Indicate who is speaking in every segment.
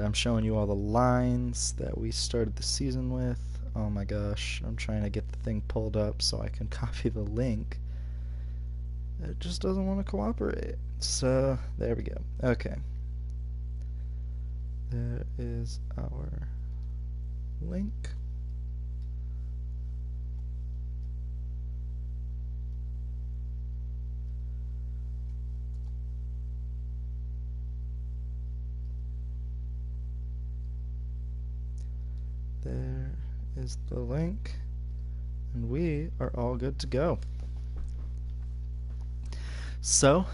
Speaker 1: I'm showing you all the lines that we started the season with. Oh my gosh, I'm trying to get the thing pulled up so I can copy the link. It just doesn't want to cooperate. So, there we go. Okay. There is our link. There is the link, and we are all good to go. So,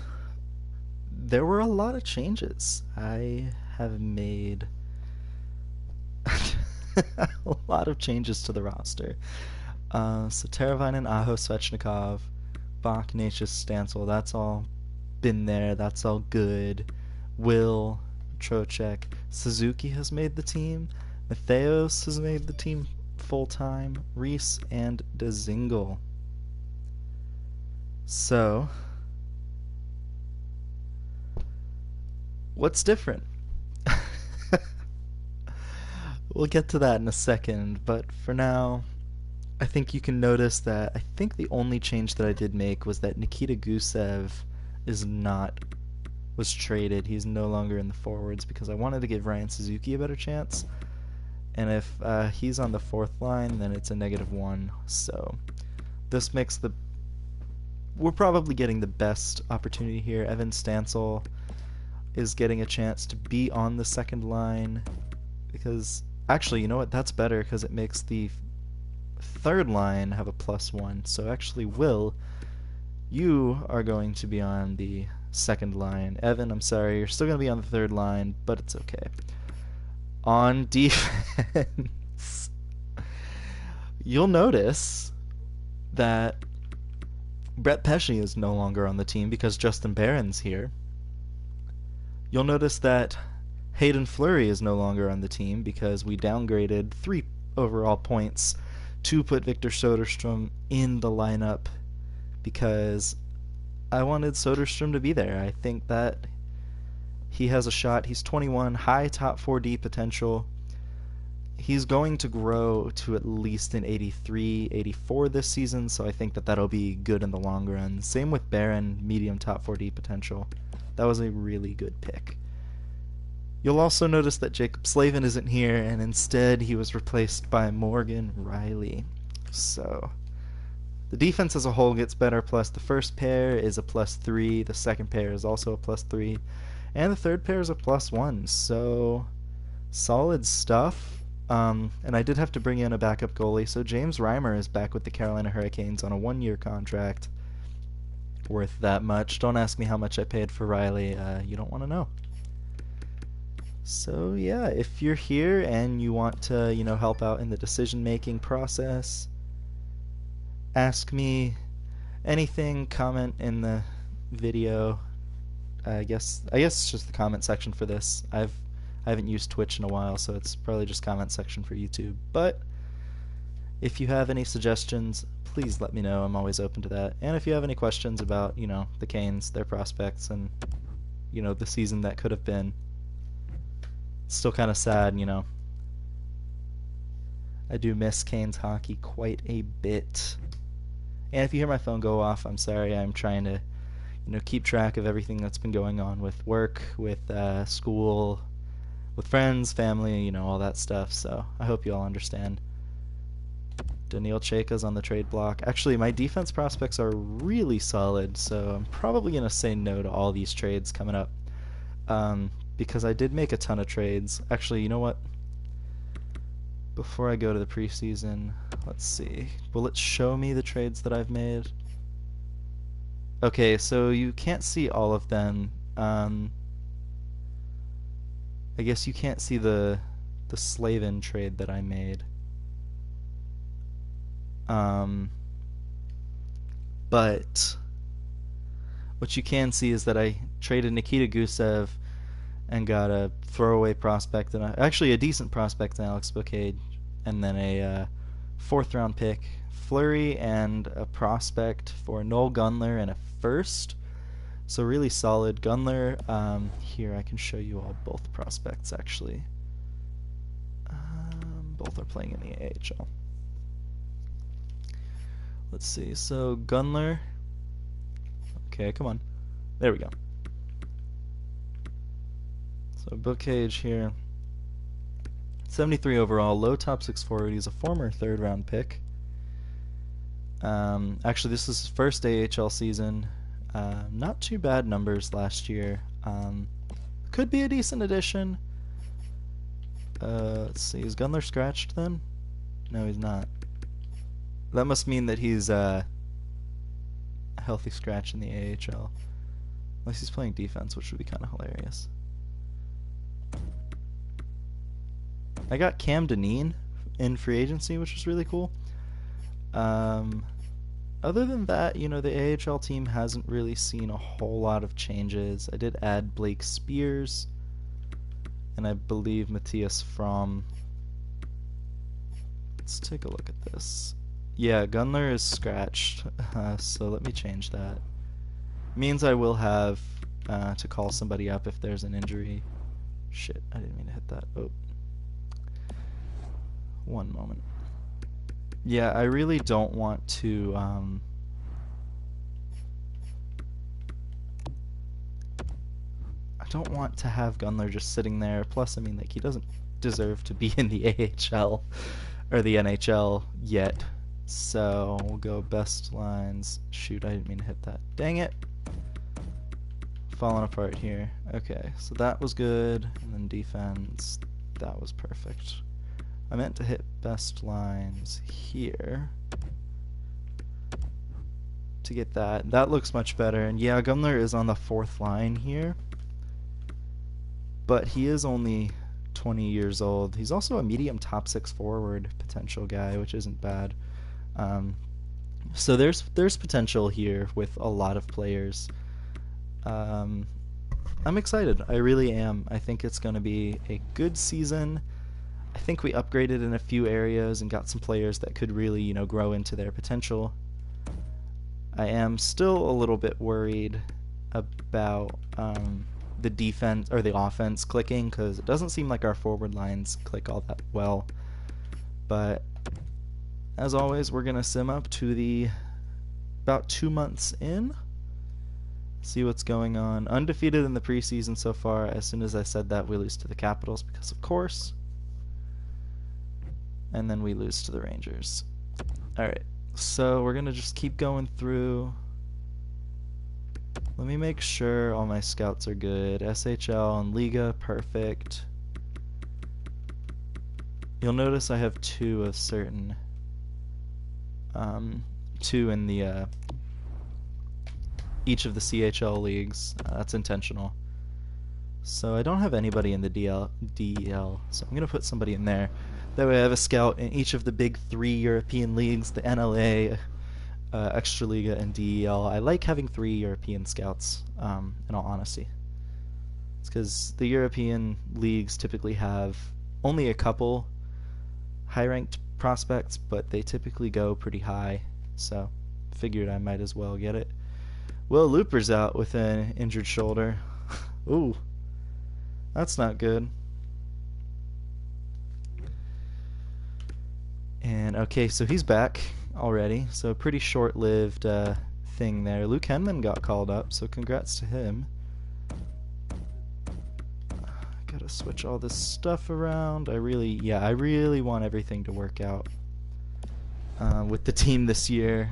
Speaker 1: there were a lot of changes. I have made a lot of changes to the roster. So Teravainen, Aho, Svechnikov, Bach, Natchez, Stansel, that's all been there. That's all good. Will, Trocheck, Suzuki has made the team. Matheos has made the team full time. Reese and Dzingel. So, what's different? We'll get to that in a second, but for now, I think you can notice that I think the only change that I did make was that Nikita Gusev is not was traded. He's no longer in the forwards because I wanted to give Ryan Suzuki a better chance. And if he's on the fourth line, then it's a -1. So this makes we're probably getting the best opportunity here. Evan Stansel is getting a chance to be on the second line because actually, you know what? That's better because it makes the third line have a +1. So actually, Will, you are going to be on the second line. Evan, I'm sorry, you're still going to be on the third line, but it's okay. On defense, you'll notice that Brett Pesce is no longer on the team because Justin Barron's here. You'll notice that Hayden Fleury is no longer on the team because we downgraded 3 overall points to put Victor Soderstrom in the lineup because I wanted Soderstrom to be there. I think that he has a shot. He's 21, high top 4D potential. He's going to grow to at least an 83, 84 this season, so I think that that'll be good in the long run. Same with Barron, medium top 4D potential. That was a really good pick. You'll also notice that Jacob Slavin isn't here, and instead he was replaced by Morgan Riley. So the defense as a whole gets better, plus the first pair is a +3, the second pair is also a +3, and the third pair is a +1. So solid stuff. And I did have to bring in a backup goalie, so James Reimer is back with the Carolina Hurricanes on a 1-year contract worth that much. Don't ask me how much I paid for Riley. You don't want to know. So yeah, if you're here and you want to, help out in the decision-making process, ask me anything, comment in the video. I guess it's just the comment section for this. I haven't used Twitch in a while, so it's probably just comment section for YouTube. But if you have any suggestions, please let me know. I'm always open to that. And if you have any questions about, the Canes, their prospects, and, the season that could have been, it's still kind of sad, I do miss Canes hockey quite a bit. And if you hear my phone go off, I'm sorry. I'm trying to, keep track of everything that's been going on with work, with school, with friends, family, all that stuff. So I hope you all understand. Daniil Chayka's on the trade block. Actually, my defense prospects are really solid, so I'm probably going to say no to all these trades coming up. Because I did make a ton of trades. Actually, you know what? Before I go to the preseason, let's see. Will it show me the trades that I've made? Okay, so you can't see all of them. I guess you can't see the Slavin trade that I made. But what you can see is that I traded Nikita Gusev and got a throwaway prospect, and actually a decent prospect in Alex Bouquet, and then a 4th-round pick, Fleury, and a prospect for Noel Gunler and a first. So really solid. Gunler, here I can show you all both prospects actually. both are playing in the AHL. Let's see. So Gunler. Okay, come on. There we go. So Bookage here. 73 overall, low top 6 forward. He's a former third round pick. Actually, this is his first AHL season. Not too bad numbers last year. Could be a decent addition. Let's see, is Gunler scratched then? No, he's not. That must mean that he's a healthy scratch in the AHL. Unless he's playing defense, which would be kind of hilarious. I got Cam Dineen in free agency, which was really cool. Other than that, you know, the AHL team hasn't really seen a whole lot of changes. I did add Blake Spears, and I believe Matthias Fromm. Let's take a look at this. Yeah, Gunler is scratched, so let me change that. Means I will have to call somebody up if there's an injury. Shit, I didn't mean to hit that. Oh. One moment. Yeah, I really don't want to I don't want to have Gunler just sitting there. Plus, I mean, like, he doesn't deserve to be in the AHL or the NHL yet. So we'll go best lines. Shoot, I didn't mean to hit that. Dang it. Falling apart here. Okay, so that was good. And then defense, that was perfect. I meant to hit best lines here to get that. That looks much better. And yeah, Gunler is on the 4th line here. But he is only 20 years old. He's also a medium top 6 forward potential guy, which isn't bad. So there's potential here with a lot of players. I'm excited. I really am. I think it's going to be a good season. I think we upgraded in a few areas and got some players that could really, you know, grow into their potential. I am still a little bit worried about the defense or the offense clicking, because it doesn't seem like our forward lines click all that well. But as always, we're gonna sim up to the about 2 months in. See what's going on. Undefeated in the preseason so far. As soon as I said that, we lose to the Capitals because of course. And then we lose to the Rangers. Alright, so we're gonna just keep going through. Let me make sure all my scouts are good. SHL and Liga, perfect. You'll notice I have 2 of certain 2 in the each of the CHL leagues. That's intentional. So I don't have anybody in the DEL, so I'm gonna put somebody in there. That way I have a scout in each of the big 3 European leagues, the NLA, Extraliga, and DEL. I like having 3 European scouts, in all honesty. It's because the European leagues typically have only a couple high-ranked prospects, but they typically go pretty high, so figured I might as well get it. Will Looper's out with an injured shoulder. Ooh, that's not good. And okay, so he's back already, so a pretty short-lived thing there. Luke Henman got called up, so congrats to him. Gotta switch all this stuff around. I really want everything to work out with the team this year.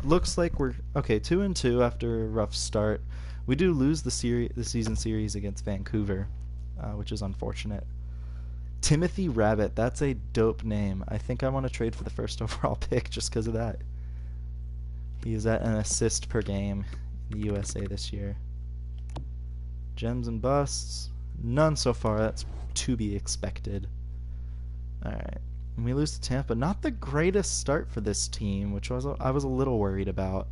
Speaker 1: Looks like we're okay, 2-2 after a rough start. We do lose the season series against Vancouver, which is unfortunate. Timothy Rabbit, that's a dope name. I think I want to trade for the 1st overall pick just because of that. He is at an assist per game in the USA this year. Gems and busts, none so far. That's to be expected. Alright, and we lose to Tampa. Not the greatest start for this team, which I was a little worried about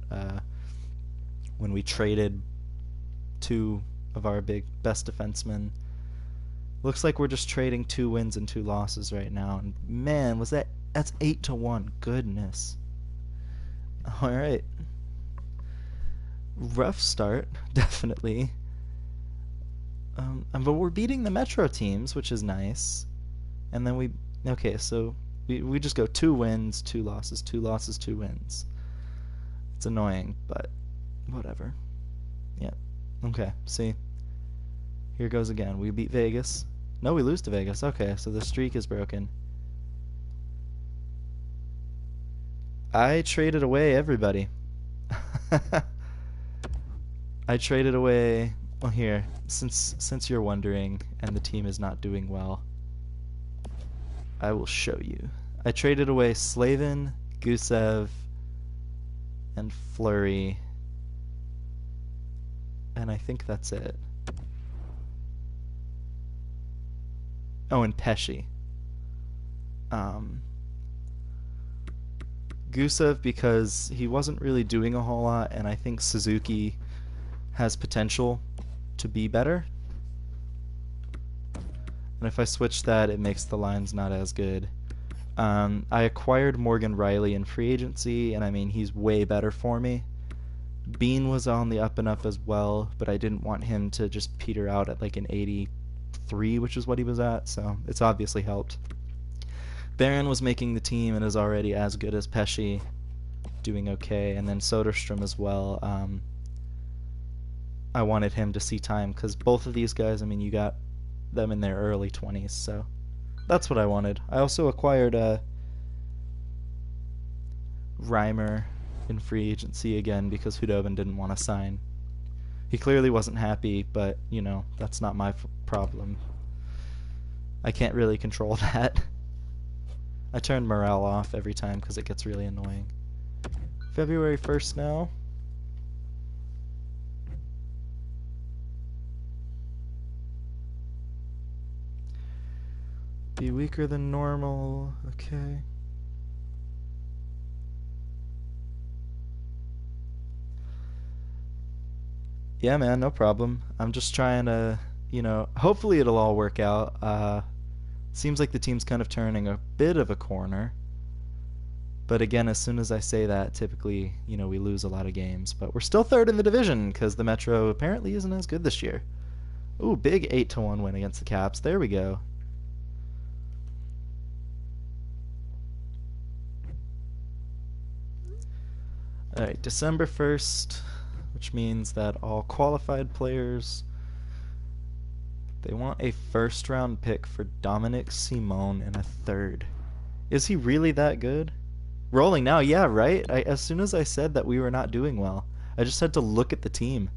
Speaker 1: when we traded 2 of our best defensemen. Looks like we're just trading 2 wins and 2 losses right now. And man, that's 8-1. Goodness. Alright. Rough start, definitely. But we're beating the Metro teams, which is nice. And then we Okay, so we just go 2 wins, 2 losses, 2 losses, 2 wins. It's annoying, but whatever. Yeah. Okay, see. Here goes again. We beat Vegas. No, we lose to Vegas. Okay, so the streak is broken. I traded away everybody. I traded away. Well, here, since you're wondering and the team is not doing well, I will show you. I traded away Slavin, Gusev, and Fleury, and I think that's it. Oh, and Pesci. Um, Gusev because he wasn't really doing a whole lot, and I think Suzuki has potential to be better. And if I switch that, it makes the lines not as good. I acquired Morgan Riley in free agency, and I mean, he's way better for me. Bean was on the up and up as well, but I didn't want him to just peter out at like an 83, which is what he was at, so it's obviously helped. Barron was making the team and is already as good as Pesci, doing okay, and then Soderstrom as well. I wanted him to see time because both of these guys, I mean, you got them in their early 20s, so that's what I wanted. I also acquired Reimer in free agency again because Hudobin didn't want to sign. He clearly wasn't happy, but, you know, that's not my problem. I can't really control that. I turn morale off every time because it gets really annoying. February 1st now. Be weaker than normal. Okay. Yeah, man, no problem. I'm just trying to, hopefully it'll all work out. Seems like the team's kind of turning a bit of a corner. But again, as soon as I say that, typically, we lose a lot of games. But we're still third in the division because the Metro apparently isn't as good this year. Ooh, big 8-1 win against the Caps. There we go. Alright, December 1st, which means that all qualified players, they want a first round pick for Dominic Simone and a third. Is he really that good? Rolling now, yeah, right? As soon as I said that we were not doing well, I just had to look at the team.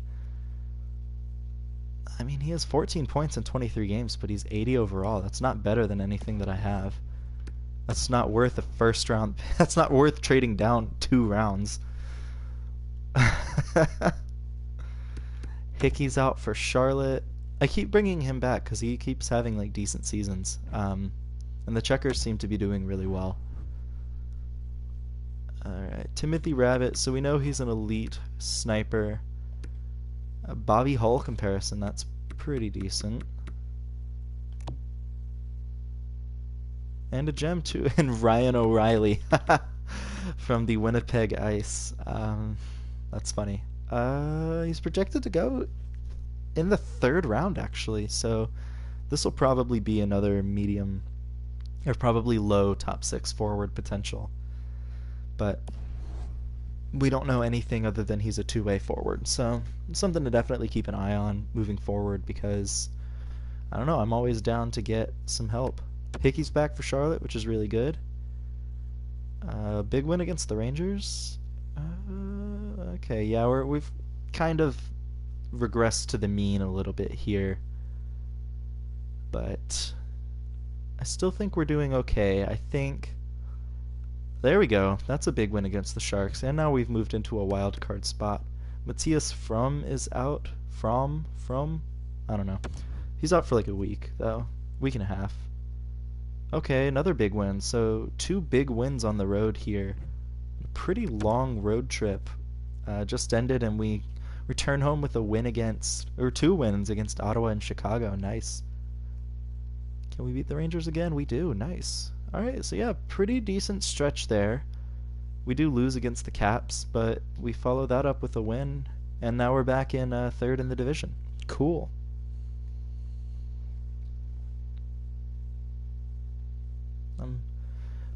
Speaker 1: I mean, he has 14 points in 23 games, but he's 80 overall. That's not better than anything that I have. That's not worth a first round. That's not worth trading down 2 rounds. Hickey's out for Charlotte. I keep bringing him back because he keeps having like decent seasons. And the Checkers seem to be doing really well. Alright, Timothy Rabbit. So we know he's an elite sniper. Bobby Hull comparison. That's pretty decent. And a gem too. And Ryan O'Reilly from the Winnipeg Ice. That's funny. He's projected to go in the 3rd round, actually. So this will probably be another medium, or probably low top 6 forward potential. But we don't know anything other than he's a 2-way forward. So it's something to definitely keep an eye on moving forward because, I don't know, I'm always down to get some help. Hickey's back for Charlotte, which is really good. Big win against the Rangers. Okay, yeah, we've kind of regressed to the mean a little bit here, but I still think we're doing okay. I think there we go. That's a big win against the Sharks, and now we've moved into a wild card spot. Matthias From is out. From I don't know. He's out for like a week though, week and a half. Okay, another big win. So 2 big wins on the road here. A pretty long road trip just ended, and we return home with a win against, or 2 wins against Ottawa and Chicago. Nice. Can we beat the Rangers again? We do. Nice. Alright, so yeah, pretty decent stretch there. We do lose against the Caps, but we follow that up with a win, and now we're back in 3rd in the division. Cool. I'm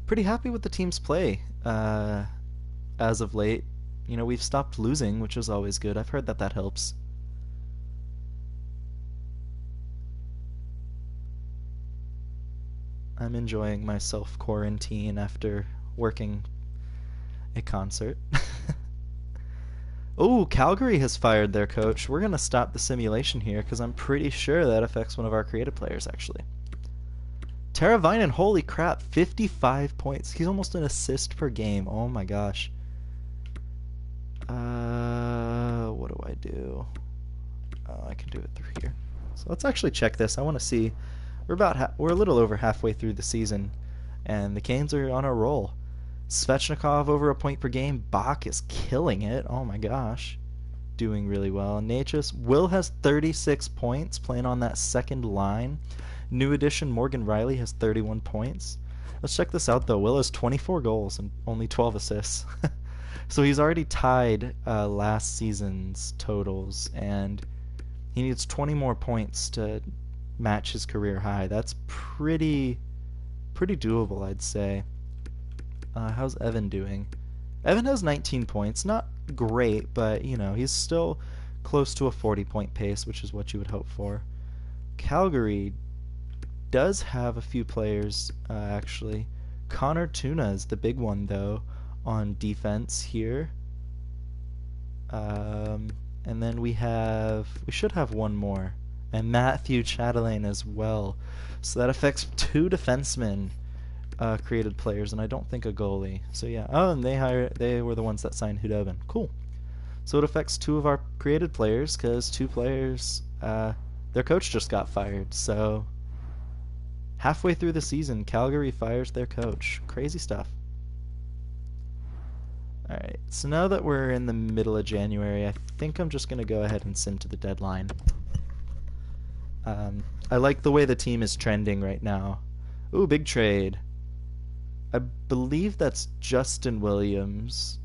Speaker 1: pretty happy with the team's play as of late. You know, we've stopped losing, which is always good. I've heard that that helps. I'm enjoying my self-quarantine after working a concert. Oh, Calgary has fired their coach. We're going to stop the simulation here because I'm pretty sure that affects one of our creative players, actually. Teravainen, holy crap, 55 points. He's almost an assist per game. Oh my gosh. What do I do? Oh, I can do it through here. So let's actually check this. I want to see. We're a little over halfway through the season, and the Canes are on a roll. Svechnikov over a point per game. Bach is killing it. Oh my gosh. Doing really well. Natchez. Will has 36 points playing on that second line. New addition Morgan Riley has 31 points. Let's check this out though. Will has 24 goals and only 12 assists. So he's already tied last season's totals, and he needs 20 more points to match his career high. That's pretty doable, I'd say. How's Evan doing? Evan has 19 points. Not great, but, you know, he's still close to a 40-point pace, which is what you would hope for. Calgary does have a few players, actually. Connor Tuna is the big one, though, on defense here. And then we should have one more. And Matthew Chatelain as well. So that affects 2 defensemen. Created players, and I don't think a goalie. So yeah. Oh, and they were the ones that signed Hudobin. Cool. So it affects 2 of our created players because 2 players, their coach just got fired. So halfway through the season, Calgary fires their coach. Crazy stuff. All right. So now that we're in the middle of January, I think I'm just gonna go ahead and sim to the deadline. I like the way the team is trending right now. Ooh, big trade. I believe that's Justin Williams,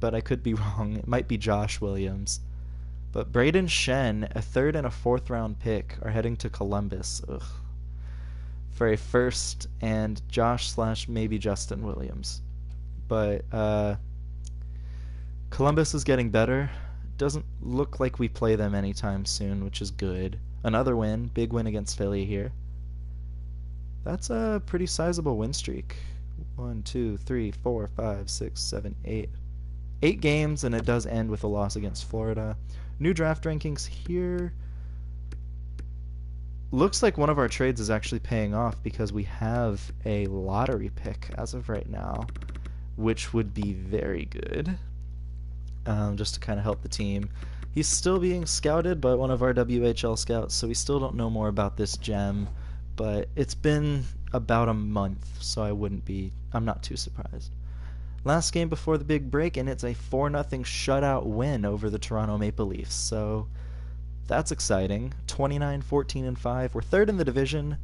Speaker 1: but I could be wrong. It might be Josh Williams. But Braden Shen, a 3rd and a 4th round pick, are heading to Columbus. Ugh. For a first and Josh / maybe Justin Williams. But Columbus is getting better. Doesn't look like we play them anytime soon, which is good. Another win. Big win against Philly here. That's a pretty sizable win streak. 1, 2, 3, 4, 5, 6, 7, 8. 8 games, and it does end with a loss against Florida. New draft rankings here. Looks like one of our trades is actually paying off because we have a lottery pick as of right now, which would be very good. Just to kind of help the team. He's still being scouted by one of our WHL scouts, so we still don't know more about this gem. But it's been about a month, so I'm not too surprised. Last game before the big break, and it's a 4-0 shutout win over the Toronto Maple Leafs. So that's exciting. 29, 14, and 5. We're 3rd in the division,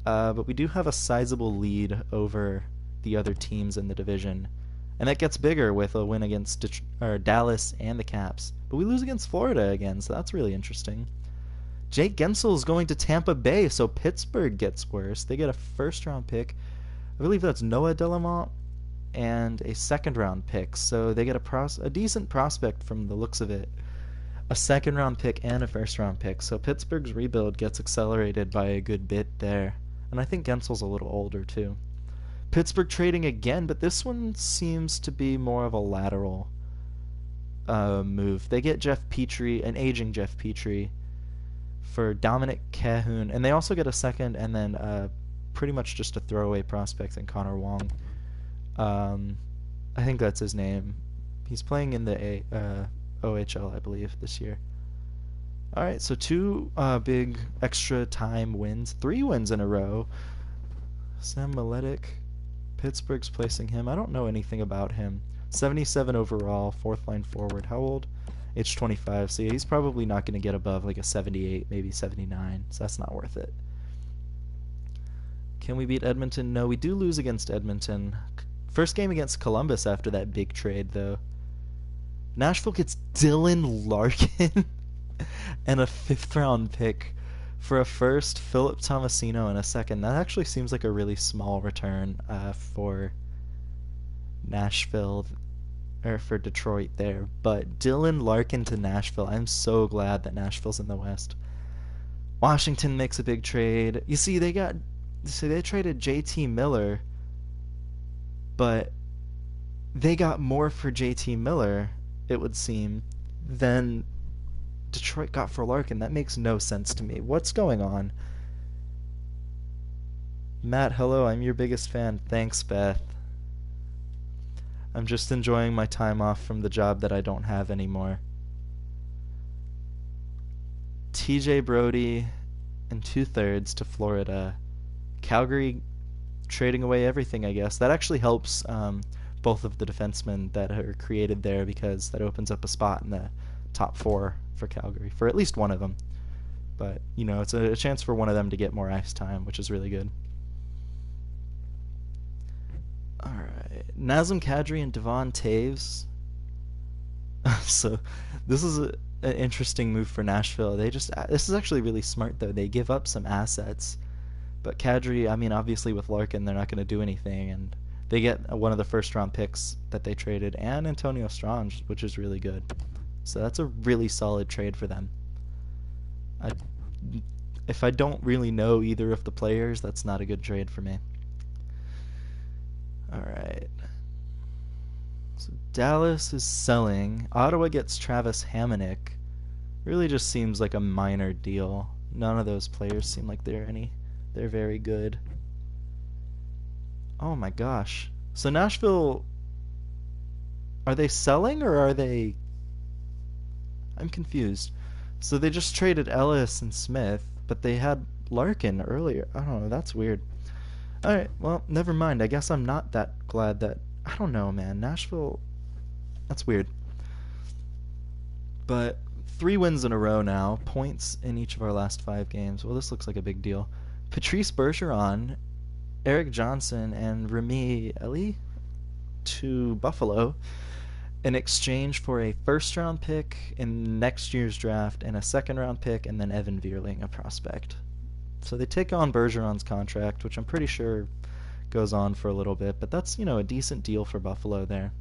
Speaker 1: but we do have a sizable lead over the other teams in the division. And that gets bigger with a win against Dallas and the Caps. But we lose against Florida again, so that's really interesting. Jake Gensel is going to Tampa Bay, so Pittsburgh gets worse. They get a 1st round pick. I believe that's Noah Delamont and a 2nd round pick. So they get a decent prospect from the looks of it. A 2nd round pick and a 1st round pick. So Pittsburgh's rebuild gets accelerated by a good bit there. And I think Gensel's a little older too. Pittsburgh trading again, but this one seems to be more of a lateral move. They get Jeff Petrie, an aging Jeff Petrie, for Dominic Cahoon, and they also get a 2nd and then pretty much just a throwaway prospect in Connor Wong. I think that's his name. He's playing in the OHL, I believe, this year. All right, so 2 big extra time wins, 3 wins in a row. Sam Miletic, Pittsburgh's placing him. I don't know anything about him. 77 overall, 4th line forward. How old? Age 25, so yeah, he's probably not going to get above like a 78, maybe 79, so that's not worth it. Can we beat Edmonton? No, we do lose against Edmonton. First game against Columbus after that big trade, though. Nashville gets Dylan Larkin and a 5th round pick For a first, Philip Tomasino, and a second, that actually seems like a really small return for Nashville, or for Detroit there. But Dylan Larkin to Nashville. I'm so glad that Nashville's in the West. Washington makes a big trade. You see, they traded JT Miller, but they got more for JT Miller, it would seem, than Detroit got for Larkin. That makes no sense to me. What's going on? Matt, hello, I'm your biggest fan. Thanks, Beth. I'm just enjoying my time off from the job that I don't have anymore. TJ Brody and 2/3 to Florida. Calgary trading away everything, I guess. That actually helps both of the defensemen that are created there, because that opens up a spot in the top four for Calgary, for at least one of them. But, it's a chance for one of them to get more ice time, which is really good. Alright. Nazem Kadri and Devon Taves. So, this is an interesting move for Nashville. This is actually really smart, though. They give up some assets. But Kadri, obviously with Larkin, they're not going to do anything, and they get one of the first-round picks that they traded, and Antonio Strange, which is really good. So that's a really solid trade for them. If I don't really know either of the players, that's not a good trade for me. Alright. So Dallas is selling. Ottawa gets Travis Hamonic. Really just seems like a minor deal. None of those players seem like they're very good. Oh my gosh. So Nashville, are they selling or are they... I'm confused. So they just traded Ellis and Smith, but they had Larkin earlier. I don't know, that's weird. Alright, well, never mind. I guess I'm not that glad that... I don't know, man. Nashville... That's weird. But 3 wins in a row now. Points in each of our last 5 games. Well, this looks like a big deal. Patrice Bergeron, Eric Johnson, and Remy Elie to Buffalo in exchange for a first-round pick in next year's draft and a second-round pick, and then Evan Vierling, a prospect. So they take on Bergeron's contract, which I'm pretty sure goes on for a little bit, but that's, a decent deal for Buffalo there.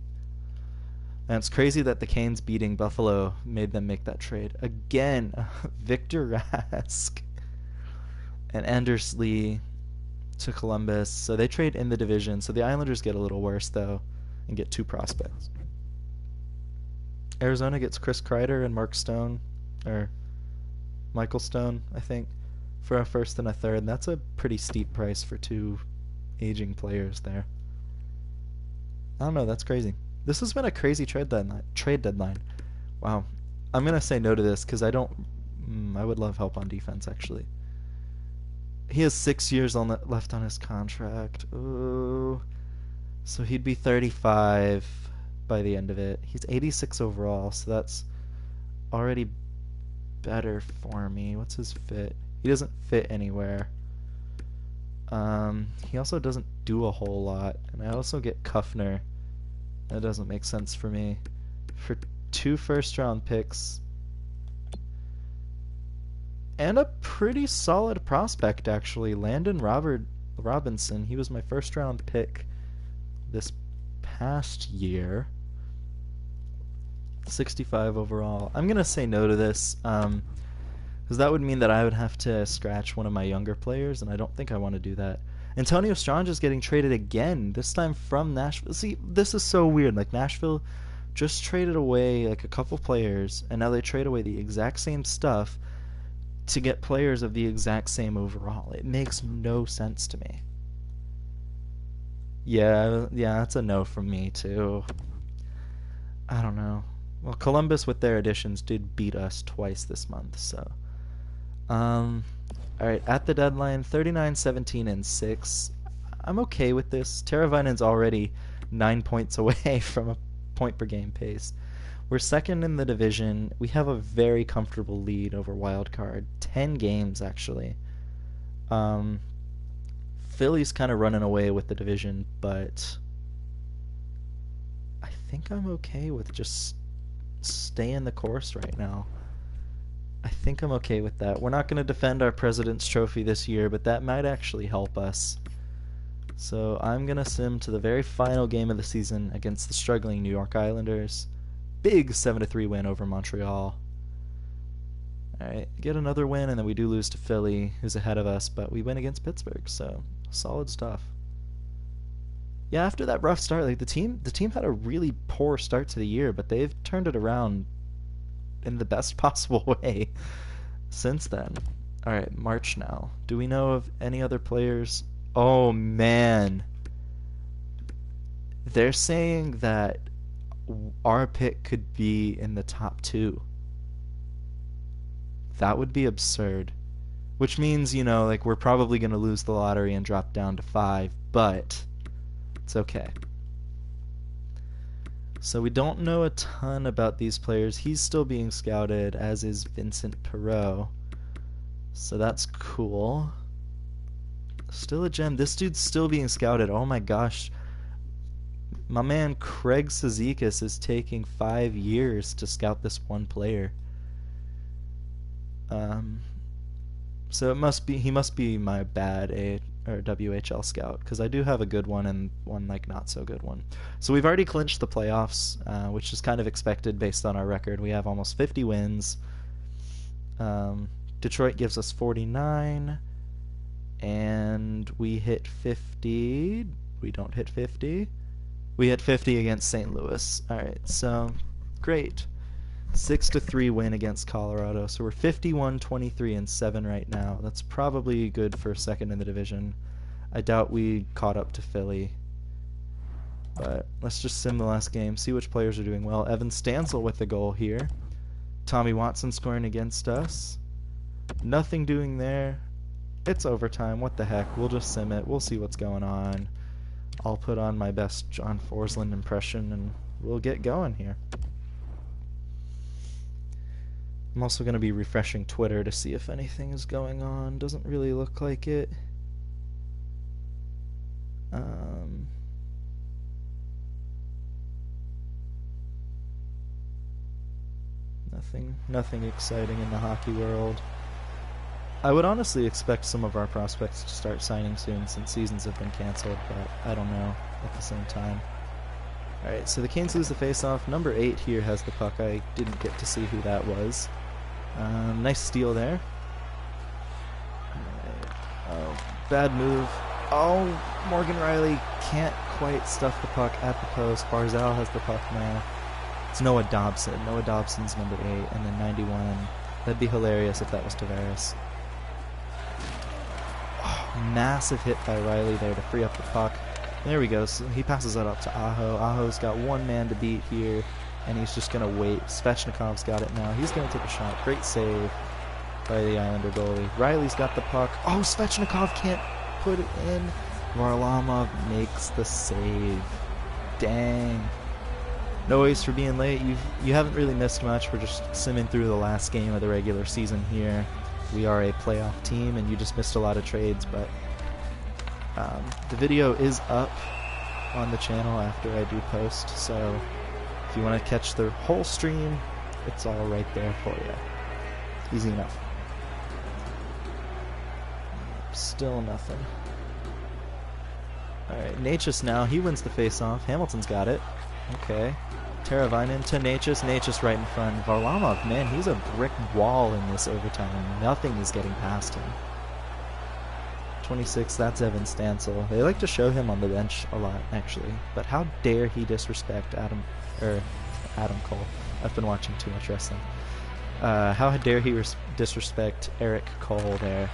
Speaker 1: And it's crazy that the Canes beating Buffalo made them make that trade. Again, Victor Rask and Anders Lee to Columbus. So they trade in the division. So the Islanders get a little worse, though, and get 2 prospects. Arizona gets Chris Kreider and Mark Stone, or Michael Stone, I think, for a first and a third. That's a pretty steep price for 2 aging players there. I don't know, that's crazy. This has been a crazy trade deadline. Wow. I'm going to say no to this because I would love help on defense, actually. He has 6 years left on his contract. Ooh. So he'd be 35 by the end of it. He's 86 overall, so that's already better for me. What's his fit? He doesn't fit anywhere. He also doesn't do a whole lot. And I also get Kuffner. That doesn't make sense for me. For 2 first-round picks and a pretty solid prospect, actually. Landon Robinson. He was my first-round pick this past year. 65 overall. I'm going to say no to this, because that would mean that I would have to scratch one of my younger players, and I don't think I want to do that. Antonio Strange is getting traded again, this time from Nashville. See, this is so weird. Like, Nashville just traded away like a couple players, and now they trade away the exact same stuff to get players of the exact same overall. It makes no sense to me. Yeah, that's a no from me too. I don't know. Well, Columbus with their additions did beat us twice this month, so. Alright, at the deadline, 39, 17, and 6. I'm okay with this. Teravainen's already 9 points away from a point-per-game pace. We're second in the division. We have a very comfortable lead over Wildcard. 10 games, actually. Philly's kind of running away with the division, but I think I'm okay with just staying the course right now. I think I'm okay with that. We're not going to defend our President's Trophy this year, but that might actually help us. So I'm going to sim to the very final game of the season against the struggling New York Islanders. Big 7-3 win over Montreal. Alright, get another win, and then we do lose to Philly, who's ahead of us, but we win against Pittsburgh, so solid stuff. Yeah, after that rough start, like the team had a really poor start to the year, but they've turned it around in the best possible way since then. Alright, March now. Do we know of any other players? Oh man. They're saying that our pick could be in the top 2. That would be absurd. Which means, like we're probably going to lose the lottery and drop down to 5, but it's okay. So we don't know a ton about these players. He's still being scouted, as is Vincent Perreault. So that's cool. Still a gem. This dude's still being scouted. Oh my gosh. My man Craig Cizikas is taking 5 years to scout this one player. So he must be my bad WHL scout, because I do have a good one and one like not so good one. So we've already clinched the playoffs, which is kind of expected based on our record. We have almost 50 wins. Detroit gives us 49, and we hit 50. We don't hit 50. We hit 50 against St. Louis. All right, so great. 6-3 win against Colorado. So we're 51-23-7 right now. That's probably good for second in the division. I doubt we caught up to Philly. But let's just sim the last game, see which players are doing well. Evan Stansel with the goal here. Tommy Watson scoring against us. Nothing doing there. It's overtime. What the heck? We'll just sim it. We'll see what's going on. I'll put on my best John Forsland impression and we'll get going here. I'm also going to be refreshing Twitter to see if anything is going on. Doesn't really look like it. Nothing exciting in the hockey world. I would honestly expect some of our prospects to start signing soon since seasons have been canceled, but I don't know at the same time. Alright, so the Canes lose the face-off. Number 8 here has the puck. I didn't get to see who that was. Nice steal there. Oh, bad move. Oh, Morgan Rielly can't quite stuff the puck at the post. Barzal has the puck now. It's Noah Dobson. Noah Dobson's number 8, and then 91. That'd be hilarious if that was Tavares. Oh, massive hit by Rielly there to free up the puck. There we go. So he passes that up to Aho. Aho's got one man to beat here, and he's just going to wait. Svechnikov's got it now. He's going to take a shot. Great save by the Islander goalie. Rielly's got the puck. Oh, Svechnikov can't put it in. Varlamov makes the save. Dang. No ace for being late. You haven't really missed much. We're just simming through the last game of the regular season here. We are a playoff team, and you just missed a lot of trades, but the video is up on the channel after I do post, so if you want to catch the whole stream, it's all right there for you. Easy enough. Still nothing. Alright, Necas now. He wins the face-off. Hamilton's got it. Okay. Teravainen to Necas. Necas right in front. Varlamov, man, he's a brick wall in this overtime. Nothing is getting past him. 26, that's Evan Stansel. They like to show him on the bench a lot, actually. But how dare he disrespect Adam Cole. I've been watching too much wrestling. How dare he disrespect Eric Cole there.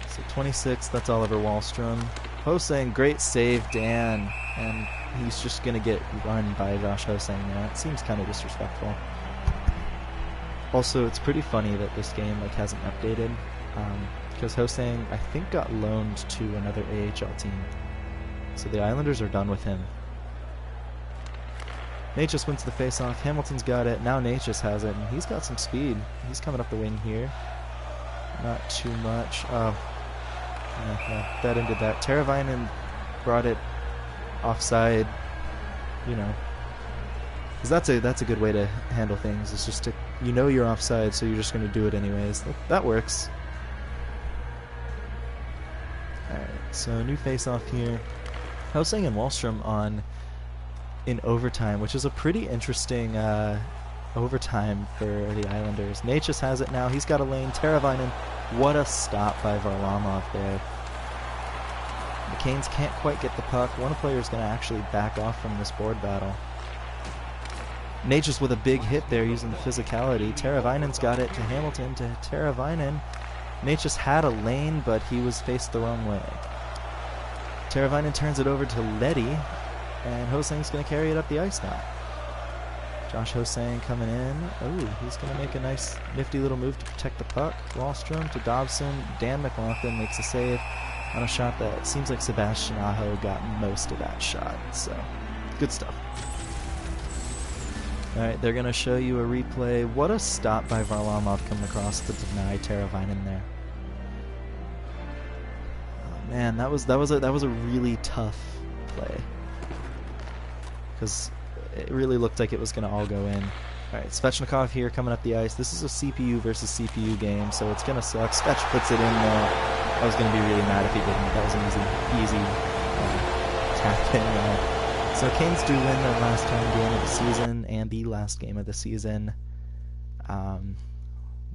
Speaker 1: So 26, that's Oliver Wahlstrom. Hosang, great save, Dan. And he's just going to get run by Josh Hosang now. It seems kind of disrespectful. Also, it's pretty funny that this game hasn't updated, because Hosang, I think, got loaned to another AHL team. So the Islanders are done with him. Necas wins the face-off. Hamilton's got it. Now Necas has it, and he's got some speed. He's coming up the wing here. Not too much. Oh, no, that ended that. Teravainen brought it offside. You know, Because that's a good way to handle things. It's just to, you know you're offside, so you're just going to do it anyways. That works. Alright, so new face-off here. Hosang and Wallstrom on in overtime, which is a pretty interesting overtime for the Islanders. Necas has it now. He's got a lane. Teravainen, what a stop by Varlamov there. The Canes can't quite get the puck. One player is going to actually back off from this board battle. Necas with a big hit there using the physicality. Teravainen's got it to Hamilton, to Teravainen. Necas had a lane, but he was faced the wrong way. Teravainen turns it over to Leddy, and Hosang's going to carry it up the ice now. Josh Hosang coming in. Oh, he's going to make a nice, nifty little move to protect the puck. Wallstrom to Dobson. Dan McLaughlin makes a save on a shot that seems like Sebastian Aho got most of that shot. So, good stuff. Alright, they're going to show you a replay. What a stop by Varlamov coming across to deny Teravainen there. Oh man, that was a really tough play. Because it really looked like it was going to all go in. Alright, Svechnikov here coming up the ice. This is a CPU versus CPU game, so it's going to suck. Svech puts it in there. I was going to be really mad if he didn't. That was an easy tap in there. So Canes do win their last home game of the season and the last game of the season.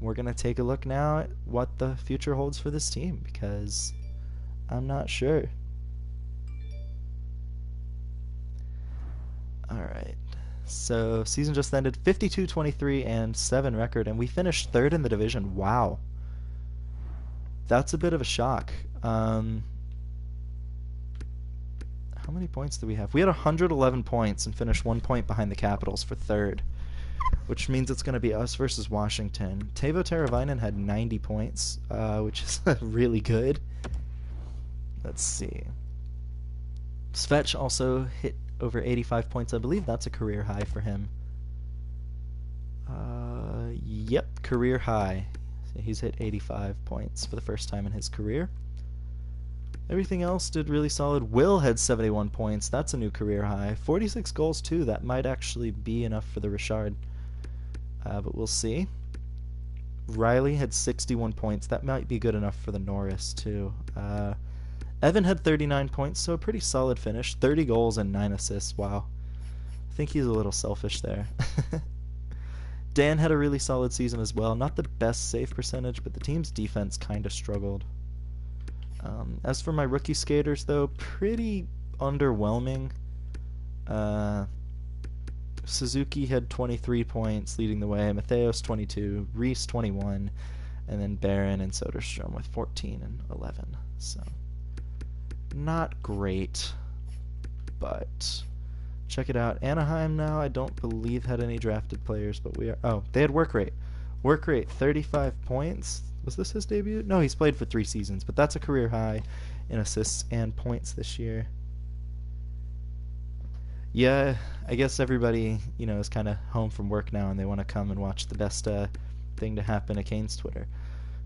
Speaker 1: We're going to take a look now at what the future holds for this team, because I'm not sure. Alright, so season just ended, 52-23 and 7 record, and we finished 3rd in the division. Wow. That's a bit of a shock. How many points do we have? We had 111 points and finished 1 point behind the Capitals for 3rd, which means it's going to be us versus Washington. Teuvo Teravainen had 90 points, which is really good. Let's see. Svech also hit over 85 points. I believe that's a career high for him. Yep, career high. So he's hit 85 points for the first time in his career. Everything else did really solid. Will had 71 points. That's a new career high. 46 goals, too. That might actually be enough for the Richard. But we'll see. Riley had 61 points. That might be good enough for the Norris, too. Evan had 39 points, so a pretty solid finish. 30 goals and 9 assists. Wow. I think he's a little selfish there. Dan had a really solid season as well. Not the best save percentage, but the team's defense kind of struggled. As for my rookie skaters, though, pretty underwhelming. Suzuki had 23 points leading the way, Matheos 22, Reese 21, and then Barron and Soderstrom with 14 and 11. So, not great, but check it out. Anaheim now, I don't believe had any drafted players, but we are... Oh, they had work rate. Work rate, 35 points. Was this his debut? No, he's played for 3 seasons, but that's a career high in assists and points this year. Yeah, I guess everybody, is kind of home from work now and they want to come and watch the best thing to happen at Canes Twitter.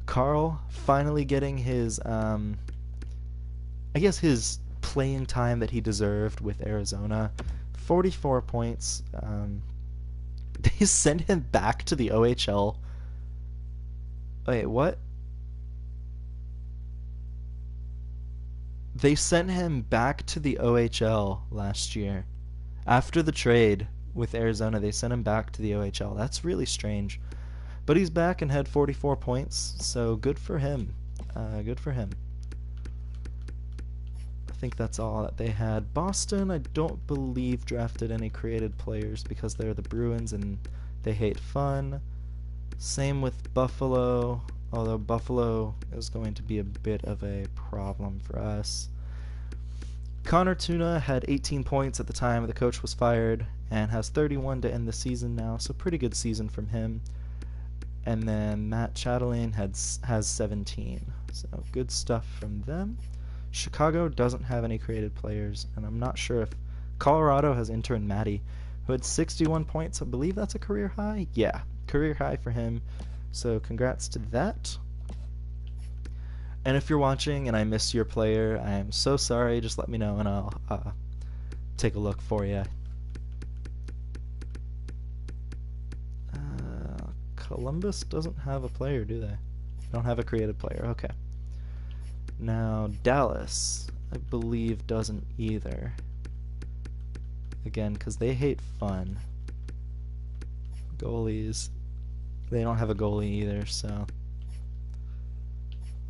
Speaker 1: Carl finally getting his, I guess his playing time that he deserved with Arizona. 44 points. They sent him back to the OHL. Wait, what? They sent him back to the OHL last year. After the trade with Arizona, they sent him back to the OHL. That's really strange. But he's back and had 44 points, so good for him. Good for him. I think that's all that they had. Boston, I don't believe drafted any created players because they're the Bruins and they hate fun. Same with Buffalo, although Buffalo is going to be a bit of a problem for us. Connor Tuna had 18 points at the time the coach was fired and has 31 to end the season now, so pretty good season from him. And then Matt Chatelain has 17, so good stuff from them. Chicago doesn't have any created players, and I'm not sure if Colorado has intern Matty, who had 61 points. I believe that's a career high? Yeah, career high for him, so congrats to that. And if you're watching and I miss your player, I am so sorry. Just let me know and I'll take a look for you. Columbus doesn't have a player, do they? Don't have a creative player. Okay. Now Dallas, I believe, doesn't either. Again, because they hate fun. Goalies. They don't have a goalie either, so.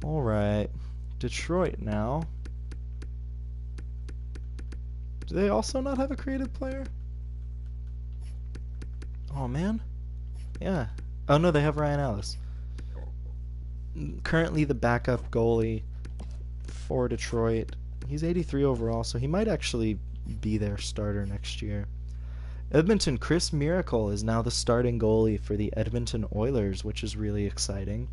Speaker 1: Alright. Detroit now. Do they also not have a creative player? Oh man. Yeah. Oh no, they have Ryan Ellis. Currently the backup goalie for Detroit. He's 83 overall, so he might actually be their starter next year. Edmonton, Chris Miracle is now the starting goalie for the Edmonton Oilers, which is really exciting.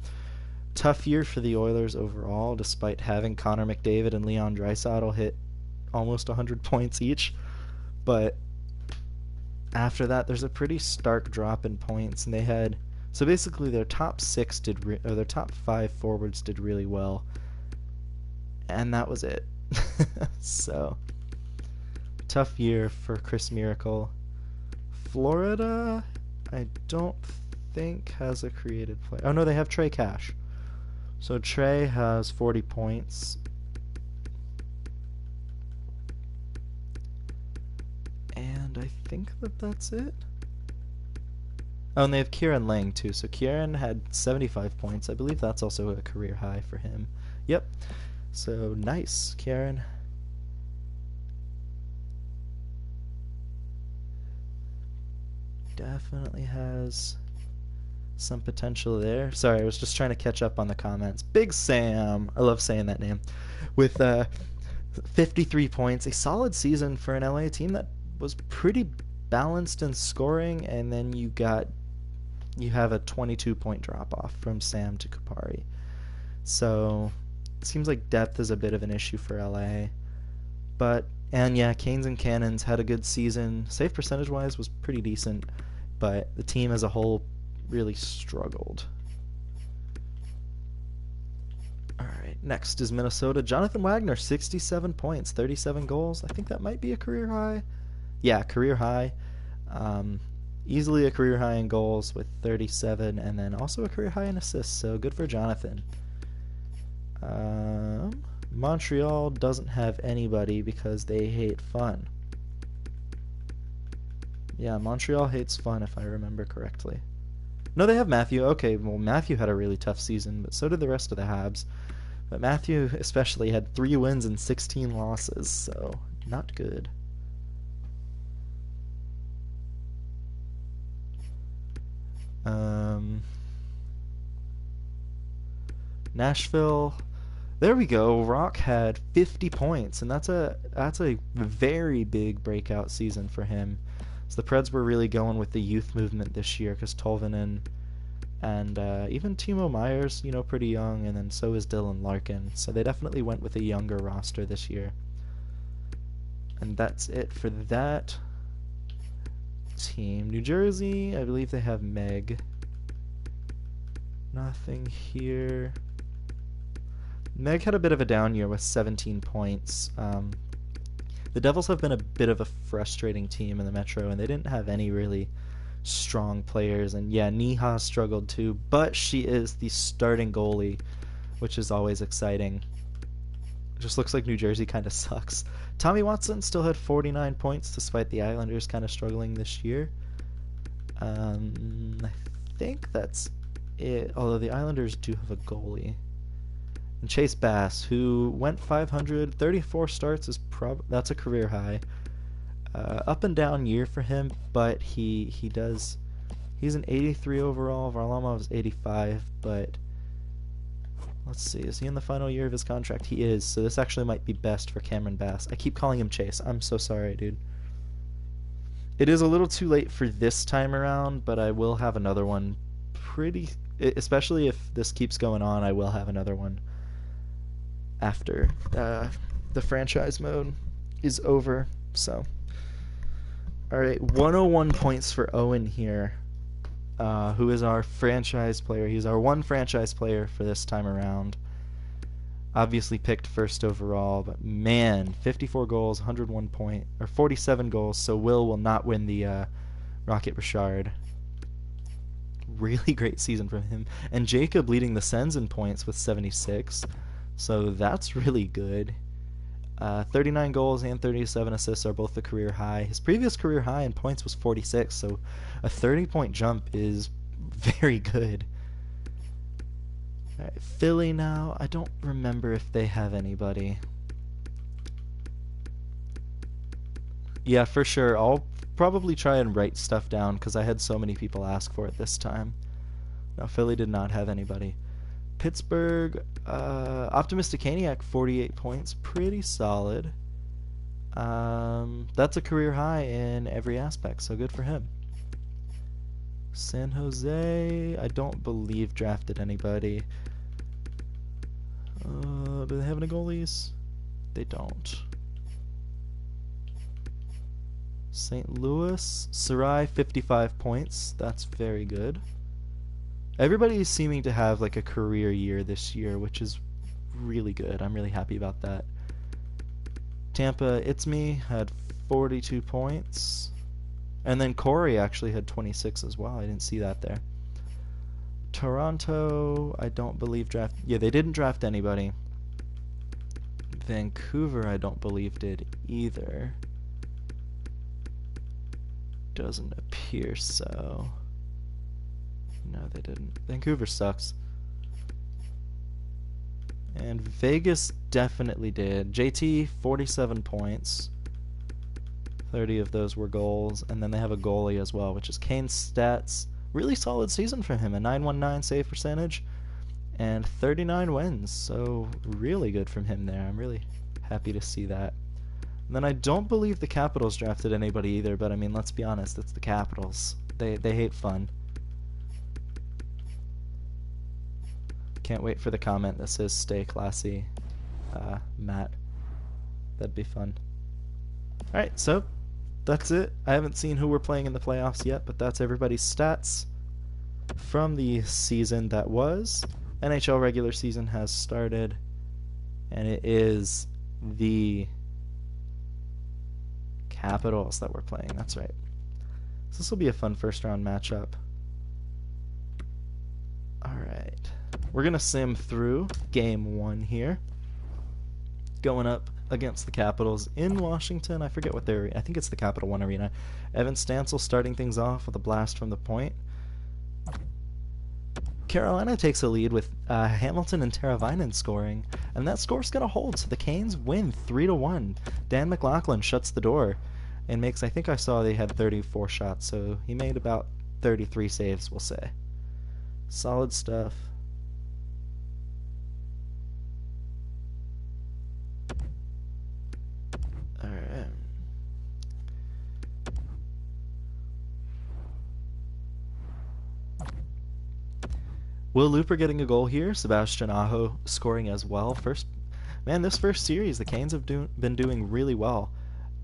Speaker 1: Tough year for the Oilers overall, despite having Connor McDavid and Leon Draisaitl hit almost 100 points each. But after that, there's a pretty stark drop in points, and they had so basically their top six or their top five forwards did really well, and that was it. So tough year for Chris Miracle. Florida, I don't think has a created player. Oh no, they have Trey Cash. So Trey has 40 points. And I think that's it. Oh, and they have Kieran Lang too. So Kieran had 75 points. I believe that's also a career high for him. Yep. So nice, Kieran. Definitely has some potential there. Sorry, I was just trying to catch up on the comments. Big Sam, I love saying that name, with 53 points. A solid season for an LA team that was pretty balanced in scoring, and then you have a 22-point drop-off from Sam to Kupari. So it seems like depth is a bit of an issue for LA. And yeah, Canes and Cannons had a good season. Save percentage-wise was pretty decent, but the team as a whole really struggled. Alright, next is Minnesota. Jonathan Wagner, 67 points, 37 goals. I think that might be a career high. Yeah, career high. Easily a career high in goals with 37, and then also a career high in assists, so good for Jonathan. Montreal doesn't have anybody because they hate fun. Yeah, Montreal hates fun if I remember correctly. No, they have Matthew. Okay, well, Matthew had a really tough season, but so did the rest of the Habs. But Matthew especially had 3 wins and 16 losses, so not good. Nashville. There we go. Rock had 50 points, and that's a very big breakout season for him. So the Preds were really going with the youth movement this year because Tolvanen and even Timo Meyer's, pretty young, and then so is Dylan Larkin. So they definitely went with a younger roster this year. And that's it for that team. New Jersey, I believe they have Meg. Nothing here. Meg had a bit of a down year with 17 points. The Devils have been a bit of a frustrating team in the Metro, and they didn't have any really strong players. And yeah, Neha struggled too, but she is the starting goalie, which is always exciting. It just looks like New Jersey kind of sucks. Tommy Watson still had 49 points despite the Islanders kind of struggling this year. I think that's it, although the Islanders do have a goalie. And Chase Bass, who went 500, 34 starts is that's a career high. Up and down year for him, but he's an 83 overall. Varlamov is 85, but let's see, is he in the final year of his contract? He is, so this actually might be best for Cameron Bass. I keep calling him Chase. I'm so sorry, dude. It is a little too late for this time around, but I will have another one especially if this keeps going on, I will have another one after the franchise mode is over. So, alright, 101 points for Owen here, who is our franchise player. He's our one franchise player for this time around. Obviously picked first overall, but man, 54 goals, 47 goals, so Will not win the Rocket Richard. really great season from him. And Jacob leading the Sens in points with 76. So that's really good. 39 goals and 37 assists are both the career high. His previous career high in points was 46, so a 30-point jump is very good. All right, Philly now. I don't remember if they have anybody. Yeah, for sure. I'll probably try and write stuff down because I had so many people ask for it this time. No, Philly did not have anybody. Pittsburgh, Optimistic Caniac, 48 points. Pretty solid. That's a career high in every aspect, so good for him. San Jose, I don't believe drafted anybody. Do they have any goalies? They don't. St. Louis, Sarai, 55 points. That's very good. Everybody is seeming to have like a career year this year, which is really good. I'm really happy about that. Tampa, It's Me had 42 points. And then Corey actually had 26 as well. I didn't see that there. Toronto, I don't believe draft. Yeah, they didn't draft anybody. Vancouver, I don't believe did either. Doesn't appear so. No, they didn't. Vancouver sucks. And Vegas definitely did. JT, 47 points. 30 of those were goals. And then they have a goalie as well, which is Kane Stats. Really solid season for him. A 919 save percentage and 39 wins. So really good from him there. I'm really happy to see that. And then I don't believe the Capitals drafted anybody either, but I mean, let's be honest, it's the Capitals. They hate fun. Can't wait for the comment that says "Stay classy, Matt." That'd be fun. Alright, so that's it. I haven't seen who we're playing in the playoffs yet, but that's everybody's stats from the season that was. NHL regular season has started, and it is the Capitals that we're playing. That's right. So this will be a fun first round matchup. Alright. We're going to sim through game 1 here. Going up against the Capitals in Washington. I forget what they're... I think it's the Capital One Arena. Evan Stancil starting things off with a blast from the point. Carolina takes a lead with Hamilton and Teravainen scoring, and that score's going to hold, so the Canes win 3-1. Dan McLaughlin shuts the door and makes... I think I saw they had 34 shots, so he made about 33 saves, we'll say. Solid stuff. Alright. Will Looper getting a goal here. Sebastian Aho scoring as well. This first series, the Canes have been doing really well.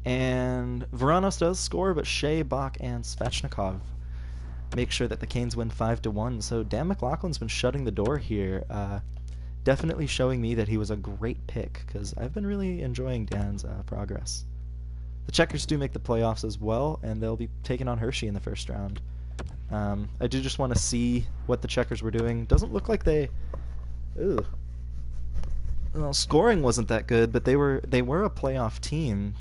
Speaker 1: And Varanos does score, but Shea, Bach, and Svechnikov make sure that the Canes win 5-1. So Dan McLaughlin's been shutting the door here. Definitely showing me that he was a great pick, because I've been really enjoying Dan's progress. The Checkers do make the playoffs as well, and they'll be taking on Hershey in the first round. I do just want to see what the Checkers were doing. Doesn't look like they... Ugh. Well, scoring wasn't that good, but they were a playoff team.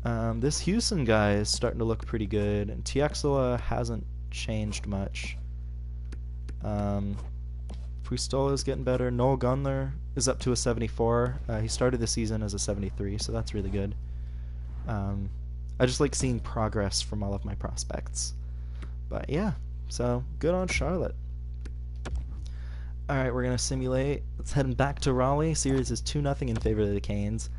Speaker 1: This Houston guy is starting to look pretty good, and Tiexula hasn't changed much. Puistola's getting better. Noel Gunler is up to a 74. He started the season as a 73, so that's really good. I just like seeing progress from all of my prospects. But yeah, so good on Charlotte. Alright, we're going to simulate. Let's head back to Raleigh. Series is 2-0 in favor of the Canes.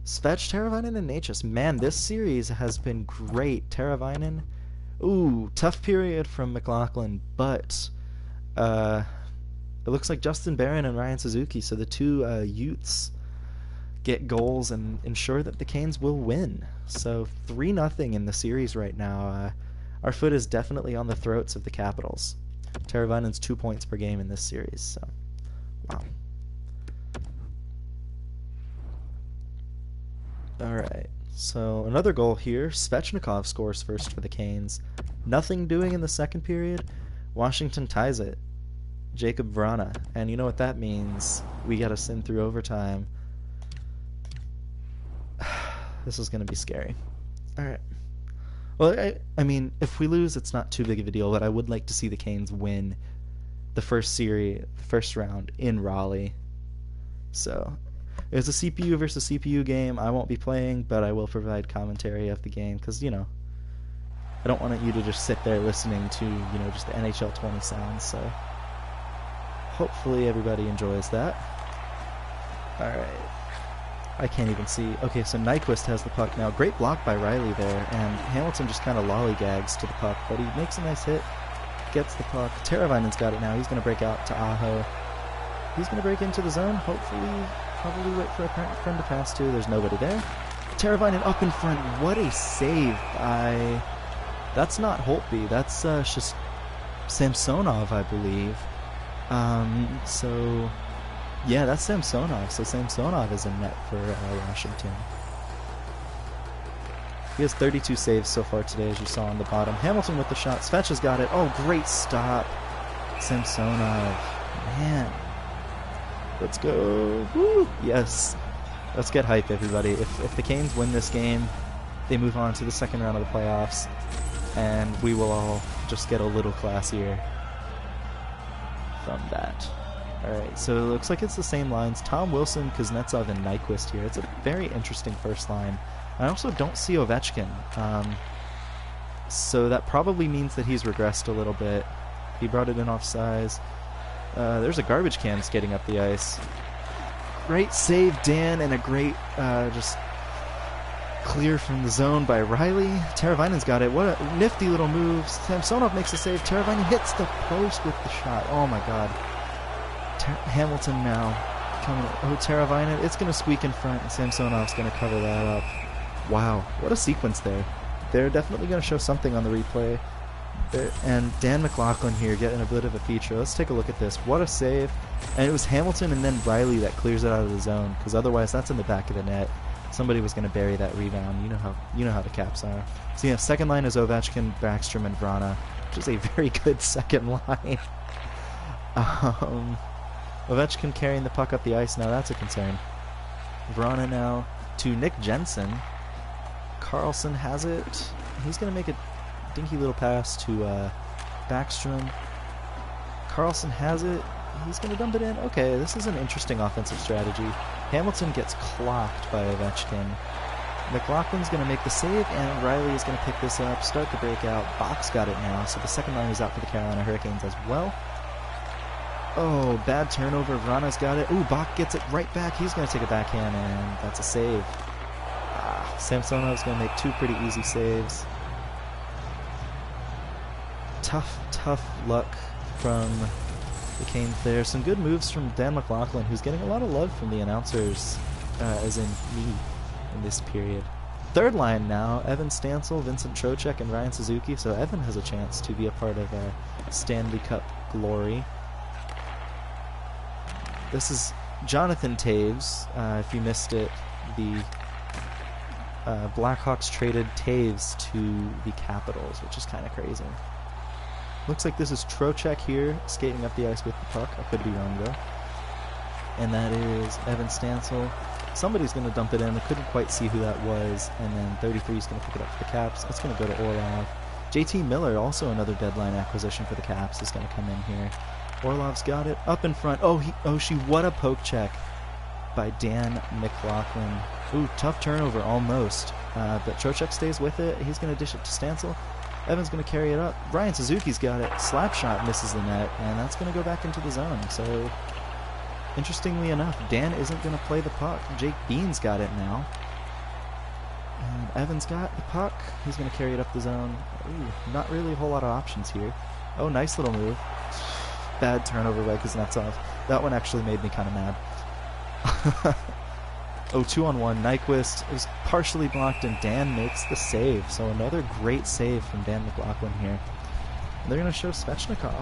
Speaker 1: Svech, Teravainen, and Natchez. Man, this series has been great. Teravainen, ooh, tough period from McLaughlin, but it looks like Justin Barron and Ryan Suzuki, so the two Utes get goals and ensure that the Canes will win. So 3-0 in the series right now. Our foot is definitely on the throats of the Capitals. Teravainen's 2 points per game in this series, so wow. Alright, so another goal here. Svechnikov scores first for the Canes. Nothing doing in the second period. Washington ties it. Jacob Vrana. And you know what that means. We gotta send through overtime. This is gonna be scary. Alright. Well, I mean, if we lose, it's not too big of a deal, but I would like to see the Canes win the first round in Raleigh. So, it's a CPU versus CPU game. I won't be playing, but I will provide commentary of the game, because, you know, I don't want you to just sit there listening to, you know, just the NHL 20 sounds, so hopefully everybody enjoys that. Alright. I can't even see. Okay, so Nyquist has the puck now. Great block by Riley there, and Hamilton just kind of lollygags to the puck, but he makes a nice hit, gets the puck. Teravainen's got it now. He's going to break out to Aho. He's going to break into the zone, hopefully, probably wait for a friend to pass to. There's nobody there. Teravainen up in front. What a save by... That's not Holtby. That's just Samsonov, I believe. So... Yeah, that's Samsonov. So Samsonov is in net for Washington. He has 32 saves so far today, as you saw on the bottom. Hamilton with the shot. Svech has got it. Oh, great stop. Samsonov. Man. Let's go. Woo! Yes. Let's get hype, everybody. If the Canes win this game, they move on to the second round of the playoffs, and we will all just get a little classier from that. Alright, so it looks like it's the same lines. Tom Wilson, Kuznetsov, and Nyquist here. It's a very interesting first line. I also don't see Ovechkin. So that probably means that he's regressed a little bit. He brought it in off size. There's a garbage can skating up the ice. Great save, Dan, and a great just clear from the zone by Riley. Teravainen's got it. What a nifty little move. Samsonov makes a save. Teravainen hits the post with the shot. Oh my god. Hamilton now coming. Oh, Teravainen. It's going to squeak in front, and Samsonov's going to cover that up. Wow, what a sequence there. They're definitely going to show something on the replay. And Dan McLaughlin here getting a bit of a feature. Let's take a look at this. What a save. And it was Hamilton and then Riley that clears it out of the zone, because otherwise that's in the back of the net. Somebody was going to bury that rebound. You know how the Caps are. So yeah, second line is Ovechkin, Backstrom, and Vrana, which is a very good second line. Ovechkin carrying the puck up the ice now. That's a concern. Vrana now to Nick Jensen. Carlson has it. He's going to make a dinky little pass to Backstrom. Carlson has it. He's going to dump it in. Okay, this is an interesting offensive strategy. Hamilton gets clocked by Ovechkin. McLaughlin's going to make the save, and Riley is going to pick this up, start the breakout. Bach's got it now, so the second line is out for the Carolina Hurricanes as well. Oh, bad turnover. Vrana's got it. Ooh, Bach gets it right back. He's going to take a backhand, and that's a save. Samsonov's going to make two pretty easy saves. Tough luck from the Canes there. Some good moves from Dan McLaughlin, who's getting a lot of love from the announcers, as in me, in this period. Third line now, Evan Stansel, Vincent Trocheck, and Ryan Suzuki. So Evan has a chance to be a part of Stanley Cup glory. This is Jonathan Toews. If you missed it, the Blackhawks traded Toews to the Capitals, which is kind of crazy. Looks like this is Trocheck here, skating up the ice with the puck. I could be wrong, though. And that is Evan Stansel. Somebody's going to dump it in. I couldn't quite see who that was. And then 33 is going to pick it up for the Caps. It's going to go to Orlov. JT Miller, also another deadline acquisition for the Caps, is going to come in here. Orlov's got it up in front. What a poke check by Dan McLaughlin. Ooh, tough turnover almost. But Trocheck stays with it. He's going to dish it to Stansel. Evan's going to carry it up. Ryan Suzuki's got it. Slap shot misses the net, and that's going to go back into the zone. So, interestingly enough, Dan isn't going to play the puck. Jake Bean's got it now. And Evan's got the puck. He's going to carry it up the zone. Ooh, not really a whole lot of options here. Oh, nice little move. Bad turnover by Kuznetsov. That one actually made me kind of mad. Oh, 2-on-1. Nyquist is partially blocked, and Dan makes the save. So another great save from Dan McLaughlin here. And they're going to show Svechnikov.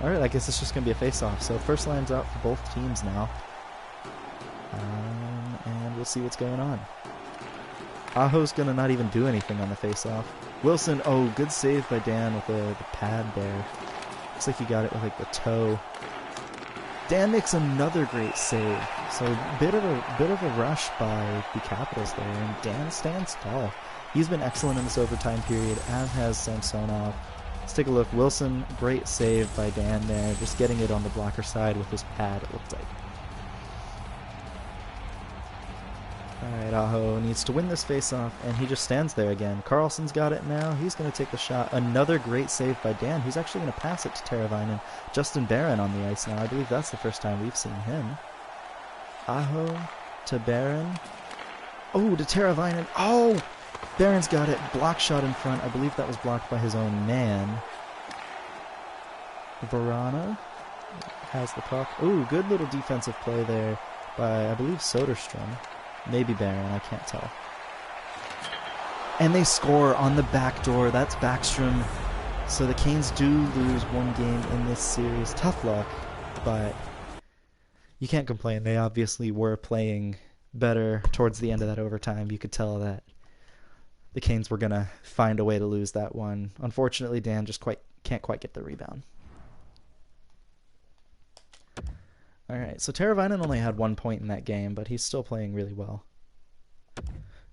Speaker 1: Alright, I guess it's just going to be a face-off. So first line's out for both teams now. And we'll see what's going on. Aho's going to not even do anything on the face-off. Wilson, oh, good save by Dan with the pad there. Looks like he got it with like the toe. Dan makes another great save. So bit of a rush by the Capitals there, and Dan stands tall. He's been excellent in this overtime period, as has Samsonov. Let's take a look. Wilson, great save by Dan there, just getting it on the blocker side with his pad, it looked like. Alright, Aho needs to win this faceoff, and he just stands there again. Carlson's got it now. He's going to take the shot. Another great save by Dan, who's actually going to pass it to Teravainen. Justin Barron on the ice now. I believe that's the first time we've seen him. Aho to Barron. Oh, to Teravainen. Oh! Barron's got it. Block shot in front. I believe that was blocked by his own man. Verana has the puck. Ooh, good little defensive play there by, I believe, Soderstrom. Maybe Barron, I can't tell. And they score on the back door. That's Backstrom. So the Canes do lose one game in this series. Tough luck, but you can't complain. They obviously were playing better towards the end of that overtime. You could tell that the Canes were going to find a way to lose that one. Unfortunately, Dan just can't quite get the rebound. Alright, so Teravainen only had 1 point in that game, but he's still playing really well.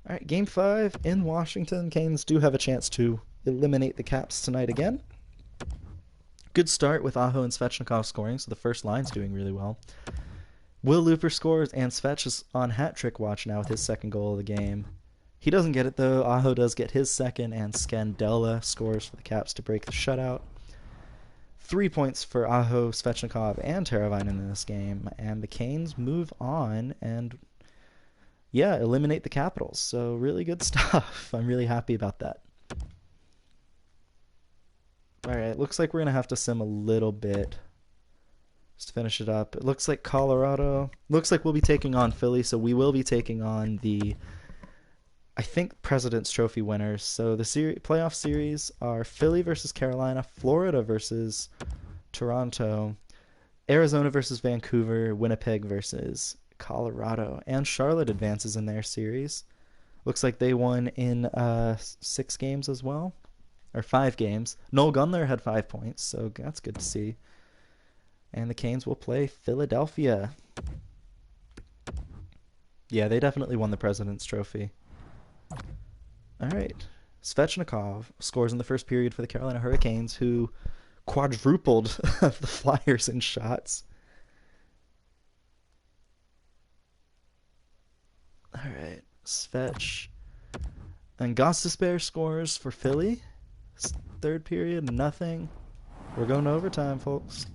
Speaker 1: Alright, Game 5 in Washington. Canes do have a chance to eliminate the Caps tonight again. Good start with Aho and Svechnikov scoring, so the first line's doing really well. Will Looper scores, and Svech is on hat-trick watch now with his second goal of the game. He doesn't get it, though. Aho does get his second, and Scandella scores for the Caps to break the shutout. 3 points for Aho, Svechnikov, and Teravainen in this game, and the Canes move on and, yeah, eliminate the Capitals. So really good stuff. I'm really happy about that. Alright, looks like we're going to have to sim a little bit just to finish it up. It looks like Colorado. Looks like we'll be taking on Philly, so we will be taking on the, I think, President's Trophy winners. So the playoff series are Philly versus Carolina, Florida versus Toronto, Arizona versus Vancouver, Winnipeg versus Colorado, and Charlotte advances in their series. Looks like they won in 6 games as well, or 5 games. Noel Gunler had 5 points, so that's good to see. And the Canes will play Philadelphia. Yeah, they definitely won the President's Trophy. All right. Svechnikov scores in the first period for the Carolina Hurricanes, who quadrupled the Flyers in shots. All right. Svech. And Gostisbehere scores for Philly. Third period, nothing. We're going to overtime, folks.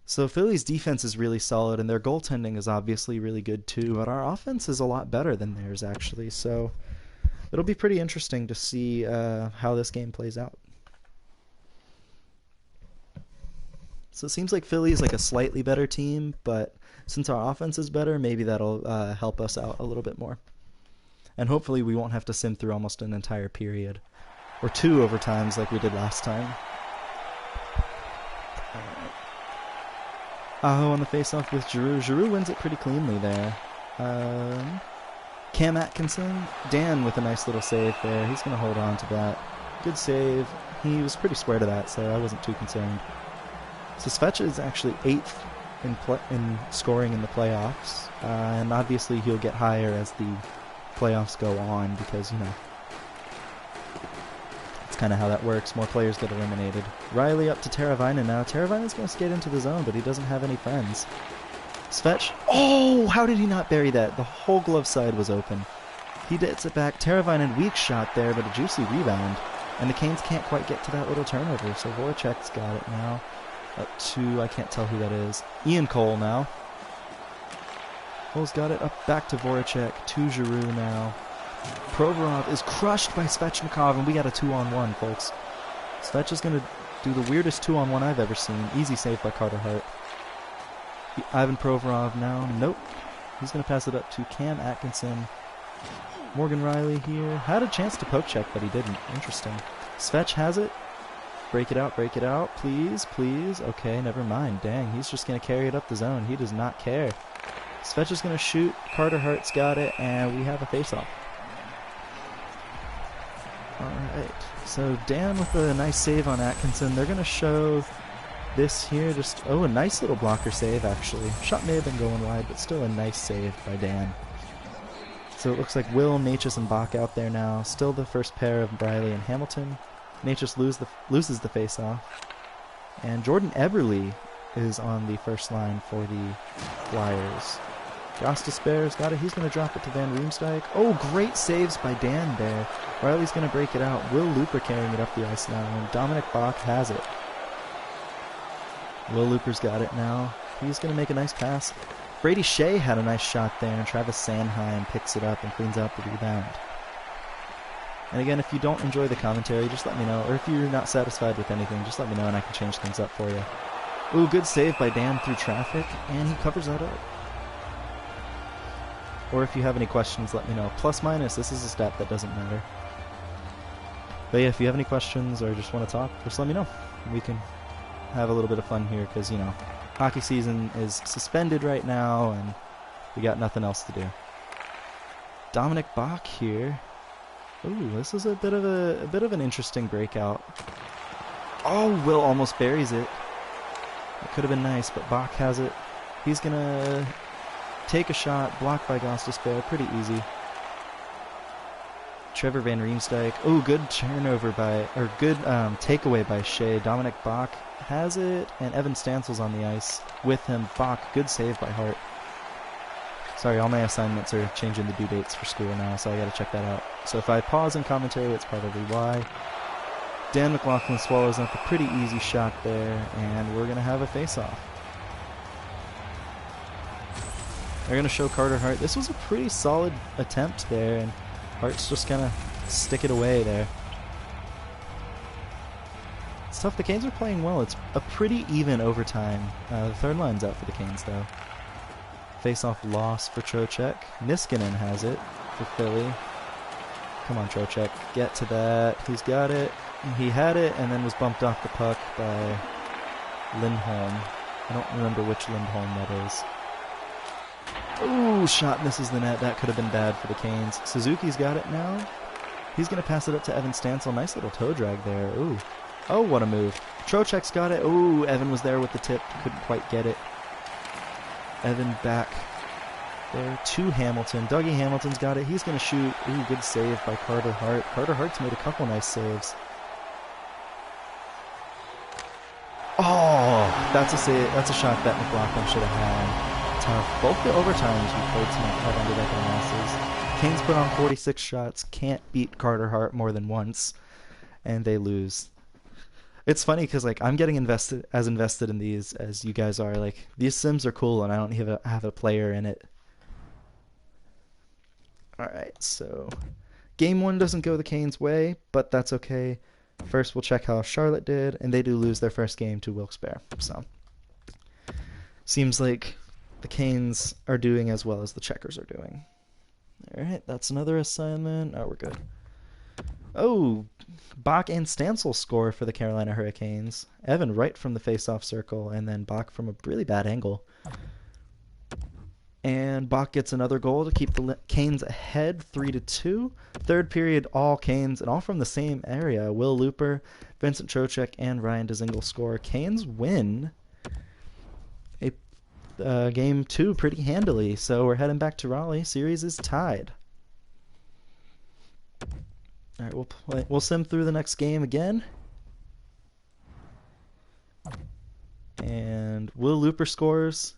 Speaker 1: So Philly's defense is really solid, and their goaltending is obviously really good too, but our offense is a lot better than theirs, actually. So it'll be pretty interesting to see how this game plays out. So it seems like Philly is like a slightly better team, but since our offense is better, maybe that'll help us out a little bit more. And hopefully we won't have to sim through almost an entire period, or 2 overtimes like we did last time. Aho on the faceoff with Giroux. Giroux wins it pretty cleanly there. Cam Atkinson. Dan with a nice little save there. He's going to hold on to that. Good save. He was pretty square to that, so I wasn't too concerned. So Svech is actually 8th in scoring in the playoffs. And obviously he'll get higher as the playoffs go on because, you know, that's kind of how that works. More players get eliminated. Riley up to Teravainen now. Teravainen's going to skate into the zone, but he doesn't have any friends. Svech. Oh, how did he not bury that? The whole glove side was open. He gets it back. Teravainen, weak shot there, but a juicy rebound. And the Canes can't quite get to that little turnover, so Voracek's got it now. Up to, I can't tell who that is. Ian Cole now. Cole's got it up back to Voracek, to Giroux now. Provorov is crushed by Svechnikov, and we got a 2-on-1, folks. Svech is going to do the weirdest 2-on-1 I've ever seen. Easy save by Carter Hart. Ivan Provorov now. Nope. He's going to pass it up to Cam Atkinson. Morgan Riley here. Had a chance to poke check, but he didn't. Interesting. Svech has it. Break it out, please, please. Okay, never mind. Dang, he's just going to carry it up the zone. He does not care. Svech is going to shoot. Carter Hart's got it, and we have a face-off. Alright, so Dan with a nice save on Atkinson. They're going to show this here. Just, oh, a nice little blocker save, actually. Shot may have been going wide, but still a nice save by Dan. So it looks like Will, Natchez, and Bach out there now. Still the first pair of Briley and Hamilton. Natchez loses the face-off. And Jordan Eberle is on the first line for the Flyers. Goss Despair's got it. He's going to drop it to Van Riemsdyk. Oh, great saves by Dan there. Riley's going to break it out. Will Looper carrying it up the ice now, and Dominic Bach has it. Will Looper's got it now. He's going to make a nice pass. Brady Shea had a nice shot there, and Travis Sanheim picks it up and cleans out the rebound. And again, if you don't enjoy the commentary, just let me know. Or if you're not satisfied with anything, just let me know and I can change things up for you. Ooh, good save by Dan through traffic, and he covers that up. Or if you have any questions, let me know. Plus, minus, this is a stat that doesn't matter. But yeah, if you have any questions or just want to talk, just let me know. We can have a little bit of fun here because, you know, hockey season is suspended right now and we got nothing else to do. Dominic Bach here. Ooh, this is a bit of an interesting breakout. Oh, Will almost buries it. It could have been nice, but Bach has it. He's gonna take a shot, blocked by Goss Despair, pretty easy. Trevor Van Riemsdyk. Oh, good turnover good takeaway by Shea. Dominic Bach has it, and Evan Stansel's on the ice with him. Bach, good save by Hart. Sorry, all my assignments are changing the due dates for school now, so I gotta check that out. So if I pause in commentary, that's probably why. Dan McLaughlin swallows up a pretty easy shot there, and we're gonna have a face-off. They're gonna show Carter Hart. This was a pretty solid attempt there, and Hart's just gonna stick it away there. It's tough. The Canes are playing well. It's a pretty even overtime. The third line's out for the Canes, though. Face-off loss for Trocheck. Niskanen has it for Philly. Come on, Trocheck. Get to that. He's got it. He had it and then was bumped off the puck by Lindholm. I don't remember which Lindholm that is. Ooh, shot misses the net. That could have been bad for the Canes. Suzuki's got it now. He's going to pass it up to Evan Stansel. Nice little toe drag there. Ooh. Oh, what a move. Trocheck's got it. Ooh, Evan was there with the tip. Couldn't quite get it. Evan back there to Hamilton. Dougie Hamilton's got it. He's going to shoot. Ooh, good save by Carter Hart. Carter Hart's made a couple nice saves. Oh, that's a save. That's a shot that McLaughlin should have had. Tough. Both the overtimes we played tonight have ended up in losses. Canes put on 46 shots. Can't beat Carter Hart more than once, and they lose. It's funny because like I'm getting invested in these as you guys are. Like these sims are cool, and I don't even have a player in it. All right, so game one doesn't go the Canes' way, but that's okay. First, we'll check how Charlotte did, and they do lose their first game to Wilkes-Barre. So seems like the Canes are doing as well as the Checkers are doing. All right, that's another assignment. Oh, we're good. Oh, Bach and Stansel score for the Carolina Hurricanes. Evan right from the face-off circle, and then Bach from a really bad angle. And Bach gets another goal to keep the Canes ahead, 3-2. Third period, all Canes, and all from the same area. Will Looper, Vincent Trocheck, and Ryan Dzingel score. Canes win game two pretty handily, so we're heading back to Raleigh. Series is tied. All right, we'll sim through the next game again. And Will Looper scores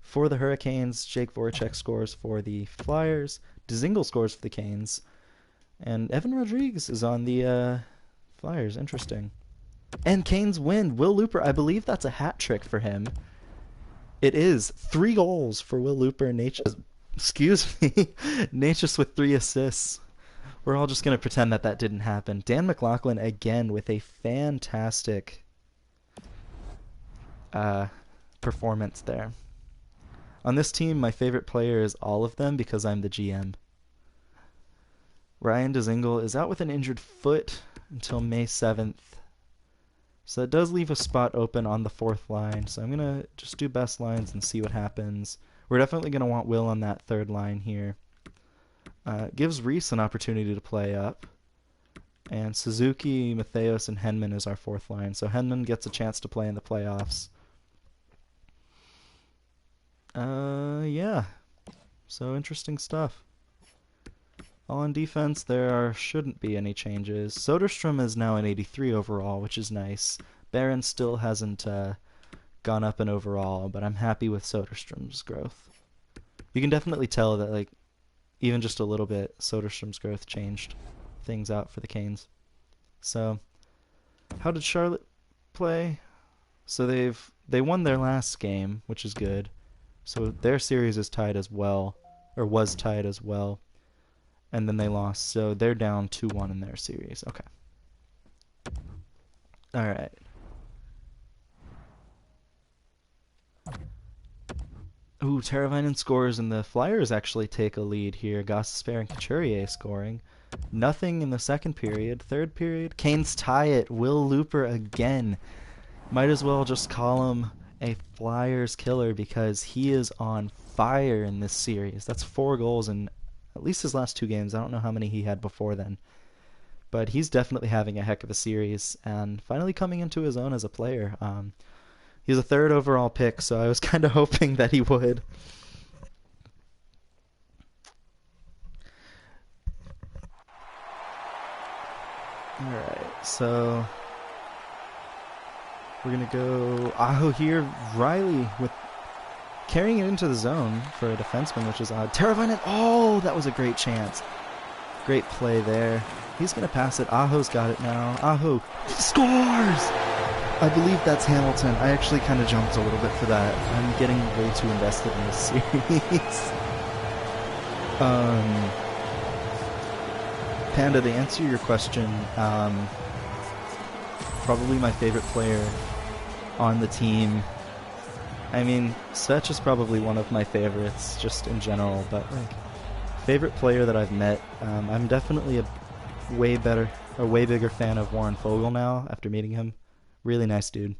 Speaker 1: for the Hurricanes. Jake Voracek scores for the Flyers. Dzingel scores for the Canes. And Evan Rodriguez is on the Flyers. Interesting. And Canes win. Will Looper, I believe that's a hat trick for him. It is. 3 goals for Will Looper and Natchez. Excuse me. Natchez with 3 assists. We're all just going to pretend that didn't happen. Dan McLaughlin again with a fantastic performance there. On this team, my favorite player is all of them because I'm the GM. Ryan Dzingel is out with an injured foot until May 7th. So that does leave a spot open on the 4th line. So I'm going to just do best lines and see what happens. We're definitely going to want Will on that 3rd line here. Gives Reese an opportunity to play up. And Suzuki, Matheos, and Henman is our fourth line. So Henman gets a chance to play in the playoffs. Yeah. So interesting stuff. On defense, shouldn't be any changes. Soderstrom is now an 83 overall, which is nice. Barron still hasn't gone up in overall, but I'm happy with Soderstrom's growth. You can definitely tell that, like, even just a little bit, Soderstrom's growth changed things out for the Canes. So, how did Charlotte play? So they won their last game, which is good. So their series is tied as well, or was tied as well. And then they lost, so they're down 2-1 in their series. Okay. All right. Ooh, Teravainen scores, and the Flyers actually take a lead here. Gostisbehere and Couturier scoring. Nothing in the second period. Third period, Canes tie it. Will Looper again. Might as well just call him a Flyers killer because he is on fire in this series. That's 4 goals in at least his last 2 games. I don't know how many he had before then. But he's definitely having a heck of a series and finally coming into his own as a player. He's a 3rd overall pick, so I was kind of hoping that he would. Alright, so we're going to go Aho here. Riley with carrying it into the zone for a defenseman, which is odd. Teravainen, oh, that was a great chance. Great play there. He's going to pass it. Aho's got it now. Aho scores! I believe that's Hamilton. I actually kind of jumped a little bit for that. I'm getting way too invested in this series. Panda, to answer your question, probably my favorite player on the team. I mean, Svech is probably one of my favorites, just in general, but like, favorite player that I've met, I'm definitely a way bigger fan of Warren Foegele now after meeting him. Really nice dude.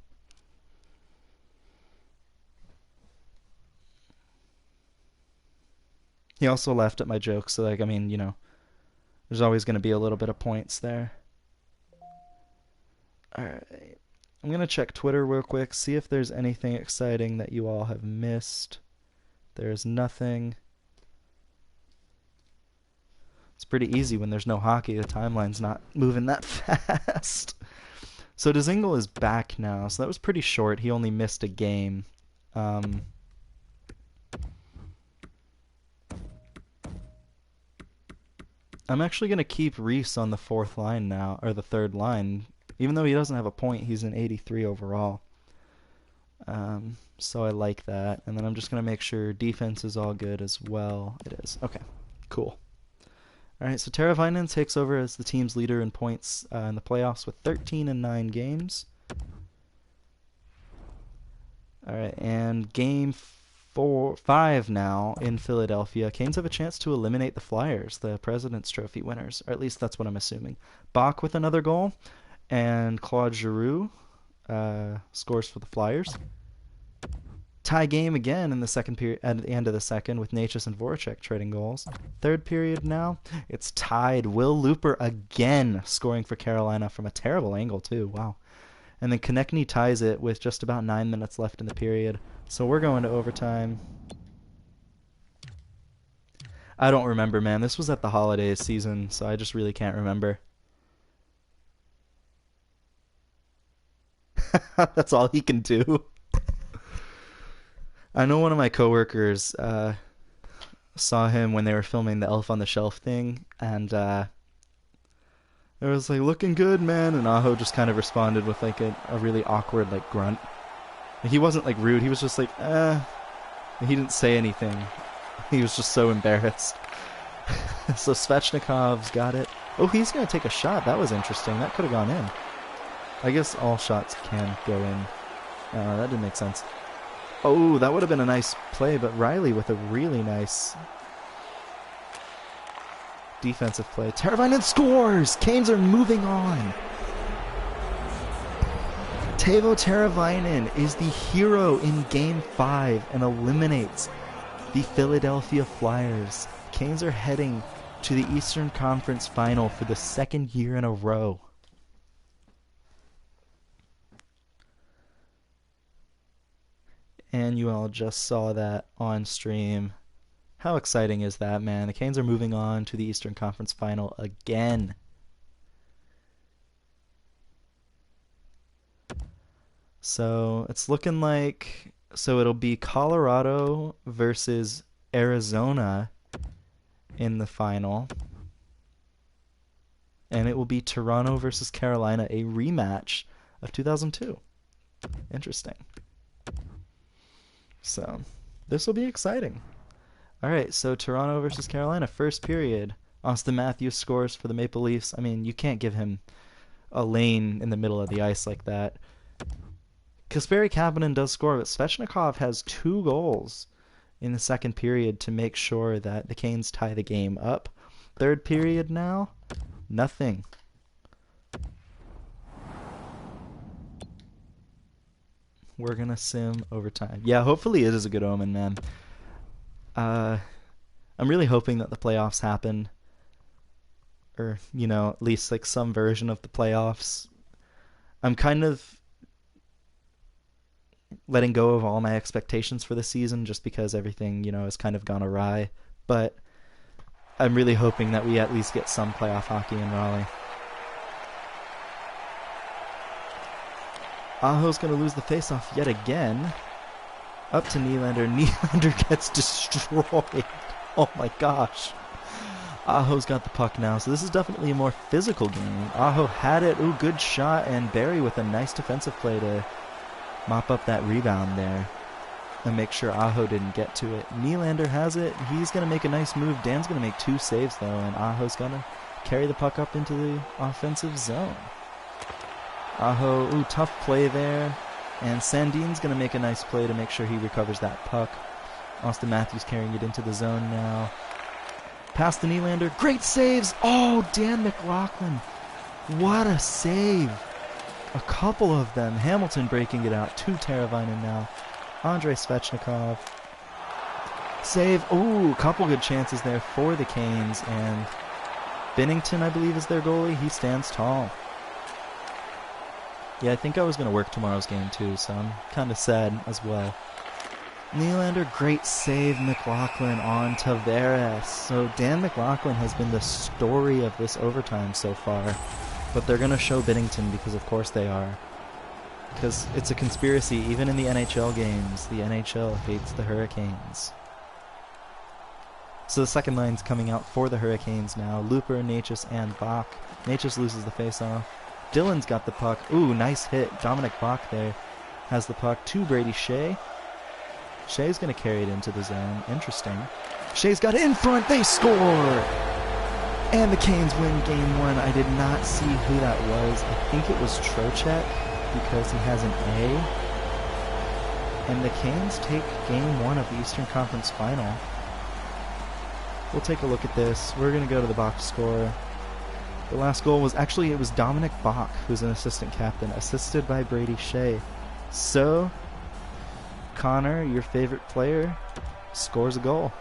Speaker 1: He also laughed at my jokes, so like, I mean, you know, there's always going to be a little bit of points there. Alright. I'm going to check Twitter real quick, see if there's anything exciting that you all have missed. There's nothing. It's pretty easy when there's no hockey. The timeline's not moving that fast. So Dzingel is back now, so that was pretty short. He only missed a game. I'm actually going to keep Reese on the 4th line now, or the 3rd line. Even though he doesn't have a point, he's an 83 overall. So I like that. And then I'm just going to make sure defense is all good as well. It is. Okay, cool. Alright, so Teravainen takes over as the team's leader in points in the playoffs with 13 in 9 games. Alright, and game 5 now in Philadelphia. Canes have a chance to eliminate the Flyers, the President's Trophy winners. Or at least that's what I'm assuming. Bach with another goal, and Claude Giroux scores for the Flyers. Tie game again in the second period, at the end of the second, with Necas and Voracek trading goals. 3rd period now, it's tied. Will Looper again scoring for Carolina from a terrible angle too. Wow. And then Konechny ties it with just about 9 minutes left in the period. So we're going to overtime. I don't remember, man. This was at the holidays season, so I just really can't remember. That's all he can do. I know one of my coworkers saw him when they were filming the Elf on the Shelf thing, and it was like, looking good, man, and Aho just kind of responded with like a really awkward like grunt. He wasn't like rude, he was just like, he didn't say anything. He was just so embarrassed. So Svechnikov's got it. Oh, he's going to take a shot. That was interesting. That could have gone in. I guess all shots can go in. That didn't make sense. Oh, that would have been a nice play, but Riley with a really nice defensive play. Teravainen scores! Canes are moving on. Teuvo Teravainen is the hero in Game 5 and eliminates the Philadelphia Flyers. Canes are heading to the Eastern Conference Final for the second year in a row. And you all just saw that on stream. How exciting is that, man? The Canes are moving on to the Eastern Conference Final again. So it's looking like, so it'll be Colorado versus Arizona in the final. And it will be Toronto versus Carolina, a rematch of 2002. Interesting. So this will be exciting. All right, so Toronto versus Carolina, first period. Auston Matthews scores for the Maple Leafs. I mean, you can't give him a lane in the middle of the ice like that. Kasperi Kapanen does score, but Svechnikov has 2 goals in the second period to make sure that the Canes tie the game up. Third period now, nothing. We're going to sim overtime. Yeah, hopefully it is a good omen, man. I'm really hoping that the playoffs happen. Or, you know, at least like some version of the playoffs. I'm kind of letting go of all my expectations for the season just because everything, you know, has kind of gone awry. But I'm really hoping that we at least get some playoff hockey in Raleigh. Aho's going to lose the faceoff yet again. Up to Nylander. Nylander gets destroyed. Oh my gosh. Aho's got the puck now, so this is definitely a more physical game. Aho had it. Ooh, good shot, and Barry with a nice defensive play to mop up that rebound there and make sure Aho didn't get to it. Nylander has it. He's going to make a nice move. Dan's going to make 2 saves, though, and Aho's going to carry the puck up into the offensive zone. Aho, ooh, tough play there. And Sandin's going to make a nice play to make sure he recovers that puck. Auston Matthews carrying it into the zone now. Pass to Nylander. Great saves. Oh, Dan McLaughlin. What a save. A couple of them. Hamilton breaking it out. To Teravainen now. Andrei Svechnikov. Save. Ooh, a couple good chances there for the Canes. And Binnington, I believe, is their goalie. He stands tall. Yeah, I think I was going to work tomorrow's game too, so I'm kind of sad as well. Nylander, great save. McLaughlin on Tavares. So Dan McLaughlin has been the story of this overtime so far. But they're going to show Binnington because of course they are. Because it's a conspiracy. Even in the NHL games, the NHL hates the Hurricanes. So the second line's coming out for the Hurricanes now. Looper, Necas, and Bach. Necas loses the faceoff. Dylan's got the puck. Ooh, nice hit. Dominic Bach there has the puck to Brady Shea. Shea's going to carry it into the zone. Interesting. Shea's got it in front. They score! And the Canes win game 1. I did not see who that was. I think it was Trocheck because he has an A. And the Canes take game 1 of the Eastern Conference Final. We'll take a look at this. We're going to go to the box score. The last goal was actually, it was Dominic Bach, who's an assistant captain, assisted by Brady Shea. So, Connor, your favorite player, scores a goal.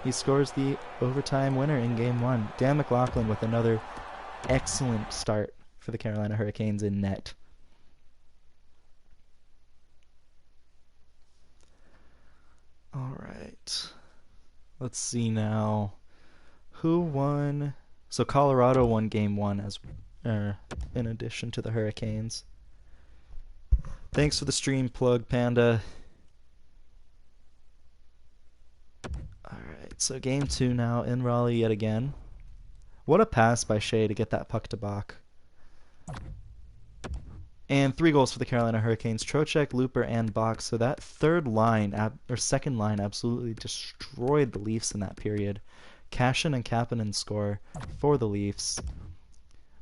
Speaker 1: He scores the overtime winner in game 1. Dan McLaughlin with another excellent start for the Carolina Hurricanes in net. All right. Let's see now. Who won? So Colorado won game 1 as in addition to the Hurricanes. Thanks for the stream plug, Panda. Alright, so game 2 now in Raleigh yet again. What a pass by Shea to get that puck to Bach. And 3 goals for the Carolina Hurricanes. Trocheck, Looper, and Bach. So that third line, or second line, absolutely destroyed the Leafs in that period. Cashin and Kapanen score for the Leafs.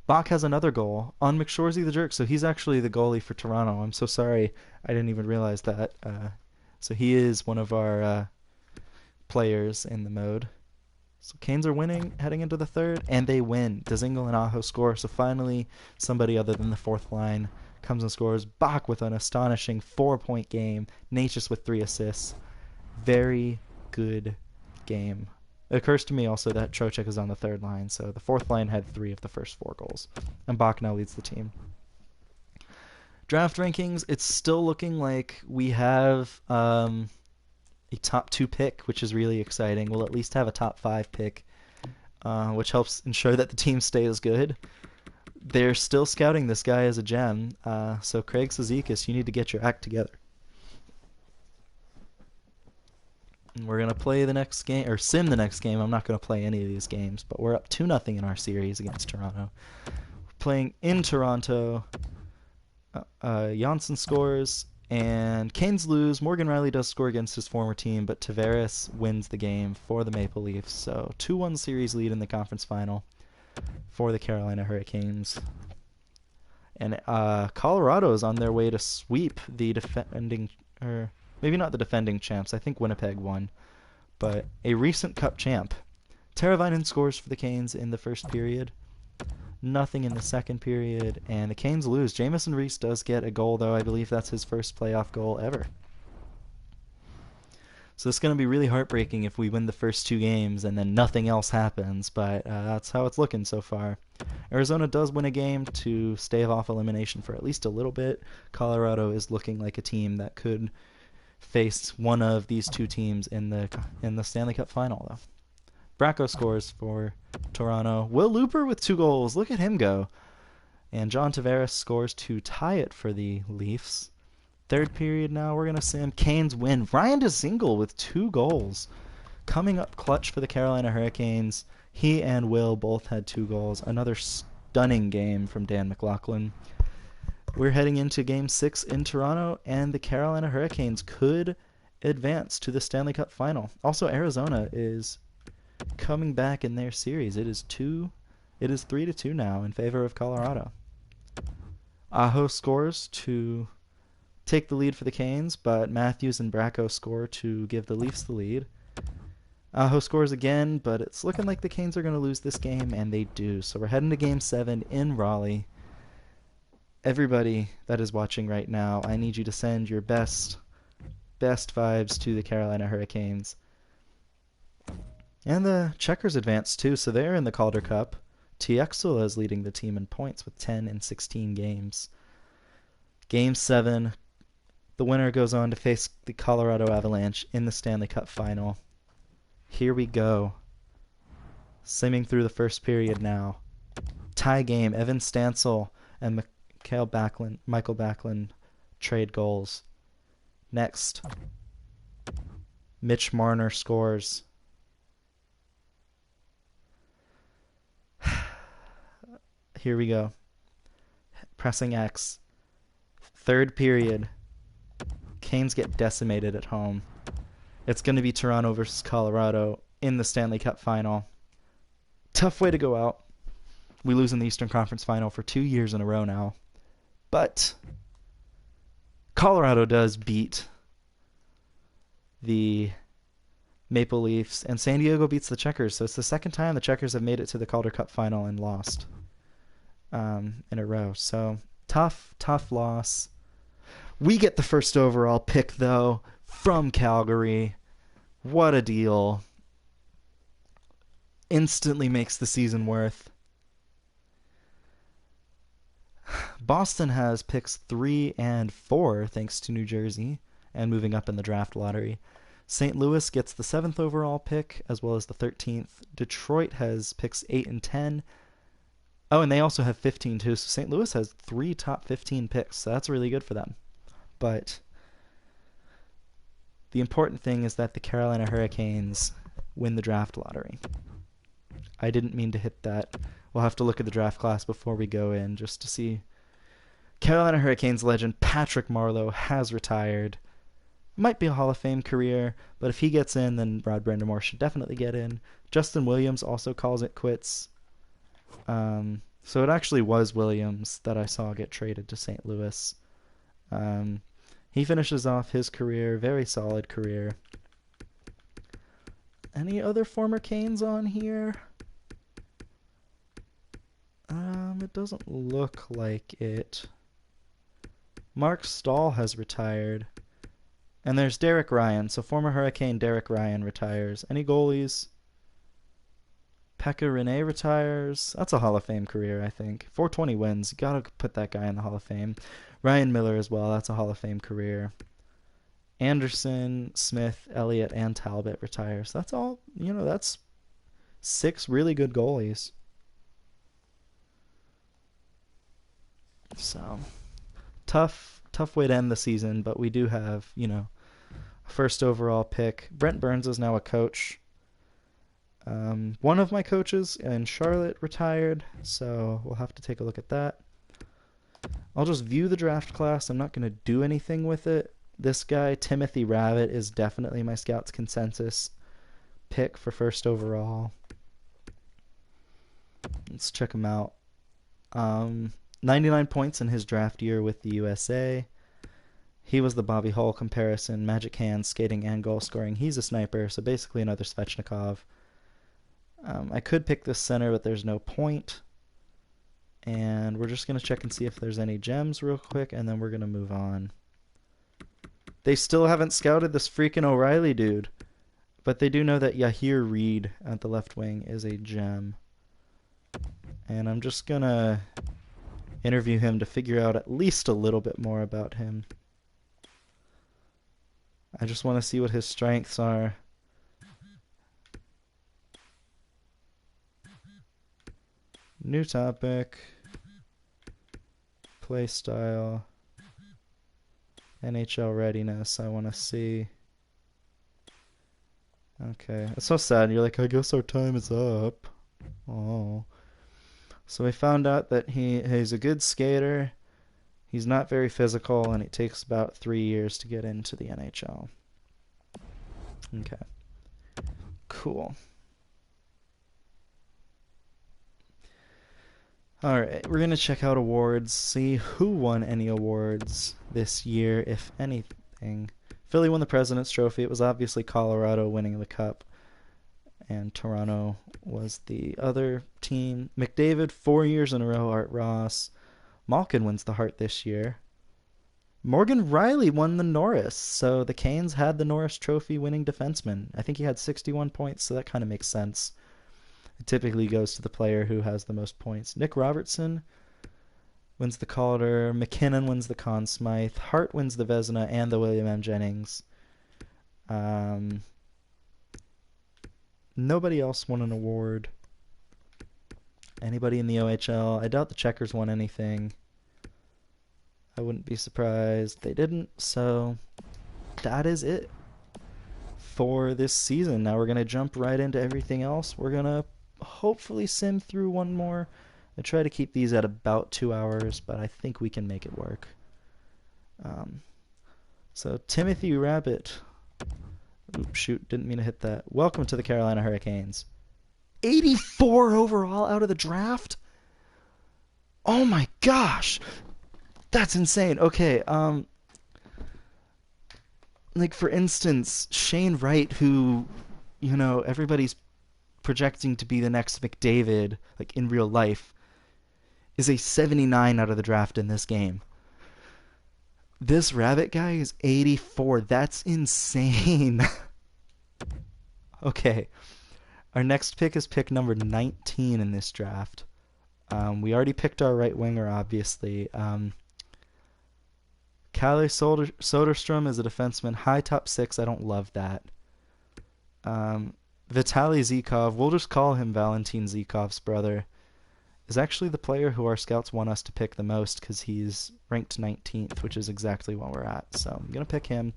Speaker 1: Bach has another goal on McShorsey the Jerk, so he's actually the goalie for Toronto. I'm so sorry. I didn't even realize that. So he is one of our players in the mode. So Canes are winning, heading into the third, and they win. Dzingel and Aho score, so finally somebody other than the fourth line comes and scores. Bach with an astonishing 4-point game. Necas with 3 assists. Very good game It occurs to me also that Trocheck is on the third line, so the fourth line had 3 of the first 4 goals. And Bach now leads the team. Draft rankings, it's still looking like we have a top 2 pick, which is really exciting. We'll at least have a top 5 pick, which helps ensure that the team stays good. They're still scouting this guy as a gem, so Craig Cizikas, you need to get your act together. And we're going to play the next game, or sim the next game. I'm not going to play any of these games, but we're up 2-0 in our series against Toronto. We're playing in Toronto. Janssen scores, and Canes lose. Morgan Riley does score against his former team, but Tavares wins the game for the Maple Leafs. So 2-1 series lead in the conference final for the Carolina Hurricanes. And Colorado is on their way to sweep the defending, or maybe not the defending champs. I think Winnipeg won, but a recent Cup champ. Teravainen scores for the Canes in the first period. Nothing in the second period, and the Canes lose. Jamieson Reese does get a goal, though. I believe that's his first playoff goal ever. So it's going to be really heartbreaking if we win the first 2 games and then nothing else happens, but that's how it's looking so far. Arizona does win a game to stave off elimination for at least a little bit. Colorado is looking like a team that could face one of these 2 teams in the Stanley Cup final, though. Bracco scores for Toronto. Will Looper with 2 goals. Look at him go. And John Tavares scores to tie it for the Leafs. Third period now. We're going to sim. Canes win. Ryan Dzingel with 2 goals. Coming up clutch for the Carolina Hurricanes. He and Will both had 2 goals. Another stunning game from Dan McLaughlin. We're heading into Game 6 in Toronto, and the Carolina Hurricanes could advance to the Stanley Cup final. Also, Arizona is coming back in their series. It is 3-2 now in favor of Colorado. Aho scores to take the lead for the Canes, but Matthews and Bracco score to give the Leafs the lead. Aho scores again, but it's looking like the Canes are going to lose this game, and they do. So we're heading to Game 7 in Raleigh. Everybody that is watching right now, I need you to send your best vibes to the Carolina Hurricanes. And the Checkers advance too, so they're in the Calder Cup. Tiexula is leading the team in points with 10 in 16 games. Game 7, the winner goes on to face the Colorado Avalanche in the Stanley Cup final. Here we go. Simming through the first period now. Tie game. Evan Stansel and Michael Backlund trade goals. Next, Mitch Marner scores. Here we go. Pressing X. Third period. Canes get decimated at home. It's going to be Toronto versus Colorado in the Stanley Cup final. Tough way to go out. We lose in the Eastern Conference final for 2 years in a row now. But Colorado does beat the Maple Leafs, and San Diego beats the Checkers. So it's the second time the Checkers have made it to the Calder Cup final and lost in a row. So tough loss. We get the first overall pick, though, from Calgary. What a deal. Instantly makes the season worth. Boston has picks 3 and 4 thanks to New Jersey and moving up in the draft lottery. St. Louis gets the 7th overall pick as well as the 13th. Detroit has picks 8 and 10. Oh, and they also have 15 too. So St. Louis has 3 top 15 picks. So that's really good for them. But the important thing is that the Carolina Hurricanes win the draft lottery. I didn't mean to hit that. We'll have to look at the draft class before we go in just to see. Carolina Hurricanes legend Patrick Marleau has retired. Might be a Hall of Fame career, but if he gets in, then Rod Brind'Amour should definitely get in. Justin Williams also calls it quits. So it actually was Williams that I saw get traded to St. Louis. He finishes off his career, very solid career. Any other former Canes on here? It doesn't look like it. Mark Stahl has retired. And there's Derek Ryan. So former Hurricane Derek Ryan retires. Any goalies? Pekka Rinne retires. That's a Hall of Fame career, I think. 420 wins. You gotta put that guy in the Hall of Fame. Ryan Miller as well. That's a Hall of Fame career. Anderson, Smith, Elliott, and Talbot retire. So that's all. That's 6 really good goalies. So tough way to end the season, but we do have, first overall pick. Brent Burns is now a coach. One of my coaches in Charlotte retired, so we'll have to take a look at that. I'll just view the draft class. I'm not going to do anything with it. This guy, Timothy Rabbit, is definitely my Scouts consensus pick for first overall. Let's check him out. 99 points in his draft year with the USA. He was the Bobby Hull comparison, magic hands, skating, and goal scoring. He's a sniper, so basically another Svechnikov. I could pick this center, but there's no point. And we're just going to check and see if there's any gems real quick, and then we're going to move on. They still haven't scouted this freaking O'Reilly dude. But they do know that Yahir Reed at the left wing is a gem. And I'm just going to interview him to figure out at least a little bit more about him. I just want to see what his strengths are. New topic. Play style. NHL readiness. I want to see. Okay. It's so sad. You're like, I guess our time is up. Oh. So we found out that he's a good skater. He's not very physical, and it takes about 3 years to get into the NHL. Okay. Cool. Alright, we're going to check out awards, see who won any awards this year, if anything. Philly won the President's Trophy. It was obviously Colorado winning the Cup, and Toronto was the other team. McDavid, 4 years in a row. Art Ross. Malkin wins the Hart this year. Morgan Rielly won the Norris, so the Canes had the Norris Trophy winning defenseman. I think he had 61 points, so that kind of makes sense. It typically goes to the player who has the most points. Nick Robertson wins the Calder. McKinnon wins the Conn Smythe. Hart wins the Vezina and the William M. Jennings. Nobody else won an award. Anybody in the OHL? I doubt the Checkers won anything. I wouldn't be surprised. They didn't, so that is it for this season. Now we're going to jump right into everything else. We're going to hopefully sim through one more. I try to keep these at about 2 hours, but I think we can make it work. So Timothy Rabbit. Oops, shoot, didn't mean to hit that. Welcome to the Carolina Hurricanes. 84 overall out of the draft? Oh my gosh. That's insane. Okay, like for instance, Shane Wright, who, everybody's projecting to be the next McDavid, like in real life, is a 79 out of the draft in this game. This Rabbit guy is 84. That's insane. Okay. Our next pick is pick number 19 in this draft. We already picked our right winger, obviously. Kalle Soderstrom is a defenseman. High top 6. I don't love that. Vitaly Zykov, we'll just call him Valentin Zykov's brother, is actually the player who our scouts want us to pick the most because he's ranked 19th, which is exactly what we're at. So I'm going to pick him.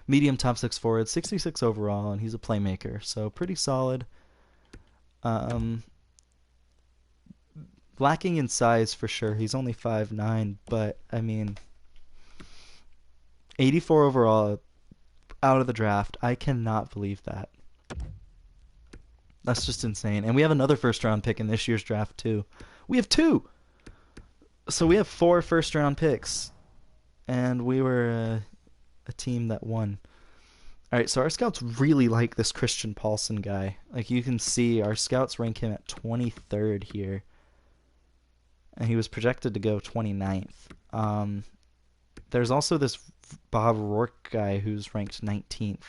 Speaker 1: Medium top 6 forward, 66 overall, and he's a playmaker, so pretty solid. Lacking in size for sure. He's only 5'9", but, 84 overall out of the draft. I cannot believe that. That's just insane. And we have another first-round pick in this year's draft, too. We have 2! So we have 4 first-round picks. And we were a team that won. Alright, so our scouts really like this Christian Paulson guy. Like you can see, our scouts rank him at 23rd here. And he was projected to go 29th. There's also this Bob Rourke guy who's ranked 19th.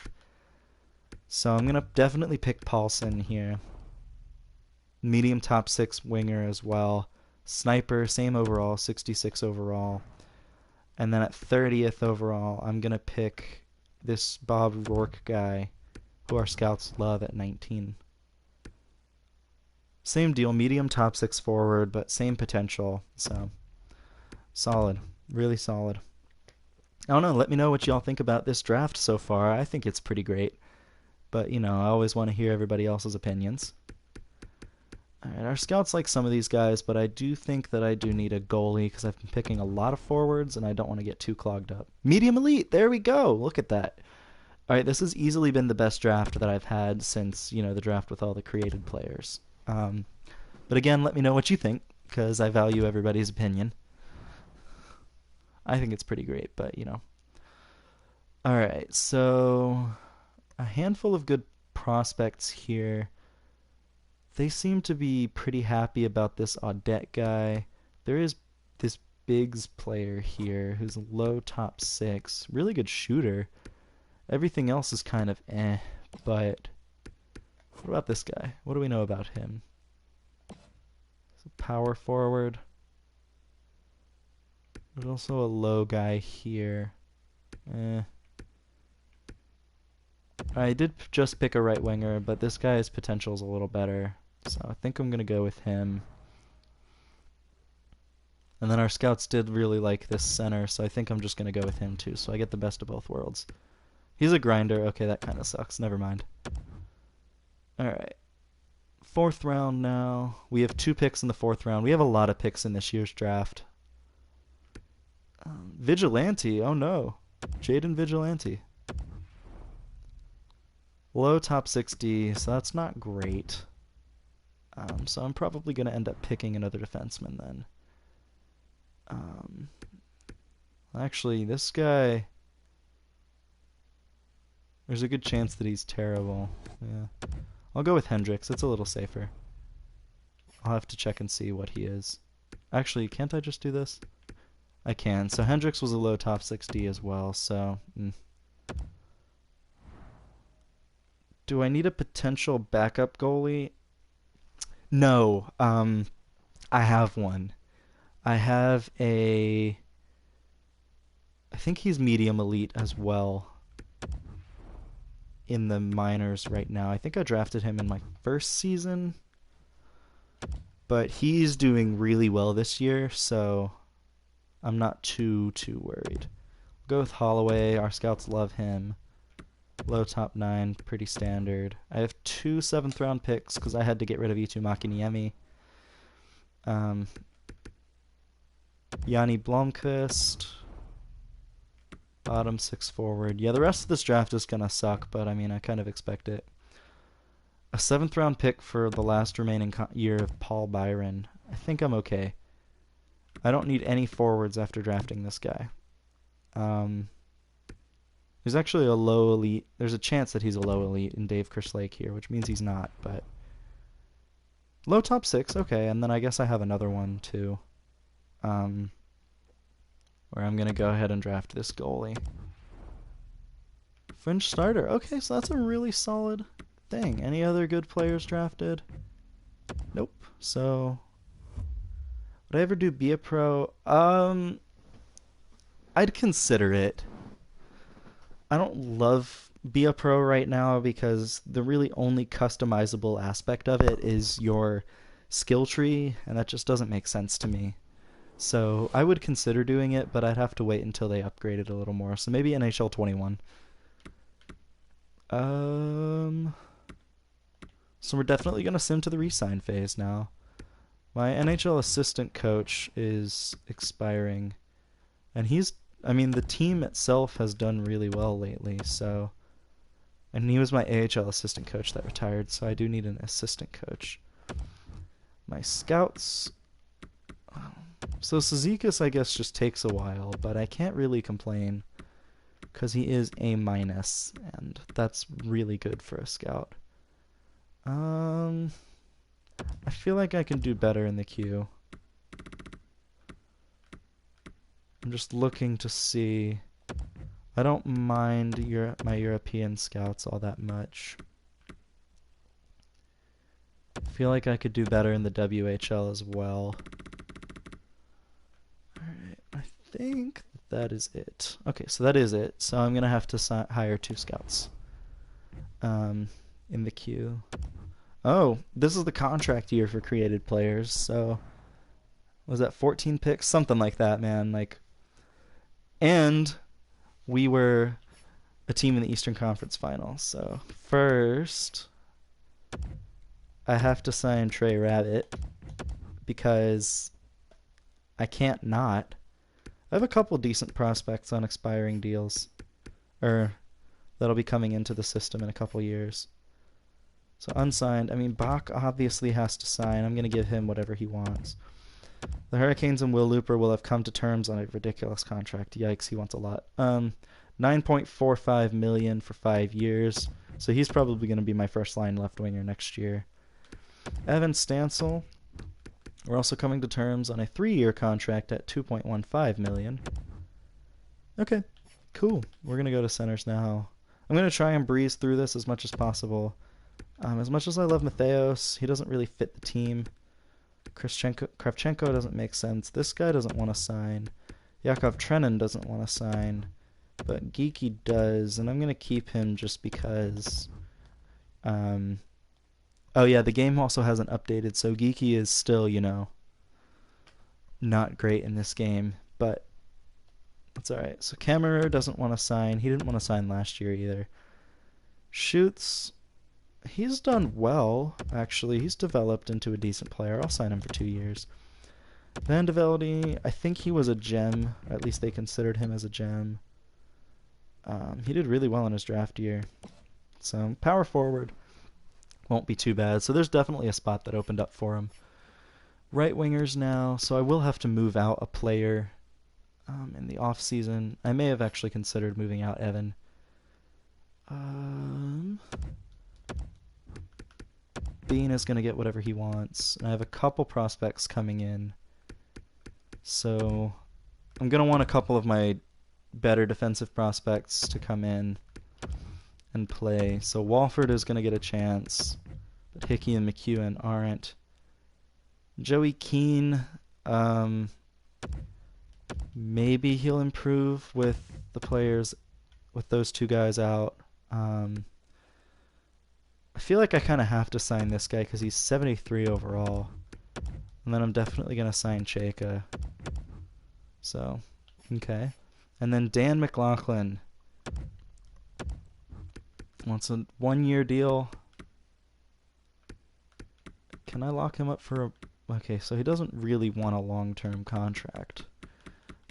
Speaker 1: So I'm going to definitely pick Paulson here. Medium top 6 winger as well. Sniper, same overall, 66 overall. And then at 30th overall, I'm going to pick this Bob Rourke guy, who our scouts love, at 19. Same deal, medium top 6 forward, but same potential. So, solid. Really solid. I don't know, let me know what y'all think about this draft so far. I think it's pretty great. But, you know, I always want to hear everybody else's opinions. Alright, our scouts like some of these guys, but I do think that I do need a goalie because I've been picking a lot of forwards and I don't want to get too clogged up. Medium elite, there we go. Look at that. Alright, this has easily been the best draft that I've had since, you know, the draft with all the created players. But again, let me know what you think because I value everybody's opinion. I think it's pretty great, but, you know. Alright, so a handful of good prospects here. They seem to be pretty happy about this Audette guy. There is this Biggs player here who's a low top 6. Really good shooter. Everything else is kind of but what about this guy? What do we know about him? He's a power forward. There's also a low guy here. I did just pick a right winger, but this guy's potential is a little better. So I think I'm going to go with him. And then our scouts did really like this center, so I think I'm just going to go with him too. So I get the best of both worlds. He's a grinder. Okay, that kind of sucks. Never mind. Alright. 4th round now. We have 2 picks in the 4th round. We have a lot of picks in this year's draft. Vigilante. Oh no. Jaden Vigilante. Low top 60, so that's not great. So I'm probably going to end up picking another defenseman then. Actually, this guy... There's a good chance that he's terrible. Yeah. I'll go with Hendricks. It's a little safer. I'll have to check and see what he is. Actually, can't I just do this? I can. So Hendricks was a low top 60 as well, so... Do I need a potential backup goalie? No. I have one. I have a... I think he's medium elite as well in the minors right now. I think I drafted him in my first season. But he's doing really well this year, so I'm not too worried. I'll go with Holloway. Our scouts love him. Low top 9, pretty standard. I have 2 7th round picks because I had to get rid of Eetu Makiniemi. Yanni Blomqvist. Bottom 6 forward. Yeah, the rest of this draft is going to suck, but I mean, I kind of expect it. A 7th round pick for the last remaining year of Paul Byron. I think I'm okay. I don't need any forwards after drafting this guy. There's actually a low elite. There's a chance that he's a low elite in Dave Kerslake here, which means he's not, but... Low top 6, okay, and then I guess I have another one, too. Where I'm going to go ahead and draft this goalie. Fringe starter. Okay, so that's a really solid thing. Any other good players drafted? Nope. So, would I ever be a pro? I'd consider it. I don't love Be a Pro right now because the really only customizable aspect of it is your skill tree, and that just doesn't make sense to me. So I would consider doing it, but I'd have to wait until they upgrade it a little more. So maybe NHL 21. So we're definitely going to sim to the re-sign phase now. My NHL assistant coach is expiring, and I mean, the team itself has done really well lately, so... And he was my AHL assistant coach that retired, so I do need an assistant coach. My scouts... So Cizikas, I guess, just takes a while, but I can't really complain, because he is A-, and that's really good for a scout. I feel like I can do better in the queue. I'm just looking to see. I don't mind my European scouts all that much. feel like I could do better in the WHL as well. Alright, I think that is it. Okay, so that is it. So I'm going to have to hire 2 scouts in the queue. Oh, this is the contract year for created players, so was that 14 picks? Something like that, man. Like, and we were a team in the Eastern Conference Finals. So first, I have to sign Trey Rabbit because I can't not. I have a couple decent prospects on expiring deals, or that'll be coming into the system in a couple years. So unsigned. I mean, Bach obviously has to sign. I'm going to give him whatever he wants. The Hurricanes and Will Looper will have come to terms on a ridiculous contract. Yikes, he wants a lot. 9.45 million for 5 years. So he's probably going to be my first line left winger next year. Evan Stansel, we're also coming to terms on a 3-year contract at 2.15 million. Okay, cool. We're going to go to centers now. I'm going to try and breeze through this as much as possible. As much as I love Matheos, he doesn't really fit the team. Kravchenko doesn't make sense. This guy doesn't want to sign. Yakov Trenin doesn't want to sign. But Geeky does, and I'm going to keep him just because... oh yeah, the game also hasn't updated, so Geeky is still, you know, not great in this game, but that's alright. So Kammerer doesn't want to sign. He didn't want to sign last year either. Schutz... he's done well, actually. He's developed into a decent player. I'll sign him for 2 years. Van de Velde, I think he was a gem. Or at least they considered him as a gem. He did really well in his draft year. So, power forward won't be too bad. So there's definitely a spot that opened up for him. Right wingers now. So I will have to move out a player in the off season. I may have actually considered moving out Evan. Bean is going to get whatever he wants. And I have a couple prospects coming in. So I'm going to want a couple of my better defensive prospects to come in and play. So Walford is going to get a chance. But Hickey and McEwen aren't. Joey Keane, maybe he'll improve with the players, with those 2 guys out. I feel like I kind of have to sign this guy because he's 73 overall. And then I'm definitely going to sign Chayka. So, okay. And then Dan McLaughlin wants a 1-year deal. Can I lock him up for a... Okay, so he doesn't really want a long-term contract,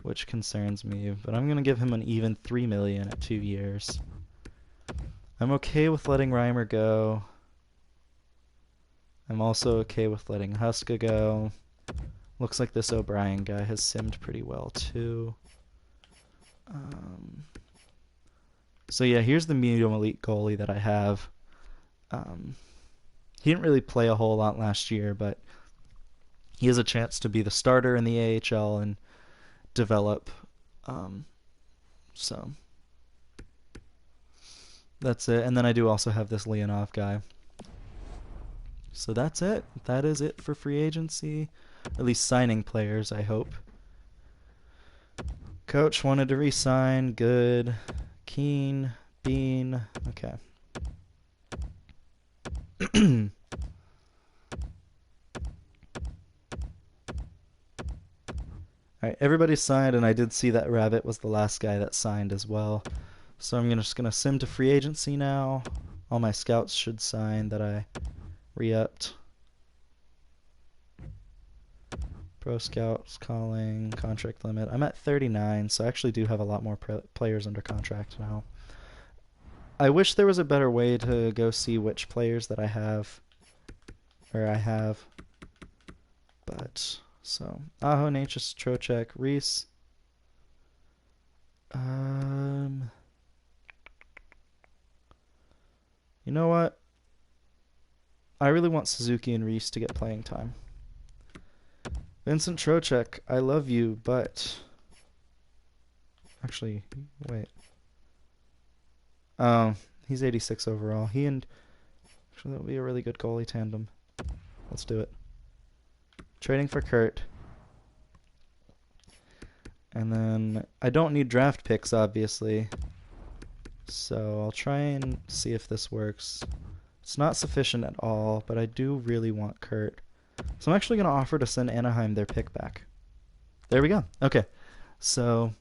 Speaker 1: which concerns me. But I'm going to give him an even $3 million at 2 years. I'm okay with letting Reimer go. I'm also okay with letting Huska go. Looks like this O'Brien guy has simmed pretty well too. So yeah, here's the medium elite goalie that I have. He didn't really play a whole lot last year, but he has a chance to be the starter in the AHL and develop. So that's it. And then I do also have this Leonov guy. So that's it. That is it for free agency. At least signing players, I hope. Coach wanted to re-sign. Good. Keane. Bean. Okay. Alright, everybody signed, and I did see that Rabbit was the last guy that signed as well. So I'm just going to sim to free agency now. All my scouts should sign that I re-upped. Pro Scouts calling, contract limit. I'm at 39, so I actually do have a lot more players under contract now. I wish there was a better way to go see which players that I have. But, so. Aho, Natchez, Trocheck, Reese. You know what? I really want Suzuki and Reese to get playing time. Vincent Trocheck, I love you, but... Actually, wait. Oh, he's 86 overall. He and... Actually, that would be a really good goalie tandem. Let's do it. Trading for Kurt. And then I don't need draft picks, obviously. So I'll try and see if this works. It's not sufficient at all, but I do really want Kurt. So I'm actually going to offer to send Anaheim their pick back. There we go. Okay. So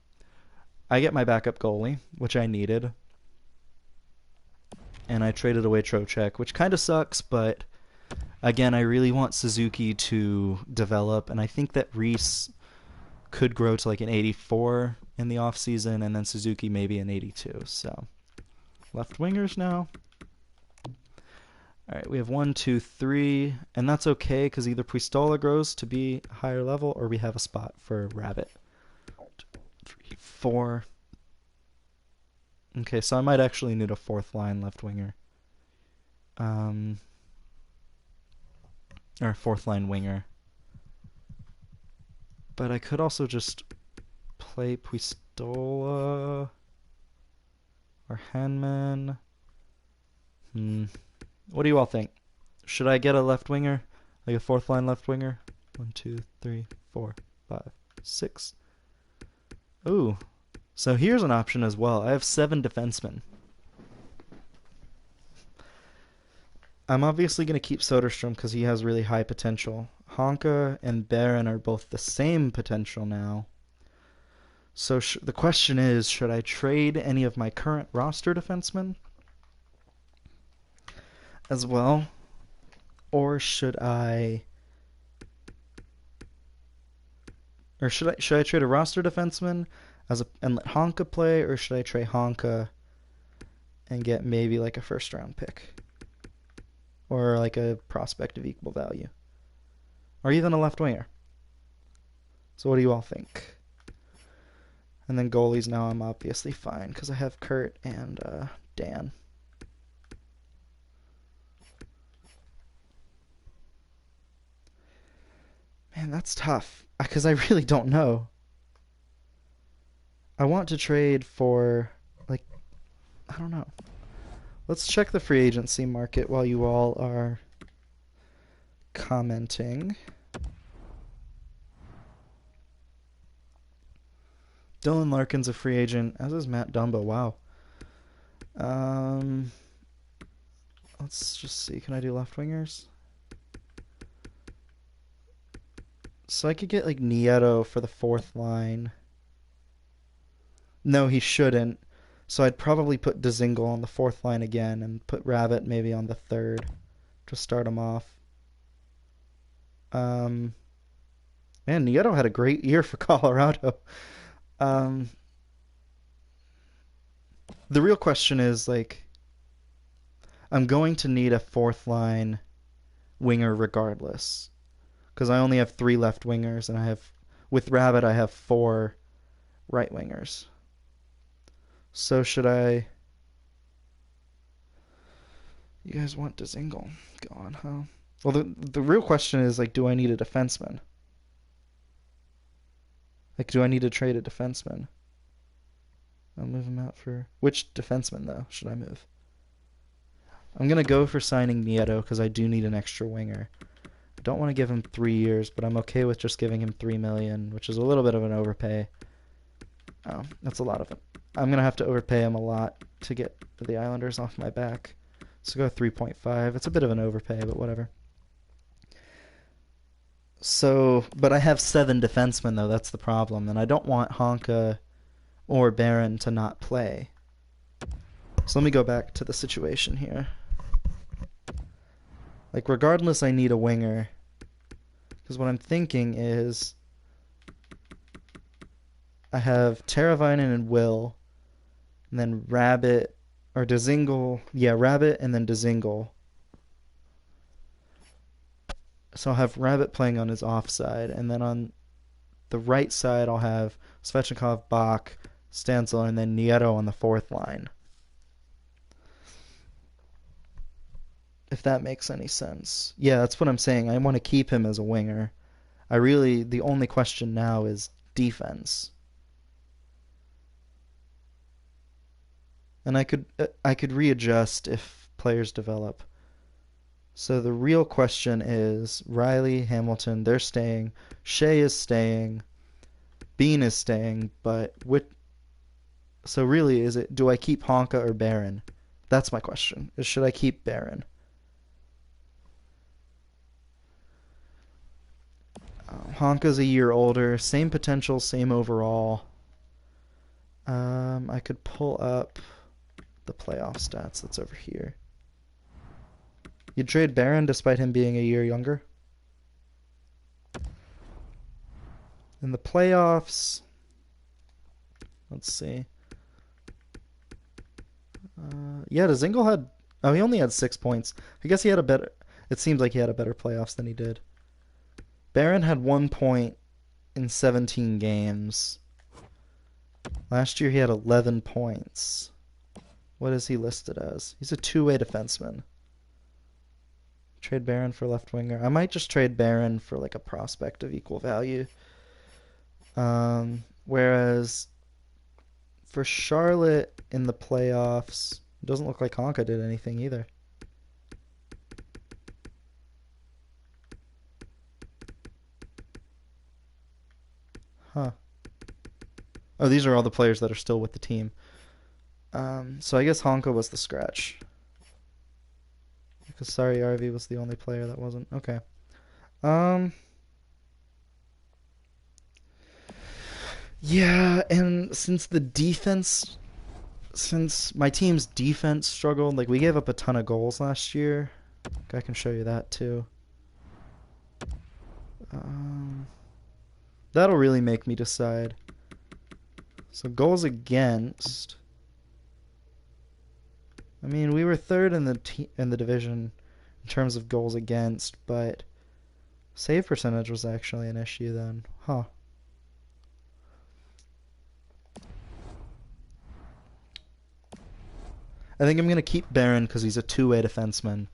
Speaker 1: I get my backup goalie, which I needed. And I traded away Trocheck, which kind of sucks, but again, I really want Suzuki to develop, and I think that Reese could grow to like an 84 in the offseason, and then Suzuki maybe an 82. So left wingers now. All right, we have 1, 2, 3, and that's okay because either Puistola grows to be a higher level or we have a spot for Rabbit. 2, 3, 4. Okay, so I might actually need a fourth line left winger. Or fourth line winger. But I could also just play Puistola or Hanman. What do you all think? Should I get a left winger? Like a fourth line left winger? 1, 2, 3, 4, 5, 6. Ooh. So here's an option as well. I have 7 defensemen. I'm obviously going to keep Soderstrom because he has really high potential. Honka and Barron are both the same potential now. So the question is, should I trade any of my current roster defensemen as well? Or should I trade a roster defenseman and let Honka play, or should I trade Honka and get maybe like a first round pick? Or like a prospect of equal value? Or even a left winger? So what do you all think? And then goalies now I'm obviously fine because I have Kurt and Dan. Man, that's tough because I really don't know. I want to trade for, like, I don't know. Let's check the free agency market while you all are commenting. Dylan Larkin's a free agent, as is Matt Dumba. Wow. Let's just see. Can I do left wingers? So I could get like Nieto for the fourth line. No, he shouldn't. So I'd probably put Dzingel on the fourth line again and put Rabbit maybe on the third to start him off. Man, Nieto had a great year for Colorado. The real question is, like, I'm going to need a fourth line winger regardless. Because I only have 3 left wingers, and with Rabbit, I have 4 right wingers. So should I... You guys want Dzingel gone, huh? Well, the real question is, like, do I need a defenseman? Like, do I need to trade a defenseman? I'll move him out for... Which defenseman, though, should I move? I'm going to go for signing Nieto because I do need an extra winger. I don't want to give him 3 years, but I'm okay with just giving him $3 million, which is a little bit of an overpay. Oh, that's a lot of it. I'm going to have to overpay him a lot to get the Islanders off my back. So go 3.5. It's a bit of an overpay, but whatever. So, but I have 7 defensemen, though. That's the problem. And I don't want Honka or Barron to not play. So let me go back to the situation here. Like, regardless, I need a winger. Because what I'm thinking is I have Teravainen and Will, and then Rabbit, or Dzingel. Yeah, Rabbit and then Dzingel. So I'll have Rabbit playing on his offside, and then on the right side I'll have Svechnikov, Bach, Stansel, and then Nieto on the fourth line. If that makes any sense. Yeah, that's what I'm saying. I want to keep him as a winger. The only question now is defense. And I could readjust if players develop. So the real question is Riley, Hamilton, they're staying. Shea is staying. Bean is staying. But so really, is it do I keep Honka or Barron? That's my question. Is should I keep Barron? Honka's a year older, same potential, same overall. I could pull up the playoff stats that's over here. You'd trade Barron despite him being a year younger? In the playoffs, let's see. Yeah, Dzingel had. Oh, he only had 6 points. I guess he had a better. It seems like he had a better playoffs than he did. Barron had 1 point in 17 games. Last year he had 11 points. What is he listed as? He's a two-way defenseman. Trade Barron for left winger. I might just trade Barron for like a prospect of equal value. Whereas for Charlotte in the playoffs, it doesn't look like Honka did anything either. Huh. Oh, these are all the players that are still with the team. So I guess Honka was the scratch. Because sorry, RV was the only player that wasn't. Okay. Yeah, and since my team's defense struggled, like we gave up a ton of goals last year. I can show you that too. That'll really make me decide. So goals against. I mean, we were third in the division in terms of goals against, but save percentage was actually an issue then. Huh. I think I'm going to keep Barron because he's a two-way defenseman.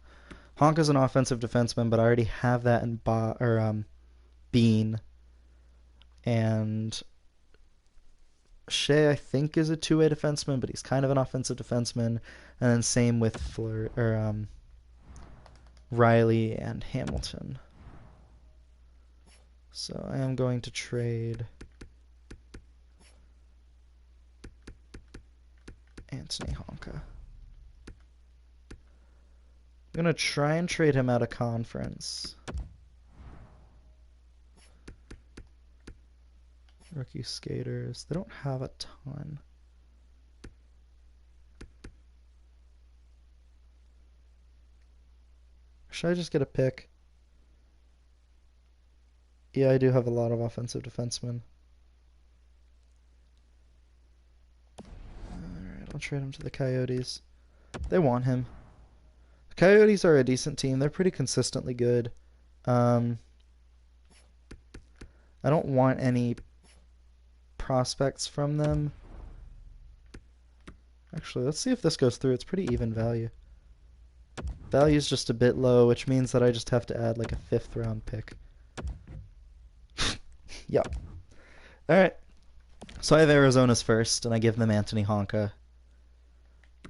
Speaker 1: Honka's an offensive defenseman, but I already have that in Bean. And Shea, I think, is a two-way defenseman, but he's kind of an offensive defenseman. And then same with Riley and Hamilton. So I am going to trade Anthony Honka. I'm going to try and trade him out of conference. Rookie skaters. They don't have a ton. Should I just get a pick? Yeah, I do have a lot of offensive defensemen. Alright, I'll trade him to the Coyotes. They want him. The Coyotes are a decent team. They're pretty consistently good. I don't want any prospects from them. Actually, let's see if this goes through. It's pretty even value. Value's just a bit low, which means that I just have to add like a 5th round pick. Yep. Alright. So I have Arizona's first, and I give them Anthony Honka.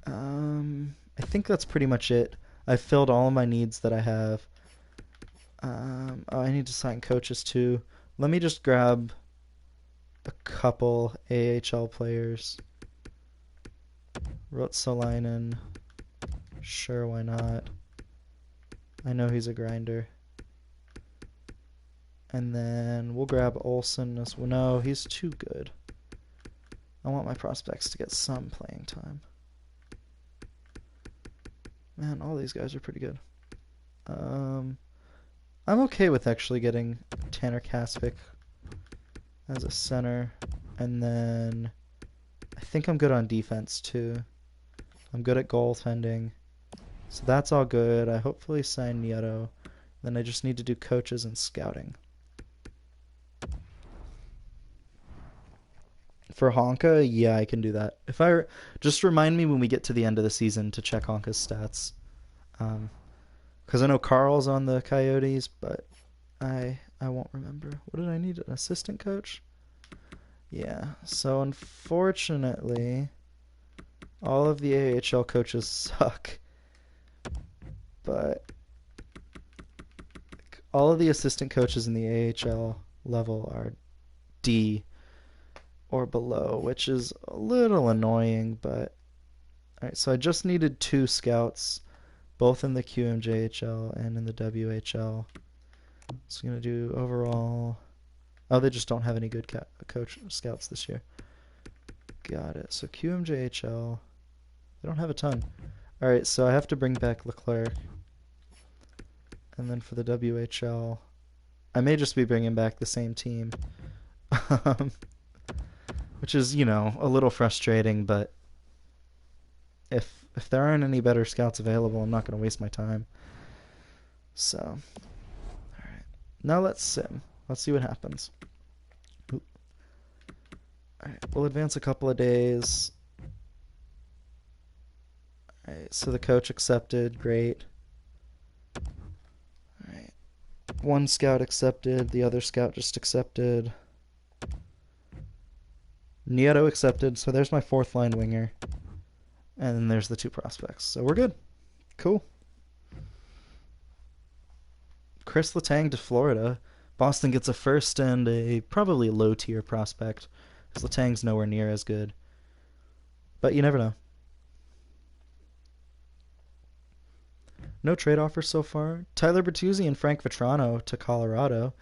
Speaker 1: I think that's pretty much it. I've filled all of my needs that I have. Oh, I need to sign coaches too. Let me just grab a couple AHL players. Ruotsalainen. Sure, why not? I know he's a grinder. And then we'll grab Olsen as well. No, he's too good. I want my prospects to get some playing time. Man, all these guys are pretty good. I'm okay with actually getting Tanner Kaspick as a center. And then I think I'm good on defense too. I'm good at goaltending. So that's all good. I hopefully sign Nieto. Then I just need to do coaches and scouting. For Honka, yeah, I can do that. Just remind me when we get to the end of the season to check Honka's stats. Because I know Carl's on the Coyotes, but I won't remember. What did I need? An assistant coach? Yeah. So unfortunately, all of the AHL coaches suck. But all of the assistant coaches in the AHL level are D or below, which is a little annoying, but all right, so I just needed 2 scouts, both in the QMJHL and in the WHL. So I'm going to do overall. Oh, they just don't have any good coach scouts this year. Got it. So QMJHL, they don't have a ton. All right, so I have to bring back Leclerc. And then for the WHL, I may just be bringing back the same team. Which is, a little frustrating, but if there aren't any better scouts available, I'm not going to waste my time. So, all right. Now let's sim. Let's see what happens. Oop. All right, we'll advance a couple of days. All right, so the coach accepted. Great. All right. One scout accepted. The other scout just accepted. Nieto accepted. So there's my 4th-line winger. And then there's the 2 prospects. So we're good. Cool. Chris Letang to Florida. Boston gets a first and a probably low-tier prospect, because Letang's nowhere near as good. But you never know. No trade offers so far. Tyler Bertuzzi and Frank Vetrano to Colorado.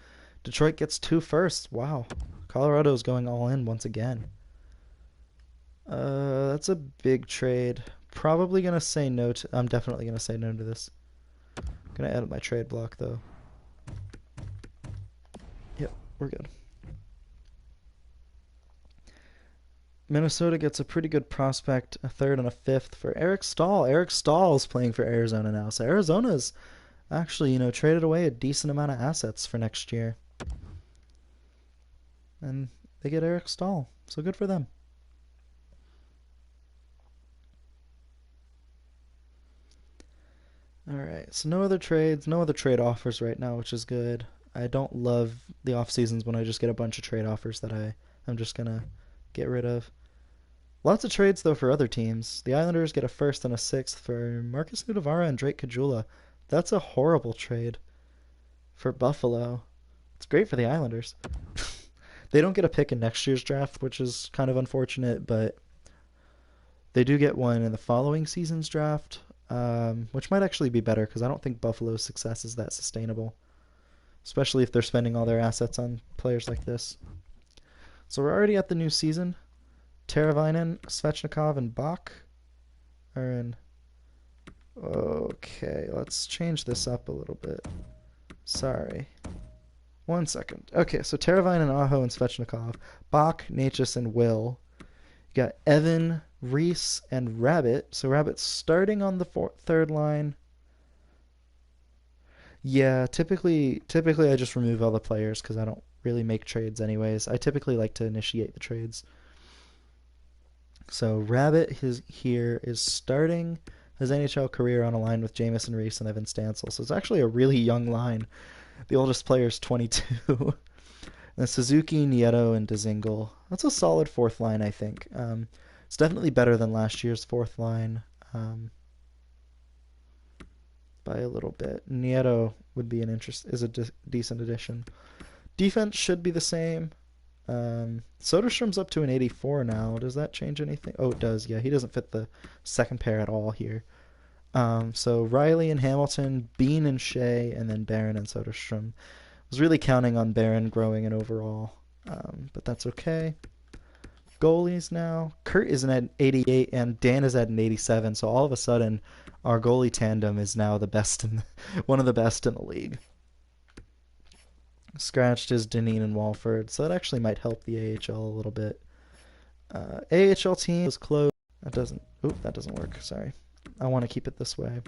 Speaker 1: Detroit gets 2 firsts. Wow. Colorado's going all in once again. That's a big trade. Probably going to say no to... I'm definitely going to say no to this. I'm going to edit my trade block, though. Yep, we're good. Minnesota gets a pretty good prospect, a 3rd and a 5th for Eric Staal. Eric Staal is playing for Arizona now. So Arizona's actually, traded away a decent amount of assets for next year. And they get Eric Staal. So good for them. Alright, so no other trades, no other trade offers right now, which is good. I don't love the off seasons when I just get a bunch of trade offers that I'm just gonna get rid of. Lots of trades though for other teams. The Islanders get a 1st and a 6th for Marcus Nudavara and Drake Caggiula. That's a horrible trade for Buffalo. It's great for the Islanders. They don't get a pick in next year's draft, which is kind of unfortunate, but they do get one in the following season's draft, which might actually be better because I don't think Buffalo's success is that sustainable, especially if they're spending all their assets on players like this. So we're already at the new season. Teravainen, Svechnikov, and Bach are in. Okay, let's change this up a little bit. Sorry. 1 second. Okay, so Teravainen, Aho, and Svechnikov. Bach, Natchez, and Will. You got Evan, Reese, and Rabbit. So Rabbit's starting on the 3rd line. Yeah, typically I just remove all the players because I don't really make trades anyways. I typically like to initiate the trades. So Rabbit here is starting his NHL career on a line with Jamieson Reese and Evan Stansel. So it's actually a really young line. The oldest player is 22. And Suzuki, Nieto, and Dzingel. That's a solid 4th line, I think. It's definitely better than last year's 4th line by a little bit. Nieto would be is a decent addition. Defense should be the same. Soderstrom's up to an 84 now. Does that change anything? Oh, it does. Yeah, he doesn't fit the 2nd pair at all here. So Riley and Hamilton, Bean and Shea, and then Barron and Soderstrom. I was really counting on Barron growing an overall, but that's okay. Goalies now. Kurt is at 88 and Dan is at an 87. So all of a sudden, our goalie tandem is now one of the best in the league. Scratched is Dineen and Walford, so that actually might help the AHL a little bit. AHL team was close. That doesn't work. Sorry. I want to keep it this way.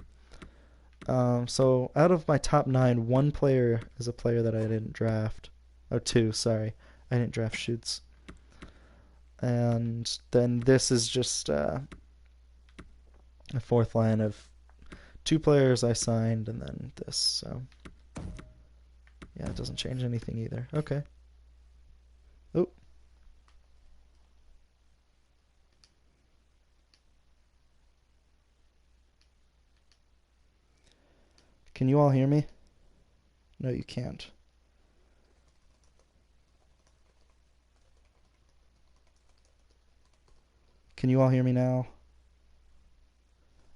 Speaker 1: So out of my top 9, 1 player is a player that I didn't draft. Oh, 2, sorry. I didn't draft Shoots. And then this is just a 4th line of 2 players I signed, and then this. So yeah, it doesn't change anything either. Okay. Oh. Can you all hear me? No, you can't. Can you all hear me now?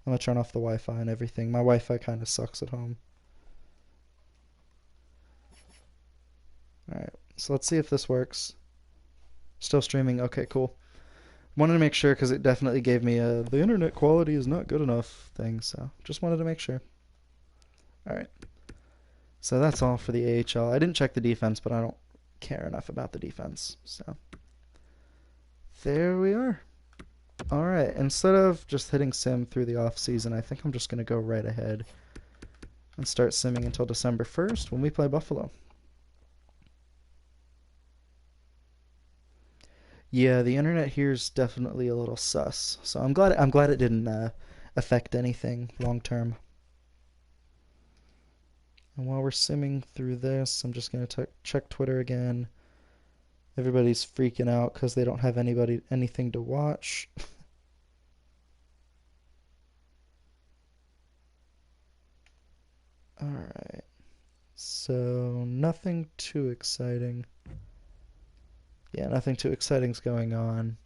Speaker 1: I'm gonna turn off the Wi-Fi and everything. My Wi-Fi kind of sucks at home. Alright, so let's see if this works. Still streaming. Okay, cool. Wanted to make sure because it definitely gave me a the internet quality is not good enough thing, so just wanted to make sure. Alright, so that's all for the AHL. I didn't check the defense, but I don't care enough about the defense, so there we are. Alright, instead of just hitting sim through the off season, I think I'm just going to go right ahead and start simming until December 1st when we play Buffalo. Yeah, the internet here is definitely a little sus. So I'm glad it didn't affect anything long term. And while we're simming through this, I'm just gonna check Twitter again. Everybody's freaking out because they don't have anything to watch. All right. So nothing too exciting. Yeah, nothing too exciting's going on.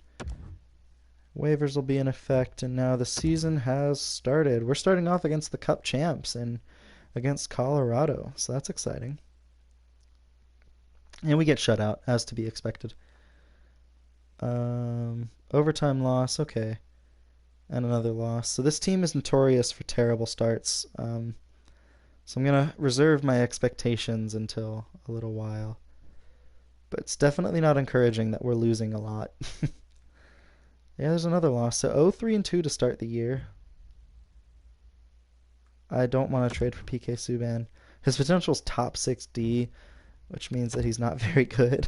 Speaker 1: Waivers will be in effect, and now the season has started. We're starting off against the Cup champs and against Colorado, so that's exciting. And we get shut out, as to be expected. Overtime loss, okay. And another loss. So this team is notorious for terrible starts. So I'm going to reserve my expectations until a little while. But it's definitely not encouraging that we're losing a lot. Yeah, there's another loss. So 0-3-2 to start the year. I don't want to trade for PK Subban. His potential is top 6D, which means that he's not very good.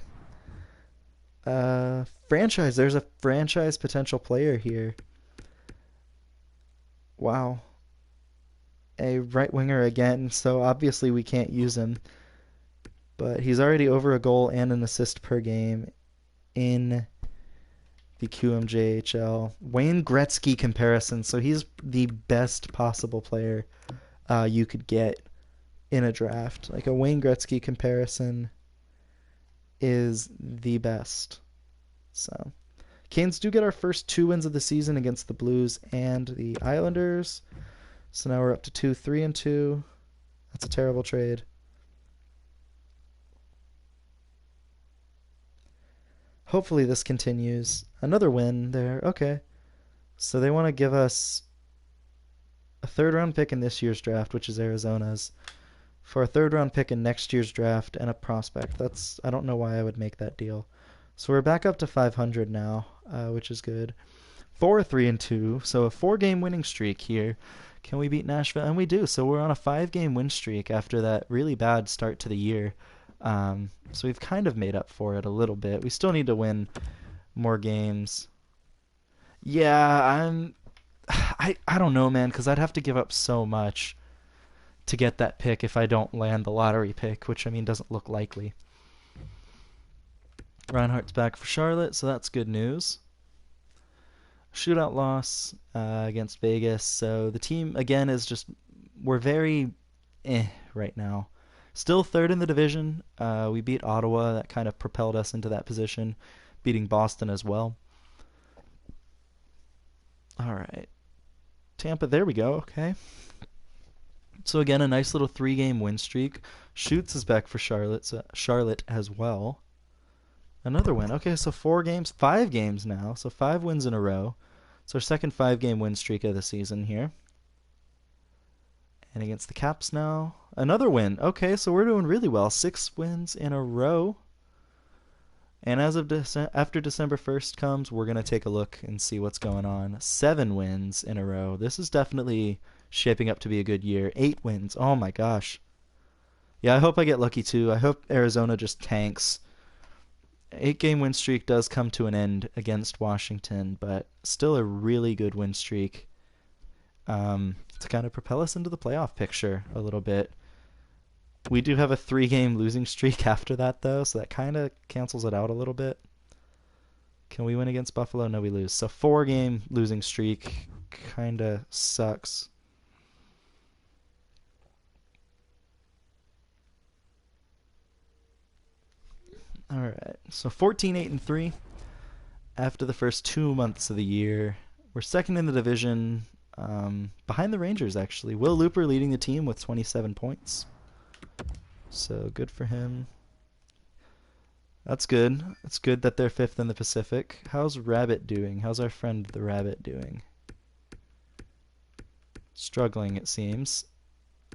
Speaker 1: Franchise. There's a franchise potential player here. Wow. A right winger again, so obviously we can't use him. But he's already over a goal and an assist per game in the QMJHL. Wayne Gretzky comparison, so he's the best possible player you could get in a draft. Like a Wayne Gretzky comparison is the best. So Canes do get our first 2 wins of the season against the Blues and the Islanders. So now we're up to 2-3-2. That's a terrible trade. Hopefully this continues. Another win there. Okay. So they want to give us a 3rd round pick in this year's draft, which is Arizona's, for a 3rd round pick in next year's draft and a prospect. I don't know why I would make that deal. So we're back up to 500 now, which is good. 4-3-2, so a 4-game winning streak here. Can we beat Nashville? And we do. So we're on a 5-game win streak after that really bad start to the year. So we've kind of made up for it a little bit. We still need to win more games. Yeah, I don't know, man, because I'd have to give up so much to get that pick if I don't land the lottery pick, which, I mean, doesn't look likely. Reinhardt's back for Charlotte, so that's good news. Shootout loss against Vegas. So the team, again, is just, we're very right now. Still 3rd in the division. We beat Ottawa. That kind of propelled us into that position, beating Boston as well. All right. Tampa, there we go. Okay. So again, a nice little 3-game win streak. Schutz is back for Charlotte as well. Another win. Okay, so 5 games now. So 5 wins in a row. It's our second 5-game win streak of the season here. And against the Caps now, another win. Okay, so we're doing really well. 6 wins in a row. And as of after December 1st comes, we're going to take a look and see what's going on. 7 wins in a row. This is definitely shaping up to be a good year. 8 wins. Oh my gosh. Yeah, I hope I get lucky too. I hope Arizona just tanks. 8-game win streak does come to an end against Washington, but still a really good win streak to kind of propel us into the playoff picture a little bit. We do have a 3-game losing streak after that, though, so that kind of cancels it out a little bit. Can we win against Buffalo? No, we lose. So 4-game losing streak kind of sucks. All right. So 14, 8, and 3 after the first 2 months of the year. We're second in the division, behind the Rangers, actually. Will Looper leading the team with 27 points. So good for him. That's good. It's good that they're fifth in the Pacific. How's Rabbit doing? How's our friend the Rabbit doing? Struggling, it seems.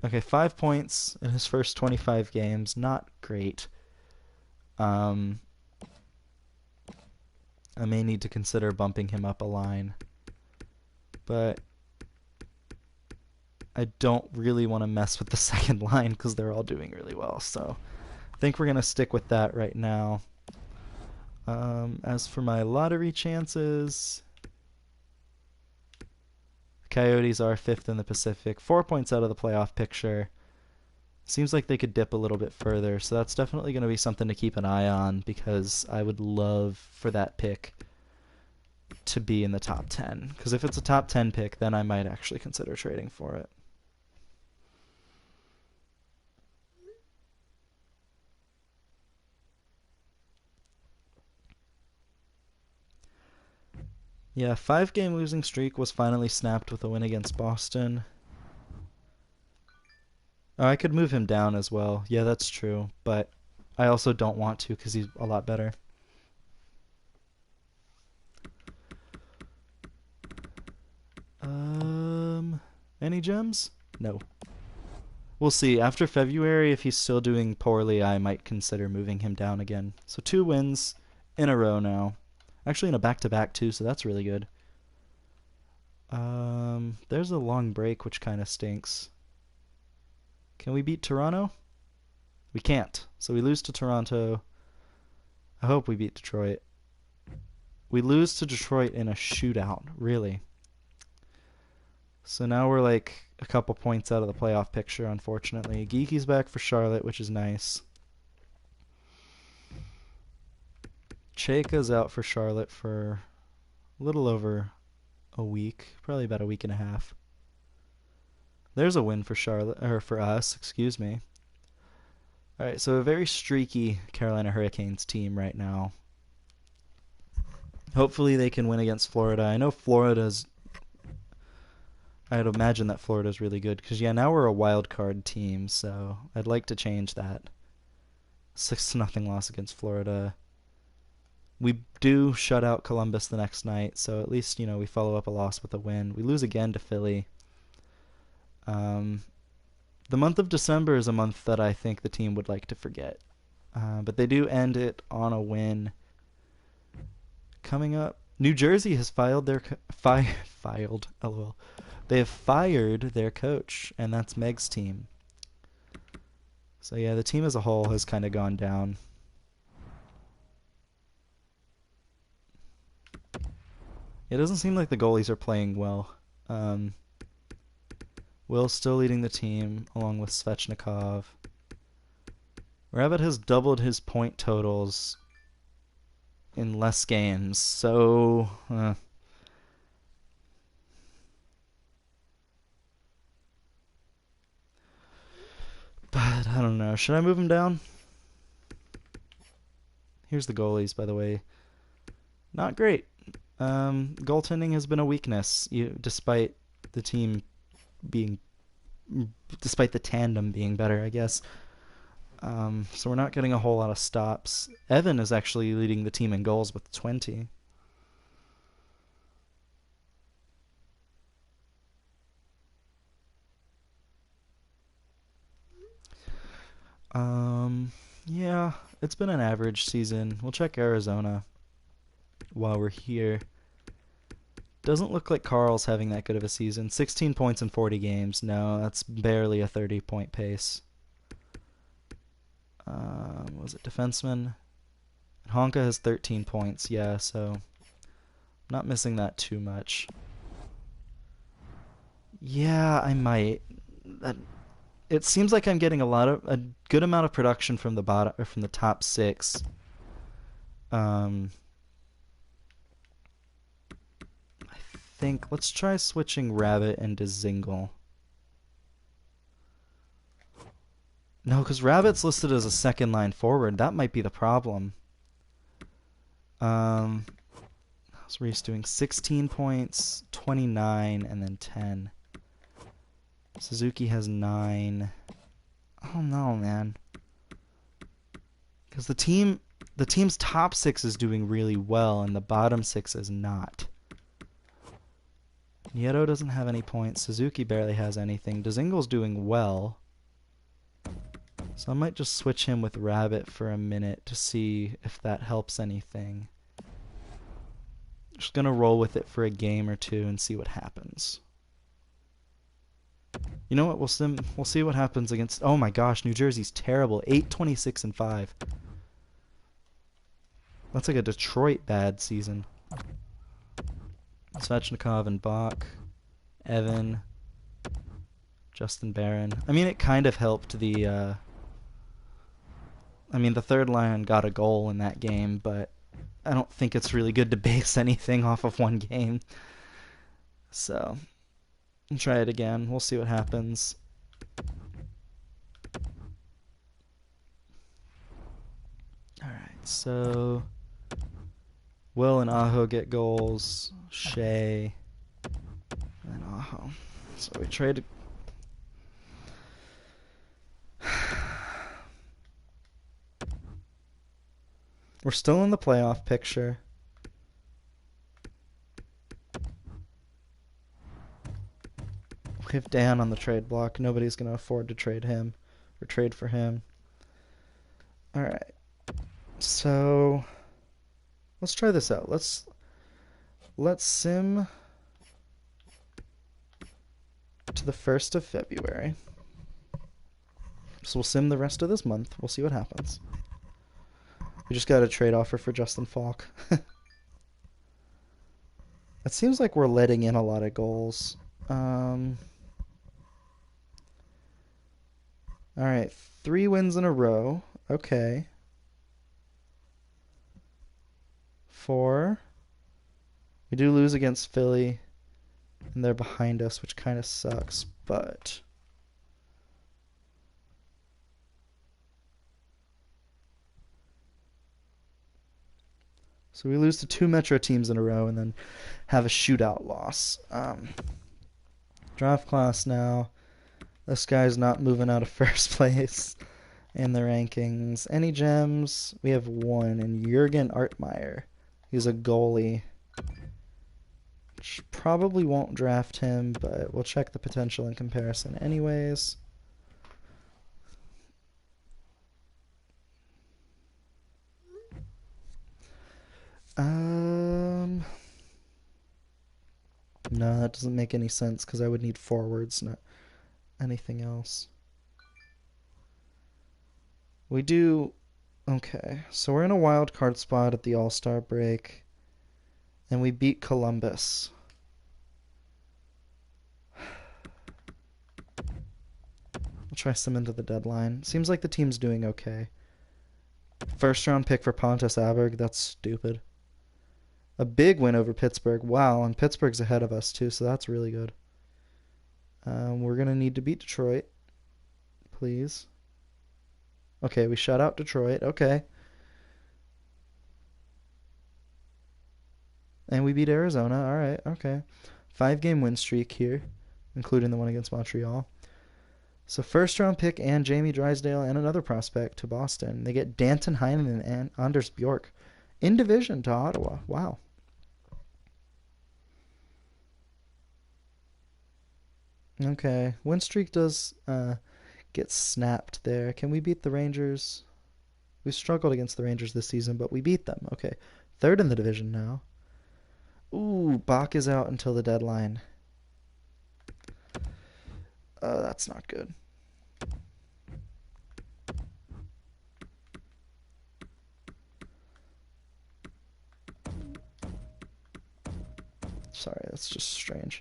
Speaker 1: Okay, 5 points in his first 25 games. Not great. I may need to consider bumping him up a line. But I don't really want to mess with the second line because they're all doing really well. So I think we're going to stick with that right now. As for my lottery chances, Coyotes are fifth in the Pacific, 4 points out of the playoff picture. Seems like they could dip a little bit further, so that's definitely going to be something to keep an eye on because I would love for that pick to be in the top 10. Because if it's a top 10 pick, then I might actually consider trading for it. Yeah, 5-game losing streak was finally snapped with a win against Boston. Oh, I could move him down as well. Yeah, that's true. But I also don't want to because he's a lot better. Any gems? No. We'll see. After February, if he's still doing poorly, I might consider moving him down again. So 2 wins in a row now. Actually in a back-to-back too, so that's really good. There's a long break, which kind of stinks. Can we beat Toronto? We can't. So we lose to Toronto. I hope we beat Detroit. We lose to Detroit in a shootout, really. So now we're like a couple points out of the playoff picture, unfortunately. Geeky's back for Charlotte, which is nice. Chayka's out for Charlotte for a little over a week, probably about a week and a half. There's a win for Charlotte, or for us, excuse me. All right, so a very streaky Carolina Hurricanes team right now. Hopefully they can win against Florida. I know I'd imagine that Florida's really good because yeah, now we're a wild card team, so I'd like to change that. 6-0 loss against Florida. We do shut out Columbus the next night, so at least, we follow up a loss with a win. We lose again to Philly. The month of December is a month that I think the team would like to forget. But they do end it on a win. Coming up, New Jersey has LOL. They have fired their coach, and that's Meg's team. So yeah, the team as a whole has kind of gone down. It doesn't seem like the goalies are playing well. Will's still leading the team, along with Svechnikov. Rabbit has doubled his point totals in less games, so... But, I don't know. Should I move him down? Here's the goalies, by the way. Not great. Goaltending has been a weakness, despite the tandem being better, I guess. So we're not getting a whole lot of stops. Evan is actually leading the team in goals with 20. Yeah, it's been an average season. We'll check Arizona while we're here. Doesn't look like Carl's having that good of a season. 16 points in 40 games. No, that's barely a 30-point pace. Was it defenseman? Honka has 13 points. Yeah, so not missing that too much. Yeah, I might. It seems like I'm getting a good amount of production from the bottom or from the top 6. I think let's try switching Rabbit into Zingle. No, because Rabbit's listed as a second line forward. That might be the problem. How's Reese doing? 16 points, 29, and then 10. Suzuki has 9. Oh no, man. Because the team's top 6 is doing really well, and the bottom 6 is not. Nieto doesn't have any points. Suzuki barely has anything. Dzingle's doing well. So I might just switch him with Rabbit for a minute to see if that helps anything. Just gonna roll with it for a game or two and see what happens. You know what? We'll see what happens against. Oh my gosh, New Jersey's terrible. 8-26 and 5. That's like a Detroit bad season. Svechnikov and Bach, Evan, Justin Barron. I mean, it kind of helped the. The third line got a goal in that game, but I don't think it's really good to base anything off of one game. So, I'll try it again. We'll see what happens. Alright, so Will and Aho get goals. Shea and Aho. So we traded. We're still in the playoff picture. We have Dan on the trade block. Nobody's going to afford to trade him or trade for him. Alright. So let's try this out. Let's sim to the 1st of February. So we'll sim the rest of this month. We'll see what happens. We just got a trade offer for Justin Falk. It seems like we're letting in a lot of goals. Alright, 3 wins in a row. Okay. 4. We do lose against Philly, and they're behind us, which kind of sucks, but so we lose to 2 Metro teams in a row and then have a shootout loss. Draft class now. This guy's not moving out of first place in the rankings. Any gems? We have 1, and Jurgen Artmeyer. He's a goalie. Probably won't draft him, but we'll check the potential in comparison anyways. No, that doesn't make any sense because I would need forwards, not anything else. We do. Okay, so we're in a wild card spot at the All-Star break, and we beat Columbus. We'll try some into the deadline. Seems like the team's doing okay. First round pick for Pontus Aberg. That's stupid. A big win over Pittsburgh. Wow, and Pittsburgh's ahead of us too, so that's really good. We're going to need to beat Detroit. Please. Okay, we shut out Detroit. Okay. And we beat Arizona. All right, okay. 5-game win streak here, including the one against Montreal. So first round pick and Jamie Drysdale and another prospect to Boston. They get Danton Heinen and Anders Bjork in division to Ottawa. Wow. Okay, win streak does get snapped there. Can we beat the Rangers? We struggled against the Rangers this season, but we beat them. Okay, 3rd in the division now. Ooh, Bach is out until the deadline. That's not good. Sorry, that's just strange.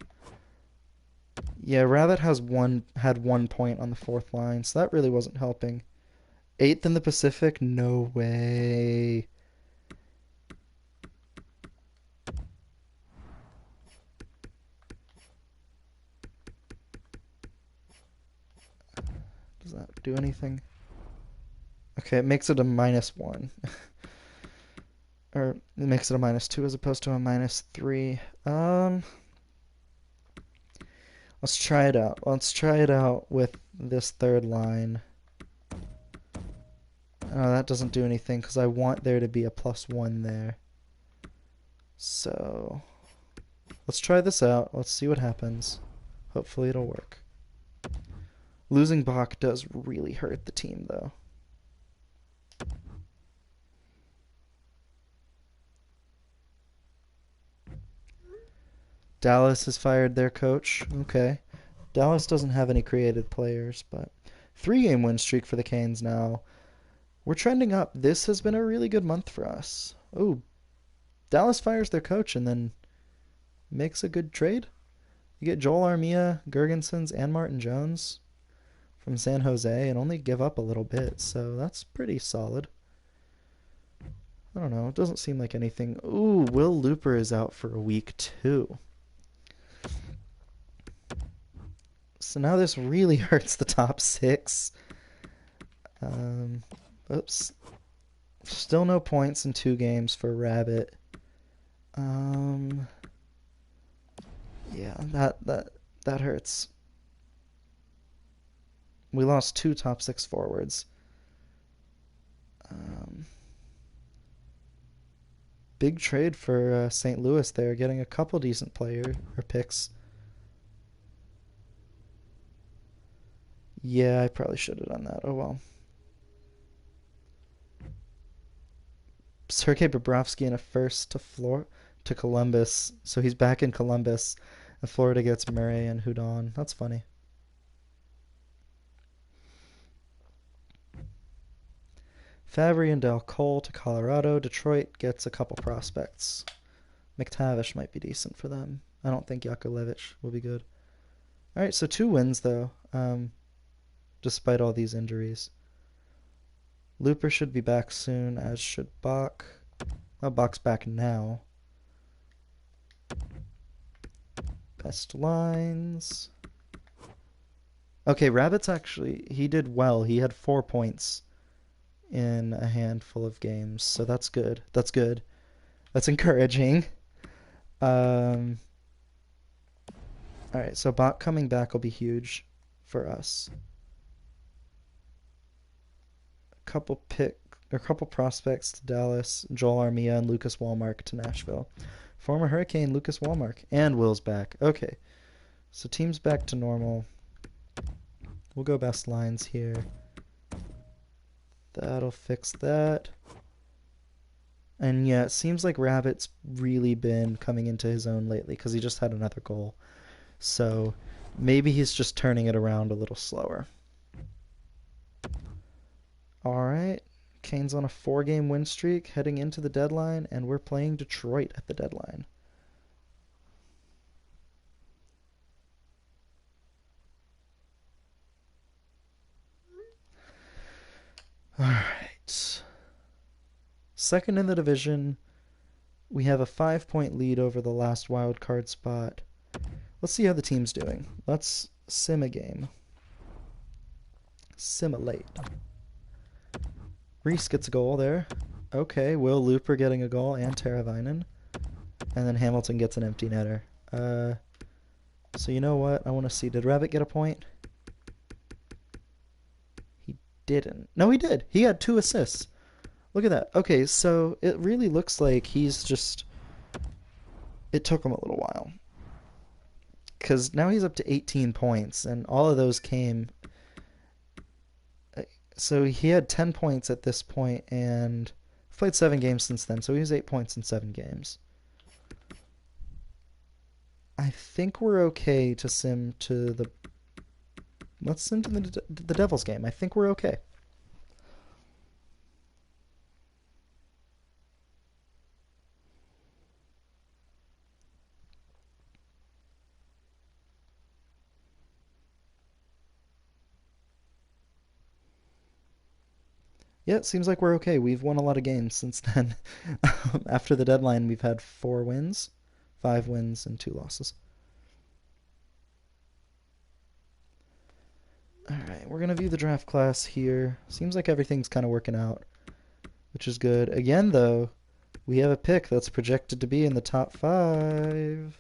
Speaker 1: Yeah, Rabbit had 1 point on the 4th line, so that really wasn't helping. 8th in the Pacific? No way. Does that do anything? Okay, it makes it a -1. Or it makes it a -2 as opposed to a -3. Let's try it out. Let's try it out with this third line. Oh, that doesn't do anything because I want there to be a +1 there. So let's try this out. Let's see what happens. Hopefully it'll work. Losing Bach does really hurt the team, though. Dallas has fired their coach. Okay. Dallas doesn't have any creative players, but 3-game win streak for the Canes now. We're trending up. This has been a really good month for us. Oh, Dallas fires their coach and then makes a good trade. You get Joel Armia, Girgensons, and Martin Jones from San Jose and only give up a little bit, so that's pretty solid. I don't know. It doesn't seem like anything. Ooh, Will Looper is out for a week too. So now this really hurts the top 6. Oops. Still no points in 2 games for Rabbit. Yeah, that hurts. We lost 2 top 6 forwards. Big trade for St. Louis there, getting a couple decent player or picks. Yeah, I probably should have done that. Oh well. Sergei Bobrovsky in a first to Columbus, so he's back in Columbus, and Florida gets Murray and Hudon. That's funny. Fabry and Del Cole to Colorado. Detroit gets a couple prospects. McTavish might be decent for them. I don't think Yakovlevich will be good. All right, so 2 wins though, despite all these injuries. Looper should be back soon, as should Bach. Oh, Bach's back now. Best lines. Okay, Rabbit's actually, he did well. He had 4 points in a handful of games, so that's good. That's good. That's encouraging. Alright, so Bach coming back will be huge for us. Couple prospects to Dallas, Joel Armia and Lucas Wallmark to Nashville. Former Hurricane Lucas Wallmark and Will's back. Okay, so team's back to normal. We'll go best lines here. That'll fix that. And yeah, it seems like Rabbit's really been coming into his own lately because he just had another goal. So maybe he's just turning it around a little slower. Alright, Canes on a 4-game win streak heading into the deadline, and we're playing Detroit at the deadline. Alright. Second in the division, we have a 5-point lead over the last wild card spot. Let's see how the team's doing. Let's sim a game. Simulate. Reese gets a goal there. Okay, Will Looper getting a goal and Teravainen. And then Hamilton gets an empty netter. So you know what? I want to see. Did Rabbit get a point? He didn't. No, he did. He had 2 assists. Look at that. Okay, so it really looks like he's just... It took him a little while. Because now he's up to 18 points, and all of those came... So he had 10 points at this point, and played 7 games since then, so he has 8 points in 7 games. I think we're okay to sim to the... Let's sim to the Devils game. I think we're okay. Yeah, it seems like we're okay. We've won a lot of games since then. After the deadline, we've had 4 wins, 5 wins, and 2 losses. Alright, we're going to view the draft class here. Seems like everything's kind of working out, which is good. Again, though, We have a pick that's projected to be in the top 5.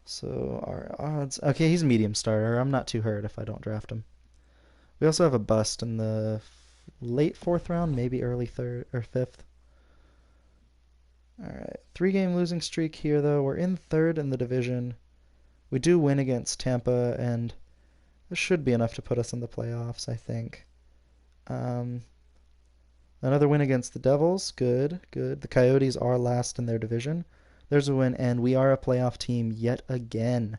Speaker 1: So our odds... Okay, he's a medium starter. I'm not too hurt if I don't draft him. We also have a bust in the late 4th round, maybe early 3rd or 5th. Alright, 3-game losing streak here, though. We're in 3rd in the division. We do win against Tampa, and this should be enough to put us in the playoffs, I think. Another win against the Devils. Good, good. The Coyotes are last in their division. There's a win, and we are a playoff team yet again.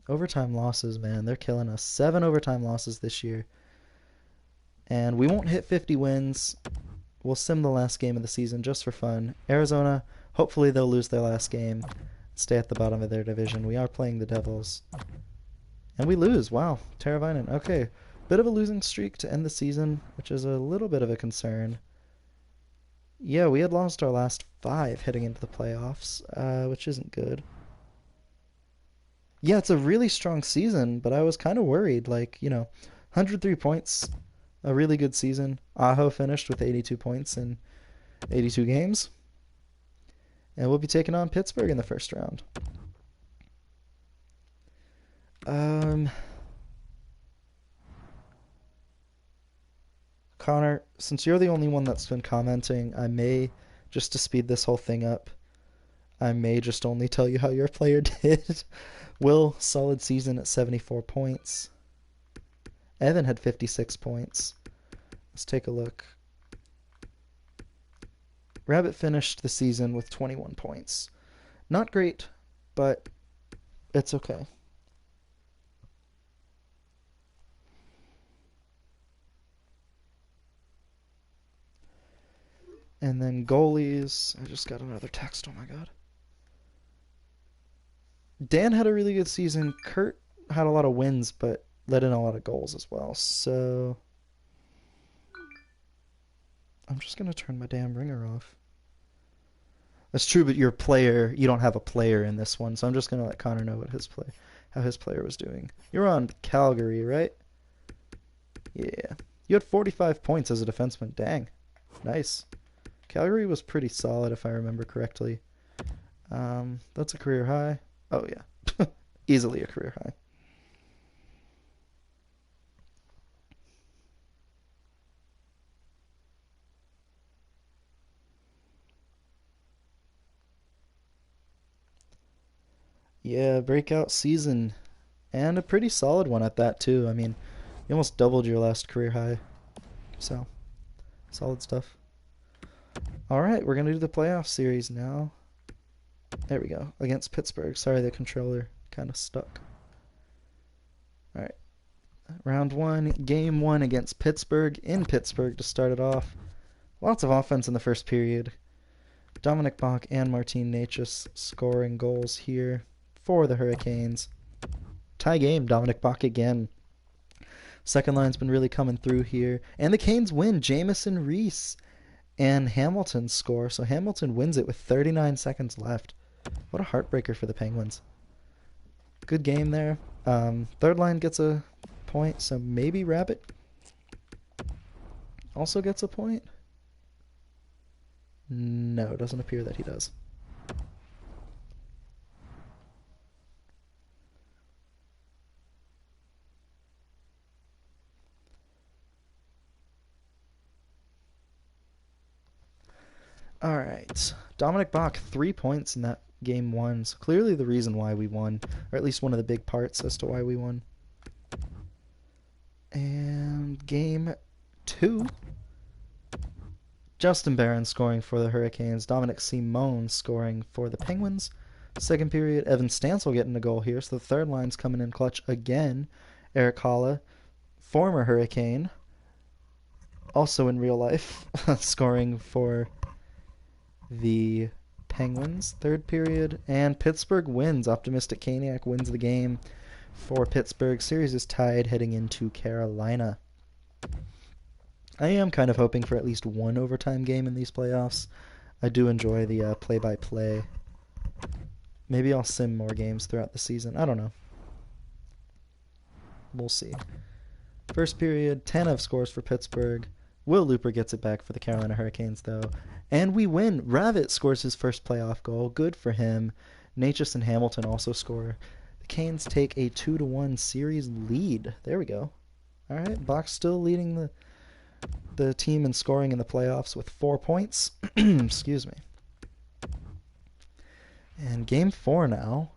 Speaker 1: Overtime losses, man. They're killing us. 7 overtime losses this year. And we won't hit 50 wins. We'll sim the last game of the season just for fun. Arizona, hopefully they'll lose their last game. Stay at the bottom of their division. We are playing the Devils. And we lose. Wow. Teravainen. Okay. Bit of a losing streak to end the season, which is a little bit of a concern. Yeah, we had lost our last 5 heading into the playoffs, which isn't good. Yeah, it's a really strong season, but I was kind of worried. Like, 103 points, a really good season. Aho finished with 82 points in 82 games. And we'll be taking on Pittsburgh in the first round. Connor, since you're the only one that's been commenting, I may, just to speed this whole thing up, I may just only tell you how your player did. Will, solid season at 74 points. Evan had 56 points. Let's take a look. Rabbit finished the season with 21 points. Not great, but it's okay. And then goalies. I just got another text. Oh my god. Dan had a really good season. Kurt had a lot of wins, but let in a lot of goals as well. So I'm just going to turn my damn ringer off. That's true, but your player, you don't have a player in this one, so I'm just going to let Connor know what how his player was doing. You're on Calgary, right? Yeah. You had 45 points as a defenseman. Dang. Nice. Calgary was pretty solid, if I remember correctly. That's a career high. Oh, yeah. Easily a career high. Yeah, breakout season. And a pretty solid one at that, too. I mean, you almost doubled your last career high. So, solid stuff. Alright, we're going to do the playoff series now. There we go. Against Pittsburgh. Sorry, the controller kind of stuck. Alright. Round 1, Game 1 against Pittsburgh. In Pittsburgh to start it off. Lots of offense in the first period. Dominic Bach and Martin Necas scoring goals here for the Hurricanes. Tie game, Dominic Bach again. Second line's been really coming through here. And the Canes win. Jamieson Reese and Hamilton score. So Hamilton wins it with 39 seconds left. What a heartbreaker for the Penguins. Good game there. Third line gets a point, so maybe Rabbit also gets a point. No, it doesn't appear that he does. All right. Dominic Bach, 3 points in that game 1. So clearly the reason why we won, or at least one of the big parts as to why we won. And game 2. Justin Barron scoring for the Hurricanes. Dominic Simone scoring for the Penguins. Second period, Evan Stansel getting a goal here. So the third line's coming in clutch again. Eric Holla, former Hurricane, also in real life, scoring for the Penguins. Third period, and Pittsburgh wins. Optimistic Caniac wins the game for Pittsburgh. Series is tied heading into Carolina. I am kind of hoping for at least one overtime game in these playoffs. I do enjoy the play-by-play. Maybe I'll sim more games throughout the season. I don't know. We'll see. First period, Tanev scores for Pittsburgh. Will Looper gets it back for the Carolina Hurricanes, though. And we win. Ravit scores his first playoff goal. Good for him. Natchez and Hamilton also score. The Canes take a 2-1 series lead. There we go. All right, Bach still leading the team in scoring in the playoffs with 4 points. Excuse me. And game 4 now.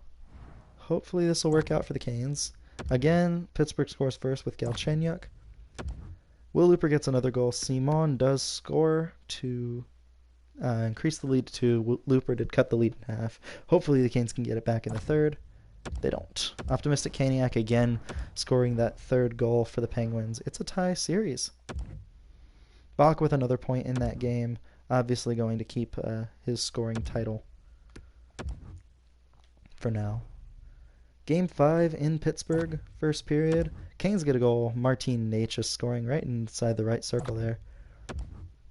Speaker 1: Hopefully this will work out for the Canes. Again, Pittsburgh scores first with Galchenyuk. Will Looper gets another goal. Simon does score to increase the lead to 2. Looper did cut the lead in half. Hopefully the Canes can get it back in the third. They don't. Optimistic Kaniak again scoring that third goal for the Penguins. It's a tie series. Bach with another point in that game. Obviously going to keep his scoring title for now. Game 5 in Pittsburgh, first period. Canes get a goal. Martin Natchez scoring right inside the right circle there.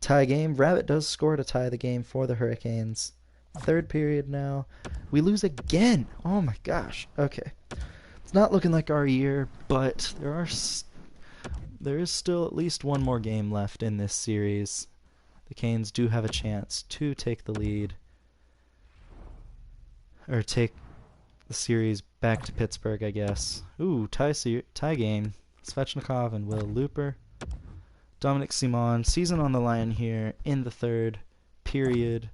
Speaker 1: Tie game. Ravit does score to tie the game for the Hurricanes. Third period now. We lose again. Oh my gosh. Okay. It's not looking like our year, but there is still at least one more game left in this series. The Canes do have a chance to take the lead, or take the series back to Pittsburgh, I guess. Ooh, tie game. Svechnikov and Will Looper. Dominic Simon, season on the line here in the third period.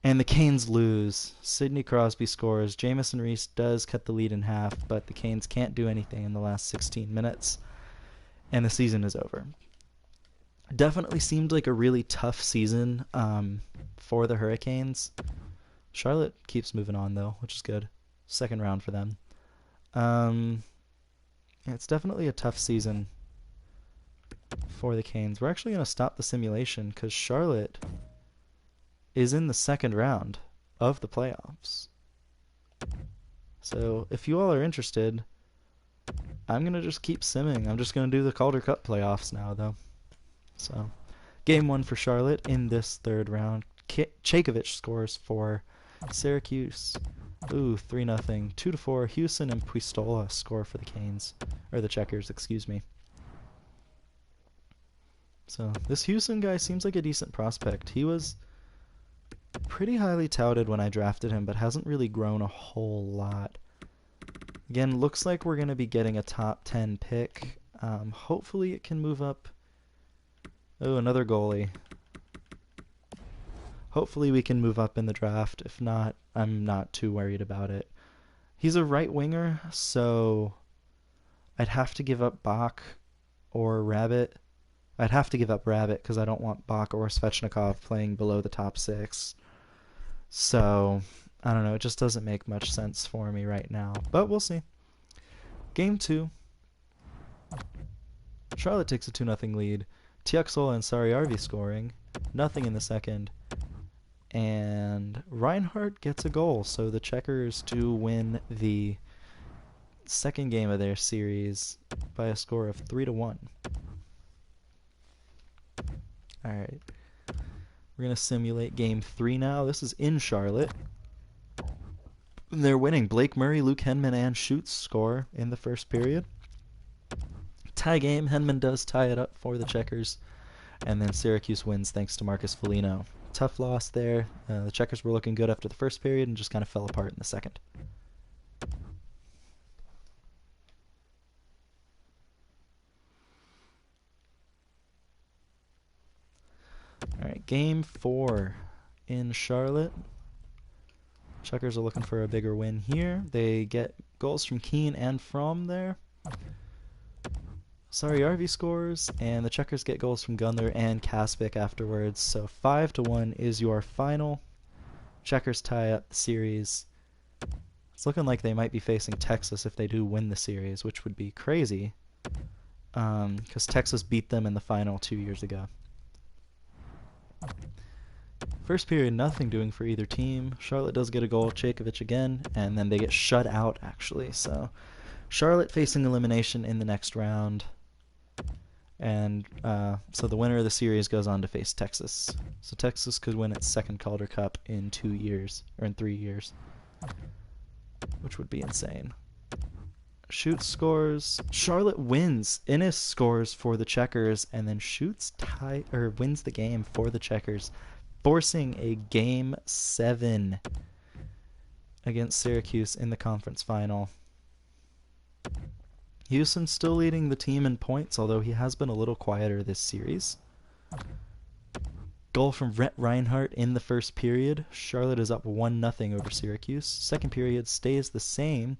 Speaker 1: And the Canes lose. Sidney Crosby scores. Jamieson Reese does cut the lead in half, but the Canes can't do anything in the last 16 minutes. And the season is over. Definitely seemed like a really tough season for the Hurricanes. Charlotte keeps moving on, though, which is good. Second round for them. It's definitely a tough season for the Canes. We're actually going to stop the simulation because Charlotte is in the second round of the playoffs. So if you all are interested, I'm going to just keep simming. I'm just going to do the Calder Cup playoffs now, though. So game 1 for Charlotte in this third round. Chaykovich scores for Syracuse. Ooh, 3-0. 2-4. Houston and Puistola score for the Canes. Or the Checkers, excuse me. So this Houston guy seems like a decent prospect. He was pretty highly touted when I drafted him, but hasn't really grown a whole lot. Again, looks like we're going to be getting a top 10 pick. Hopefully it can move up. Oh, another goalie. Hopefully we can move up in the draft. If not, I'm not too worried about it. He's a right winger, so I'd have to give up Bach or Rabbit. I'd have to give up Rabbit because I don't want Bach or Svechnikov playing below the top 6. So, I don't know. It just doesn't make much sense for me right now. But we'll see. Game 2. Charlotte takes a 2-0 lead. Tiaxola and Sariarvi scoring. Nothing in the second. And Reinhardt gets a goal. So the Checkers do win the second game of their series by a score of 3-1. Alright. We're going to simulate game 3 now. This is in Charlotte. They're winning. Blake Murray, Luke Henman, and Schutz score in the first period. Tie game. Henman does tie it up for the Checkers. And then Syracuse wins thanks to Marcus Foligno. Tough loss there. The Checkers were looking good after the first period and just kind of fell apart in the second. Alright, game 4 in Charlotte. Checkers are looking for a bigger win here. They get goals from Keane and From there. Sariarvi scores, and the Checkers get goals from Gunler and Kaspic afterwards. So 5-1 is your final. Checkers tie up the series. It's looking like they might be facing Texas if they do win the series, which would be crazy, because Texas beat them in the final 2 years ago. First period, nothing doing for either team. Charlotte does get a goal, Chaykovich again, and then they get shut out, actually. So Charlotte facing elimination in the next round. And so the winner of the series goes on to face Texas. So Texas could win its second Calder Cup in 2 years, or in 3 years, which would be insane. Shoots, scores. Charlotte wins. Innis scores for the Checkers and then wins the game for the Checkers, forcing a game 7 against Syracuse in the conference final. Houston still leading the team in points, although he has been a little quieter this series. Goal from Rhett Reinhardt in the first period. Charlotte is up 1-0 over Syracuse. Second period stays the same,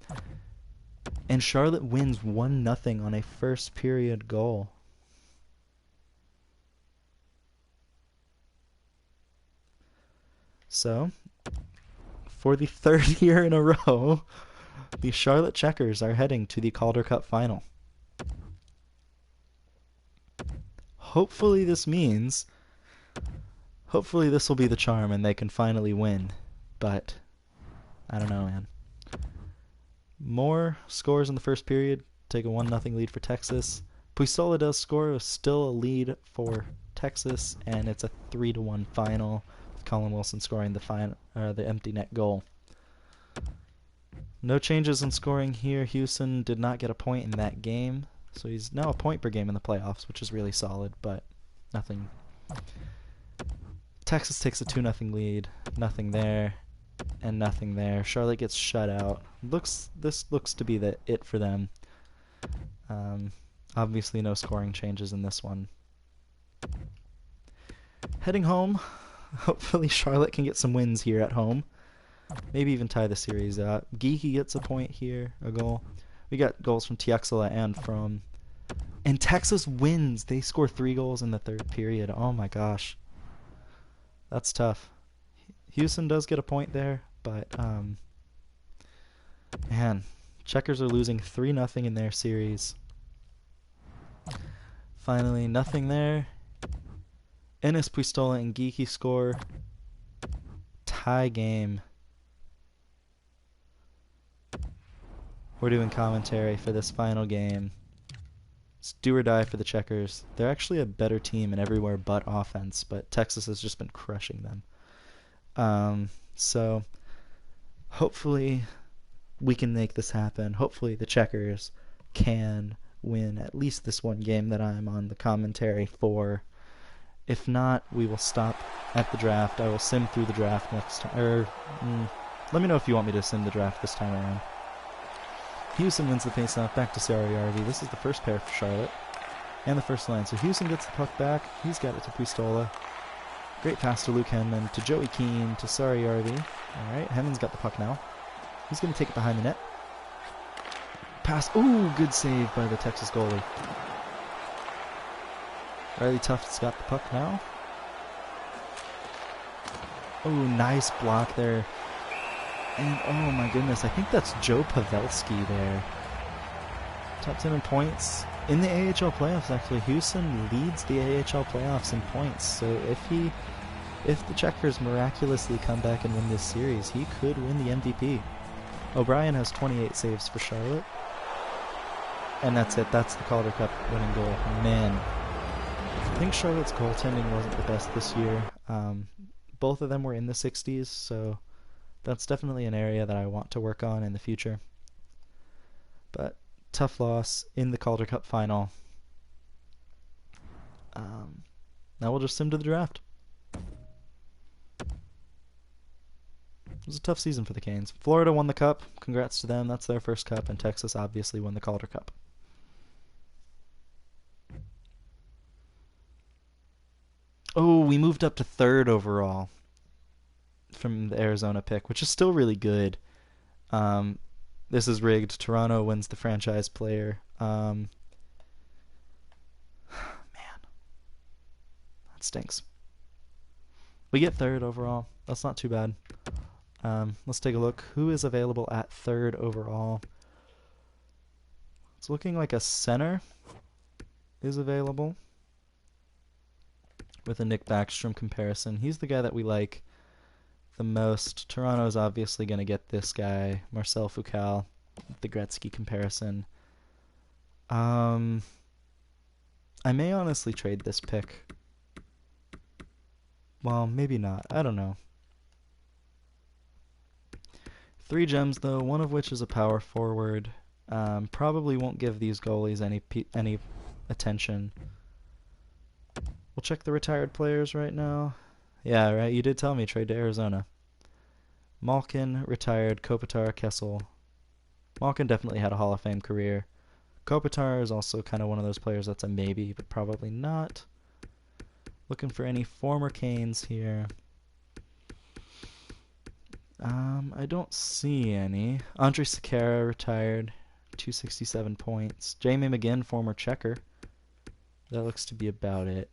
Speaker 1: and Charlotte wins 1-0 on a first period goal. So, for the third year in a row, the Charlotte Checkers are heading to the Calder Cup final. Hopefully this will be the charm and they can finally win. But I don't know, man. More scores in the first period. Take a 1-0 lead for Texas. Puistola does score. It was still a lead for Texas, and it's a 3-1 final, with Colin Wilson scoring the empty net goal. No changes in scoring here. Houston did not get a point in that game, so he's now a point per game in the playoffs, which is really solid, but nothing. Texas takes a 2-0 lead. Nothing there, and nothing there. Charlotte gets shut out. This looks to be it for them. Obviously no scoring changes in this one. Heading home. Hopefully Charlotte can get some wins here at home. Maybe even tie the series up. Geeky gets a point here, a goal. We got goals from Tiexela and Texas wins. They score 3 goals in the third period. Oh my gosh. That's tough. Houston does get a point there, but man, Checkers are losing 3-0 in their series. Finally, nothing there. Ennis, Puistola, and Geeky score. Tie game. We're doing commentary for this final game. It's do or die for the Checkers. They're actually a better team in everywhere but offense, but Texas has just been crushing them. So hopefully we can make this happen. Hopefully the Checkers can win at least this one game that I'm on the commentary for. If not, we will stop at the draft. I will sim through the draft next time. Let me know if you want me to sim the draft this time around. Houston wins the faceoff back to Sariardi. This is the first pair for Charlotte. And the first line. So Houston gets the puck back. He's got it to Puistola. Great pass to Luke Henman, to Joey Keane, to Sariardi. Alright, Henman's got the puck now. He's going to take it behind the net. Pass. Ooh, good save by the Texas goalie. Riley Tufts got the puck now. Ooh, nice block there. And oh my goodness, I think that's Joe Pavelski there. Top 10 in points in the AHL playoffs. Actually, Houston leads the AHL playoffs in points. So if the Checkers miraculously come back and win this series, he could win the MVP. O'Brien has 28 saves for Charlotte, and that's it. That's the Calder Cup winning goal. Man, I think Charlotte's goaltending wasn't the best this year. Both of them were in the 60s, so that's definitely an area that I want to work on in the future. But tough loss in the Calder Cup final. Now we'll just sim to the draft. It was a tough season for the Canes. Florida won the cup. Congrats to them. That's their first cup. And Texas obviously won the Calder Cup. Oh, we moved up to 3rd overall from the Arizona pick, which is still really good. This is rigged. Toronto wins the franchise player. Man, that stinks. We get 3rd overall. That's not too bad. Let's take a look. Who is available at 3rd overall? It's looking like a center is available with a Nick Backstrom comparison. He's the guy that we like the most. Toronto's obviously going to get this guy, Marcel Foucault, the Gretzky comparison. I may honestly trade this pick. Well, maybe not. I don't know. 3 gems, though, one of which is a power forward. Probably won't give these goalies any attention. We'll check the retired players right now. Yeah, right. You did tell me trade to Arizona. Malkin retired. Kopitar, Kessel. Malkin definitely had a Hall of Fame career. Kopitar is also kind of one of those players that's a maybe, but probably not. Looking for any former Canes here. I don't see any. Andre Sekera retired, 267 points. Jamie McGinn, former Checker. That looks to be about it.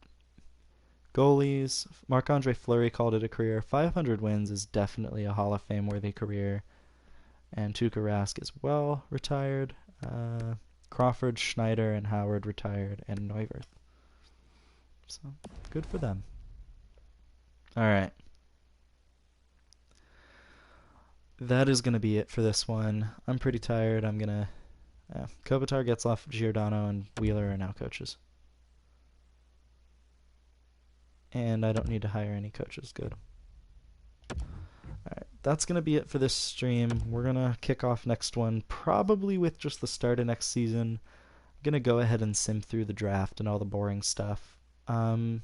Speaker 1: Goalies, Marc-Andre Fleury called it a career. 500 wins is definitely a Hall of Fame worthy career. And Tuukka Rask as well retired. Crawford, Schneider, and Howard retired, and Neuwirth. So, good for them. All right. That is going to be it for this one. I'm pretty tired. I'm going to... Kopitar gets off. Giordano and Wheeler are now coaches. And I don't need to hire any coaches. Good. Alright, that's going to be it for this stream. We're going to kick off next one, probably with just the start of next season. I'm going to go ahead and sim through the draft and all the boring stuff. I'm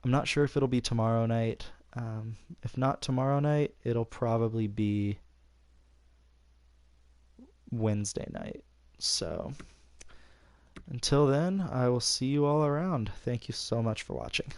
Speaker 1: not sure if it'll be tomorrow night. If not tomorrow night, it'll probably be Wednesday night. So, until then, I will see you all around. Thank you so much for watching.